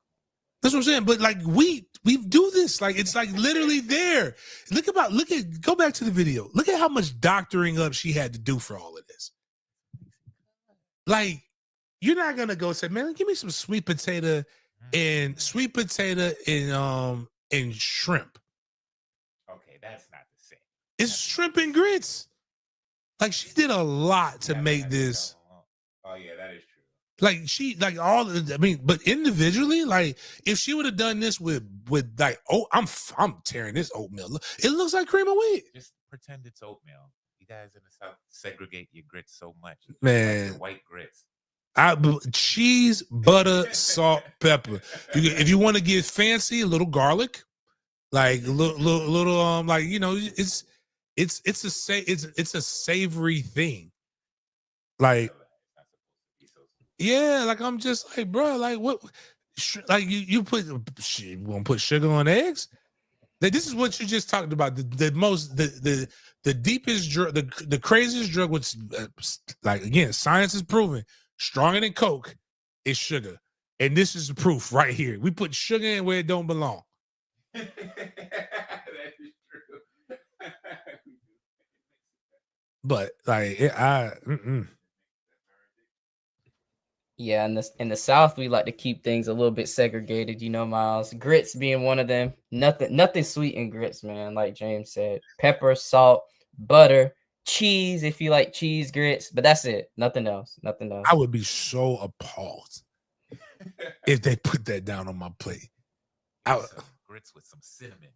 That's what I'm saying. But like we do this. Like it's like literally there. Go back to the video. Look at how much doctoring up she had to do for all of this. Like, you're not gonna go say, man, give me some sweet potato and shrimp. Okay, that's not the same. It's shrimp and grits. Like she did a lot to make this. Oh yeah, that is true. But individually, like if she would have done this with like, oh, I'm tearing this oatmeal. It looks like cream of wheat. Just pretend it's oatmeal. You guys in the South segregate your grits so much. Man. Like white grits. Cheese, butter, salt, pepper. If you want to get fancy, a little garlic, like little like it's a savory thing. Like, yeah, like I'm just like, bro, like what? Like you gonna put sugar on eggs? Like, this is what you just talked about. The deepest drug, the craziest drug, which like again, science is proven stronger than Coke, is sugar. And this is the proof right here. We put sugar in where it don't belong. That is true. But like Yeah, in the South, we like to keep things a little bit segregated, Miles. Grits being one of them. Nothing sweet in grits, man. Like James said, pepper, salt, butter, cheese. If you like cheese grits, but that's it. Nothing else. I would be so appalled if they put that down on my plate. Grits with some cinnamon.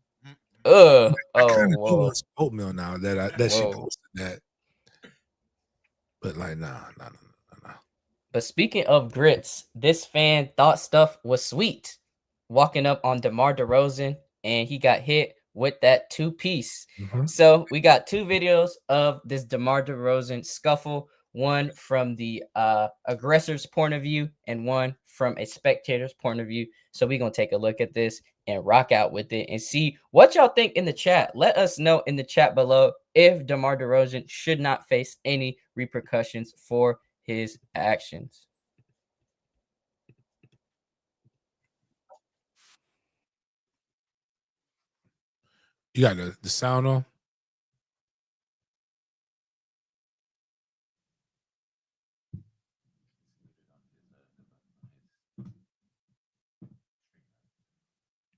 Oh, whoa. Oatmeal now that she posted that. But like, nah. But speaking of grits, this fan thought stuff was sweet. Walking up on DeMar DeRozan, and he got hit with that 2-piece. Mm-hmm. So we got 2 videos of this DeMar DeRozan scuffle. One from the aggressor's point of view and one from a spectator's point of view. So we're going to take a look at this and rock out with it and see what y'all think in the chat. Let us know in the chat below if DeMar DeRozan should not face any repercussions for his actions. You got the sound on?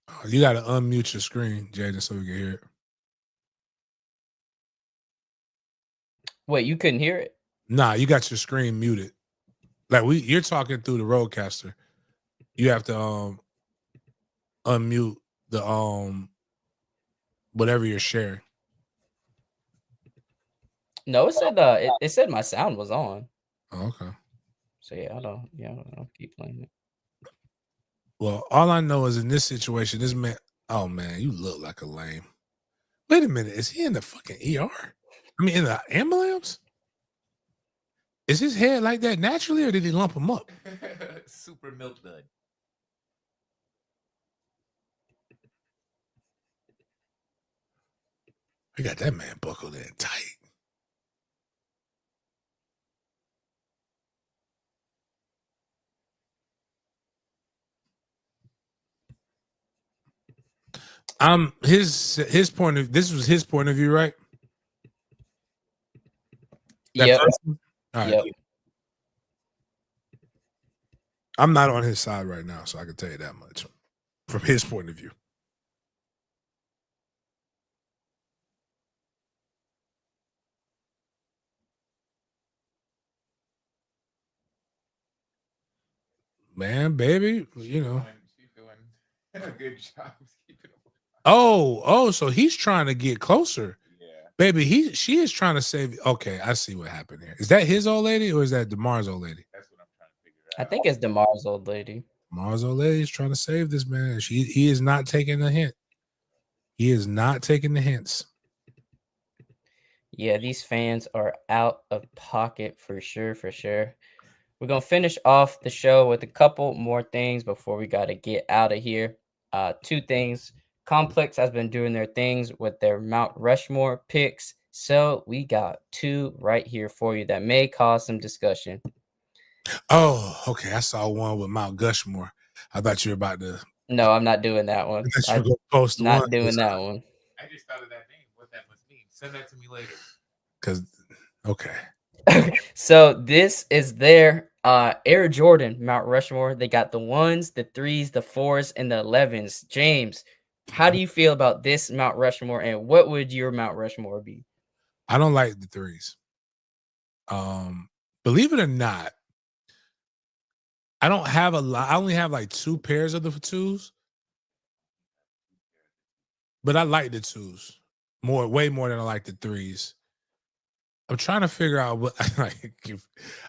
Oh, you got to unmute your screen, Jaden, so we can hear it. Wait, you couldn't hear it? Nah, you got your screen muted. Like you're talking through the roadcaster. You have to unmute the whatever you're sharing. No, it said it said my sound was on. Oh, okay. So I'll keep playing it. Well, all I know is in this situation, this man, oh man, you look like a lame. Wait a minute, is he in the fucking ER? I mean, in the ambulance? Is his head like that naturally, or did he lump him up? Super milk dud. We got that man buckled in tight. His point of this was his point of view, right? Yeah. All right. Yep. I'm not on his side right now, so I can tell you that much from his point of view. Man, baby, She's doing a good job keeping up. Oh, so he's trying to get closer. Yeah. Baby, she is trying to save. Okay, I see what happened here. Is that his old lady or is that DeMar's old lady? That's what I'm trying to figure out. I think it's DeMar's old lady. DeMar's old lady is trying to save this man. He is not taking a hint. He is not taking the hints. Yeah, these fans are out of pocket for sure, for sure. We're going to finish off the show with a couple more things before we got to get out of here. Two things. Complex has been doing their things with their Mount Rushmore picks. So we got two right here for you that may cause some discussion. Oh, okay. I saw one with Mount Gushmore. I thought you were about to. No, I'm not doing that one. I thought you were gonna post not one. doing that one. I just thought of that name. What that must mean. Send that to me later. Because, okay. So this is their Air Jordan Mount Rushmore. They got the 1s, the 3s, the 4s, and the 11s. James, how do you feel about this Mount Rushmore, and what would your Mount Rushmore be? I don't like the 3s. Believe it or not, I don't have a lot. I only have like 2 pairs of the 2s, but I like the 2s way more than I like the 3s. I'm trying to figure out what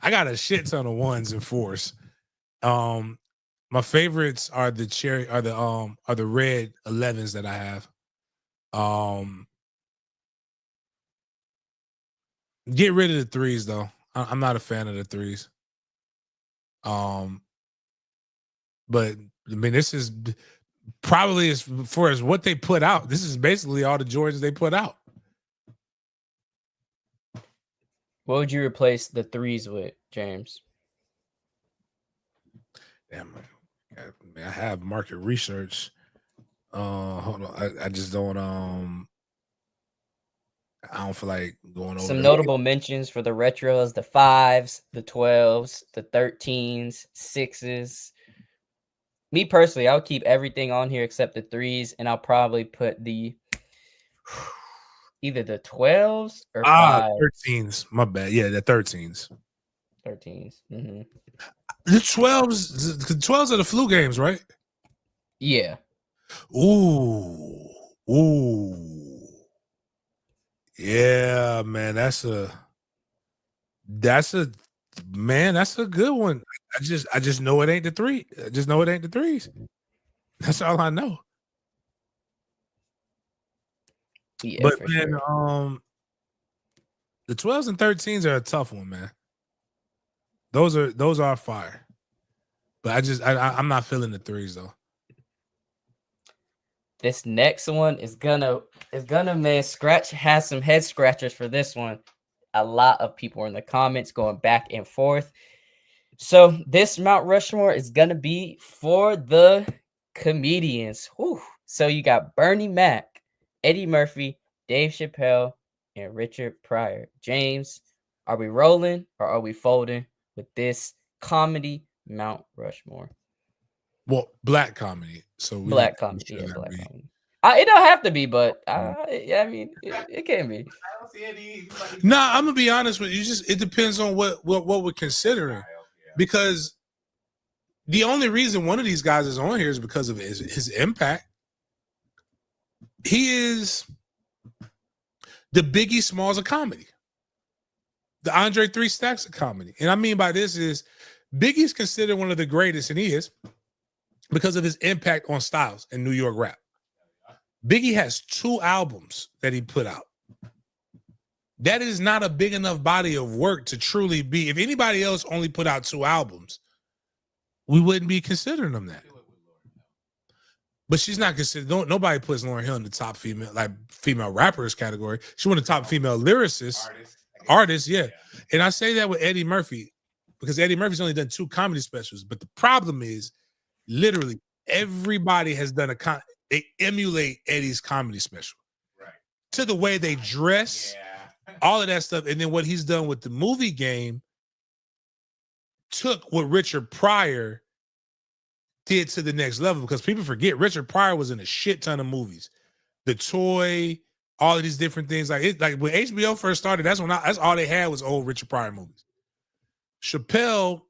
I got a shit ton of 1s and 4s. My favorites are the red 11s that I have. Get rid of the 3s though. I'm not a fan of the 3s. But I mean, this is probably as far as what they put out. This is basically all the Jordans they put out. What would you replace the 3s with, James? Damn, I have market research. Hold on, I just don't. I don't feel like going over some notable mentions for the retros: the 5s, the 12s, the 13s, 6s. Me personally, I'll keep everything on here except the 3s, and I'll probably put the either the 12s or 5s. 13s. My bad. Yeah, the 13s. 13s. Mm-hmm. The 12s. The 12s are the flu games, right? Yeah. Ooh. Yeah, man. That's a good one. I just know it ain't the 3. I just know it ain't the 3s. That's all I know. Yeah, but for man, sure. The 12s and 13s are a tough one, man. Those are fire. But I'm not feeling the 3s though. This next one is gonna man has some head scratchers for this one. A lot of people in the comments going back and forth. So this Mount Rushmore is gonna be for the comedians. Whew. So you got Bernie Mac, Eddie Murphy, Dave Chappelle, and Richard Pryor. James, are we rolling or are we folding with this comedy Mount Rushmore? Well, black comedy. So black comedy. Yeah, black comedy. It don't have to be, but I mean, it can be. I don't see any. Nah, I'm gonna be honest with you. It depends on what we're considering, because the only reason one of these guys is on here is because of his impact. He is the Biggie Smalls of comedy, the Andre 3 Stacks of comedy, and I mean by this is Biggie's considered one of the greatest, and he is because of his impact on styles in New York rap. Biggie has 2 albums that he put out. That is not a big enough body of work to truly be. If anybody else only put out 2 albums, we wouldn't be considering them that. But she's not considered. Nobody puts Lauryn Hill in the top female rappers category. She's one of the top female lyricists, artists. Yeah. And I say that with Eddie Murphy because Eddie Murphy's only done 2 comedy specials. But the problem is, literally everybody has done they emulate Eddie's comedy special, right? To the way they dress, all of that stuff. And then what he's done with the movie game took what Richard Pryor did to the next level, because people forget Richard Pryor was in a shit ton of movies. The Toy, all of these different things. Like when HBO first started, that's all they had was old Richard Pryor movies. Chappelle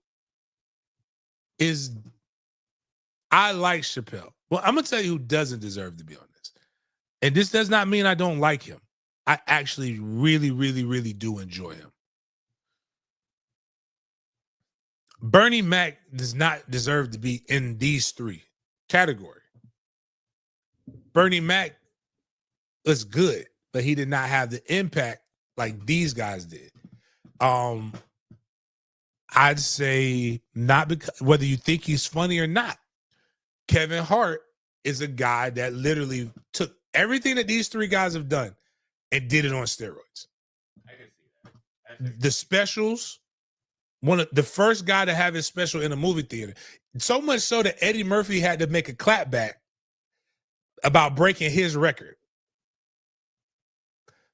I like Chappelle. Well, I'm gonna tell you who doesn't deserve to be on this. And this does not mean I don't like him. I actually really, really, really do enjoy him. Bernie Mac does not deserve to be in these 3 categories. Bernie Mac was good, but he did not have the impact like these guys did. I'd say not because whether you think he's funny or not. Kevin Hart is a guy that literally took everything that these three guys have done and did it on steroids. I can see that. The specials, one of the first guy to have his special in a movie theater. So much so that Eddie Murphy had to make a clapback about breaking his record.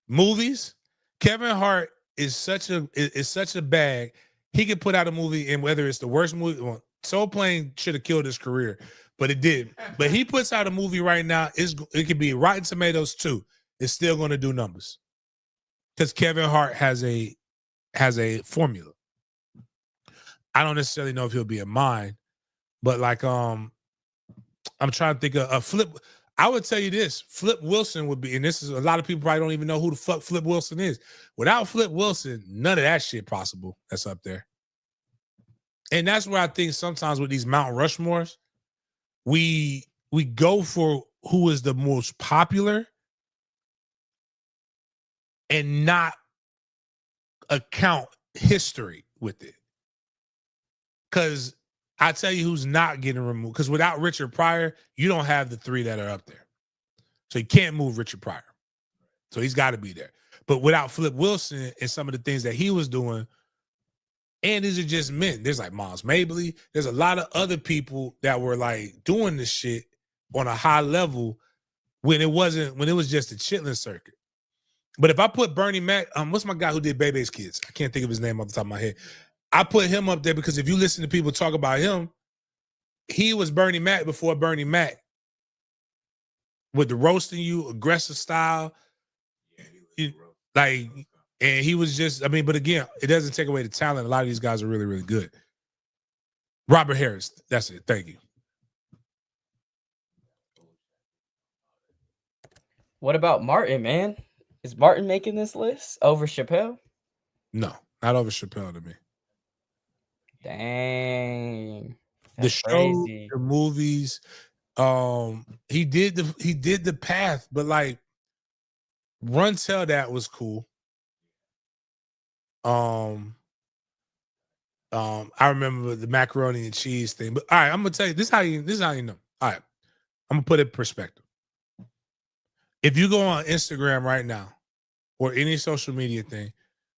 Movies, Kevin Hart is such a bag. He could put out a movie, and whether it's the worst movie, well, Soul Plane should have killed his career, but it didn't. But he puts out a movie right now. It could be Rotten Tomatoes 2. It's still going to do numbers because Kevin Hart has a formula. I don't necessarily know if he'll be in mine, but like I'm trying to think of a Flip. I would tell you this: Flip Wilson would be, and this is a lot of people probably don't even know who the fuck Flip Wilson is. Without Flip Wilson, none of that shit possible. That's up there, and that's where I think sometimes with these Mount Rushmores, we go for who is the most popular, and not account history with it. Because I tell you who's not getting removed. Because without Richard Pryor, you don't have the three that are up there. So you can't move Richard Pryor. So he's got to be there. But without Flip Wilson and some of the things that he was doing, and these are just men. There's like Miles Mabley. There's a lot of other people that were like doing this shit on a high level when it was just a chitlin circuit. But if I put Bernie Mac, what's my guy who did Bebe's Kids? I can't think of his name off the top of my head. I put him up there because if you listen to people talk about him, he was Bernie Mac before Bernie Mac. With the roasting you, aggressive style. And he was just, but again, it doesn't take away the talent. A lot of these guys are really, really good. Robert Harris, that's it. Thank you. What about Martin, man? Is Martin making this list over Chappelle? No, not over Chappelle to me. Dang. The show, crazy. the movies, he did the Path, but like Run Tell That was cool. I remember the macaroni and cheese thing. But all right, I'm gonna tell you this is how you know. All right, I'm gonna put it in perspective. If you go on Instagram right now or any social media thing,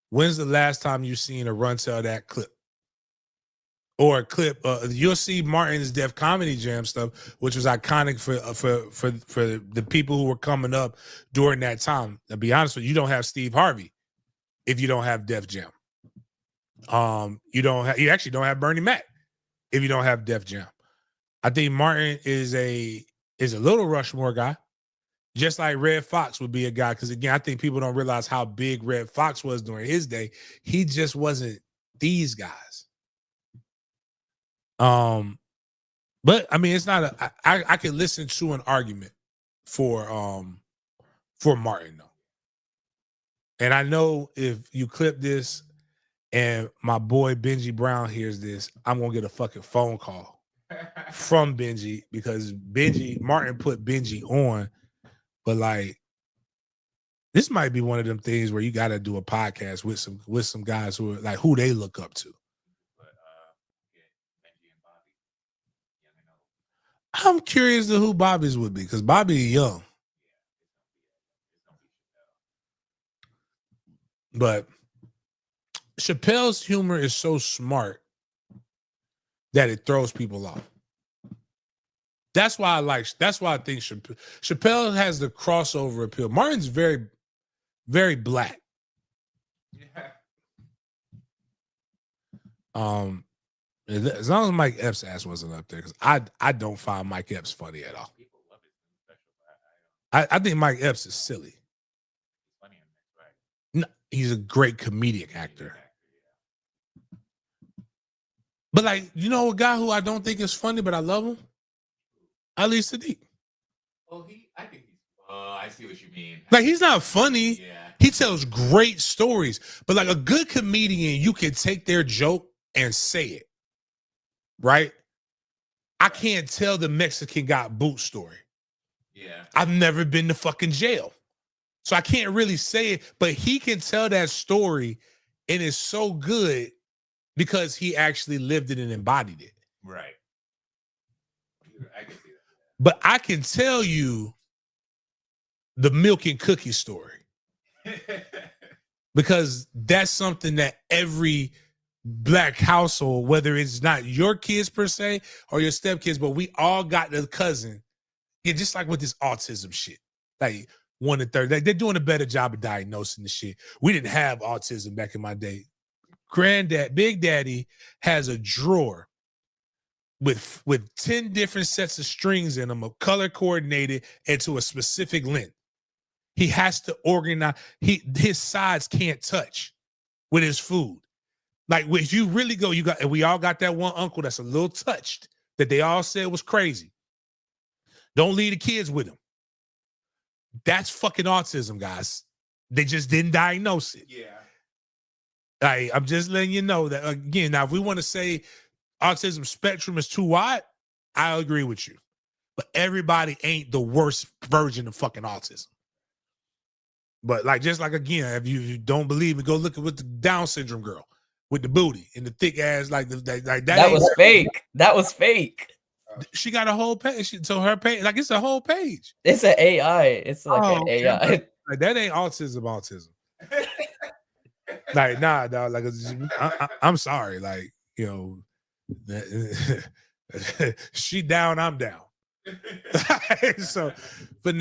when's the last time you've seen a Run Tell That clip? Or a clip, you'll see Martin's Def Comedy Jam stuff, which was iconic for the people who were coming up during that time. To be honest with you, you don't have Steve Harvey if you don't have Def Jam. You actually don't have Bernie Mac if you don't have Def Jam. I think Martin is a little Rushmore guy, just like Red Fox would be a guy. Because again, I think people don't realize how big Red Fox was during his day. He just wasn't these guys. But I mean, it's not I could listen to an argument for Martin though. And I know if you clip this and my boy Benji Brown hears this, I'm gonna get a fucking phone call from Benji because Martin put Benji on, but like this might be one of them things where you gotta do a podcast with some guys who are like who they look up to. I'm curious to who Bobby's would be because Bobby young. But Chappelle's humor is so smart that it throws people off. That's why I think Chappelle has the crossover appeal. Martin's very, very black. As long as Mike Epps' ass wasn't up there, because I don't find Mike Epps funny at all. I think Mike Epps is silly. No, he's a great comedic actor. But like, you know a guy who I don't think is funny, but I love him? Ali Sadiq. Oh, I see what you mean. Like, he's not funny. Yeah. He tells great stories. But like a good comedian, you can take their joke and say it. Right? I can't tell the Mexican got boot story. Yeah. I've never been to fucking jail. So I can't really say it, but he can tell that story, and it's so good because he actually lived it and embodied it. Right. I can see that. But I can tell you the milk and cookie story because that's something that every Black household, whether it's not your kids per se or your stepkids, but we all got the cousin. Yeah, just like with this autism shit. Like 1 in 30. They're doing a better job of diagnosing the shit. We didn't have autism back in my day. Big Daddy has a drawer with 10 different sets of strings in them, color coordinated and to a specific length. He has to organize. His sides can't touch with his food. Like if you really go, we all got that one uncle that's a little touched that they all said was crazy. Don't leave the kids with him. That's fucking autism, guys. They just didn't diagnose it. Yeah. I'm just letting you know that again. Now, if we want to say autism spectrum is too wide, I agree with you. But everybody ain't the worst version of fucking autism. But just like again, if you don't believe me, go look at with the Down syndrome girl with the booty and the thick ass that was fake. That was fake. She got a whole page. So her page, it's a whole page. It's an AI. It's like an AI. That ain't autism. Nah, dog. I'm sorry. She down, I'm down. So, but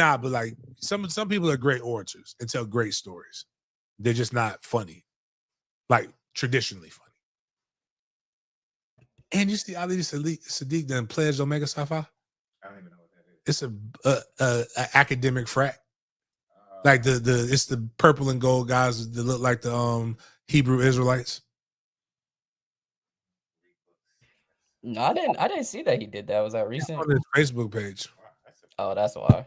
some people are great orators and tell great stories. They're just not funny, traditionally funny. And you see Ali Sadiq done pledged Omega Psi Phi? I don't even know what that is. It's a academic frat. It's the purple and gold guys that look like the Hebrew Israelites. No, I didn't see that he did that. Was that recent? On his Facebook page. Oh, that's why.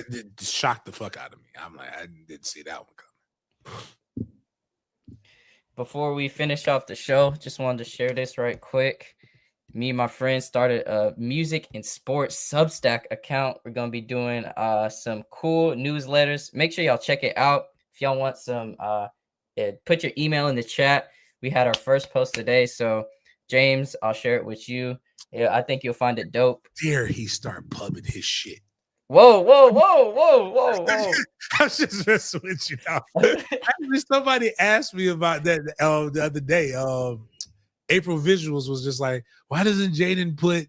It shocked the fuck out of me. I'm like, I didn't see that one coming. Before we finish off the show, just wanted to share this right quick. Me and my friends started a music and sports Substack account. We're going to be doing some cool newsletters. Make sure y'all check it out. If y'all want some, put your email in the chat. We had our first post today. So, James, I'll share it with you. Yeah, I think you'll find it dope. Dare he start pubbing his shit. Whoa. I was just messing with you now. Actually, somebody asked me about that the other day. April Visuals was just like, why doesn't Jaden put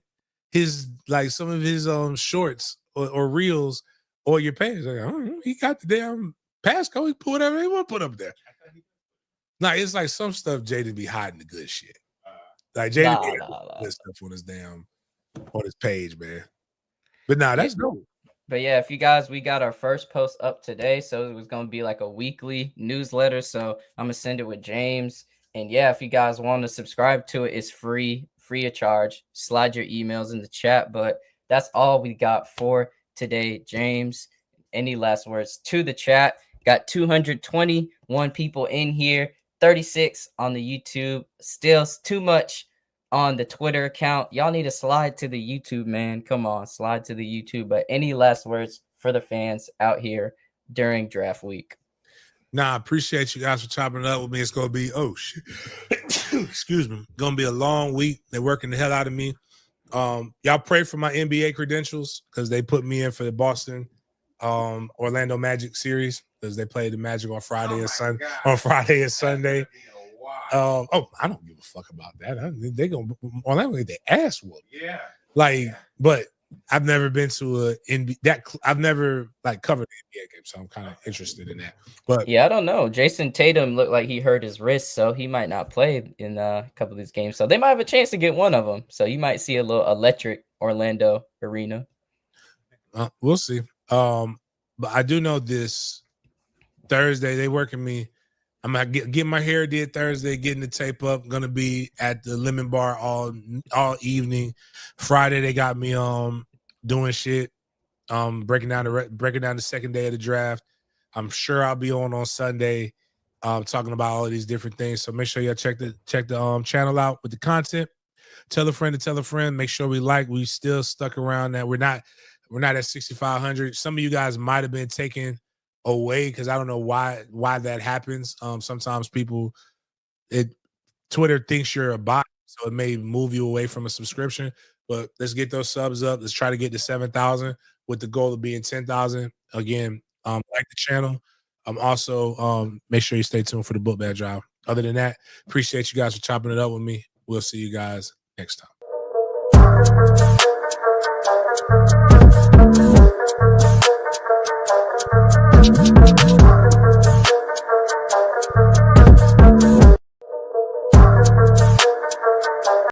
his some of his shorts or reels or your page? He got the damn passcode. He put whatever he want to put up there. It's like some stuff Jaden be hiding the good shit. Jaden good stuff on his page, man. But that's dope. But yeah, if you guys, we got our first post up today, so it was gonna be like a weekly newsletter. So I'm gonna send it with James. And yeah, if you guys want to subscribe to it, it's free of charge. Slide your emails in the chat. But that's all we got for today, James. Any last words to the chat? Got 221 people in here, 36 on the YouTube. Still too much on the Twitter account. Y'all need to slide to the YouTube, man. Come on, slide to the YouTube. But any last words for the fans out here during draft week? I appreciate you guys for chopping it up with me. It's going to be, excuse me, going to be a long week. They're working the hell out of me. Y'all pray for my NBA credentials because they put me in for the Boston Orlando Magic series because they played the Magic on Friday and Sunday. On Friday and Sunday. I don't give a fuck about that. Orlando get their ass whooped. Yeah. But I've never been to I've never covered the NBA game, so I'm kind of interested in that. But yeah, I don't know. Jason Tatum looked like he hurt his wrist, so he might not play in a couple of these games. So they might have a chance to get one of them. So you might see a little electric Orlando arena. We'll see. But I do know this Thursday they working me. I'm gonna get my hair did Thursday, getting the tape up. I'm gonna be at the Lemon Bar all evening. Friday they got me doing shit, breaking down the second day of the draft. I'm sure I'll be on Sunday, talking about all of these different things. So make sure y'all check the channel out with the content. Tell a friend to tell a friend. Make sure we still stuck around that. We're not at 6,500. Some of you guys might have been taking away because I don't know why that happens. Sometimes Twitter thinks you're a bot, so it may move you away from a subscription. But let's get those subs up. Let's try to get to 7,000 with the goal of being 10,000. Again, like the channel. Also, make sure you stay tuned for the book bag drive. Other than that, appreciate you guys for chopping it up with me. We'll see you guys next time.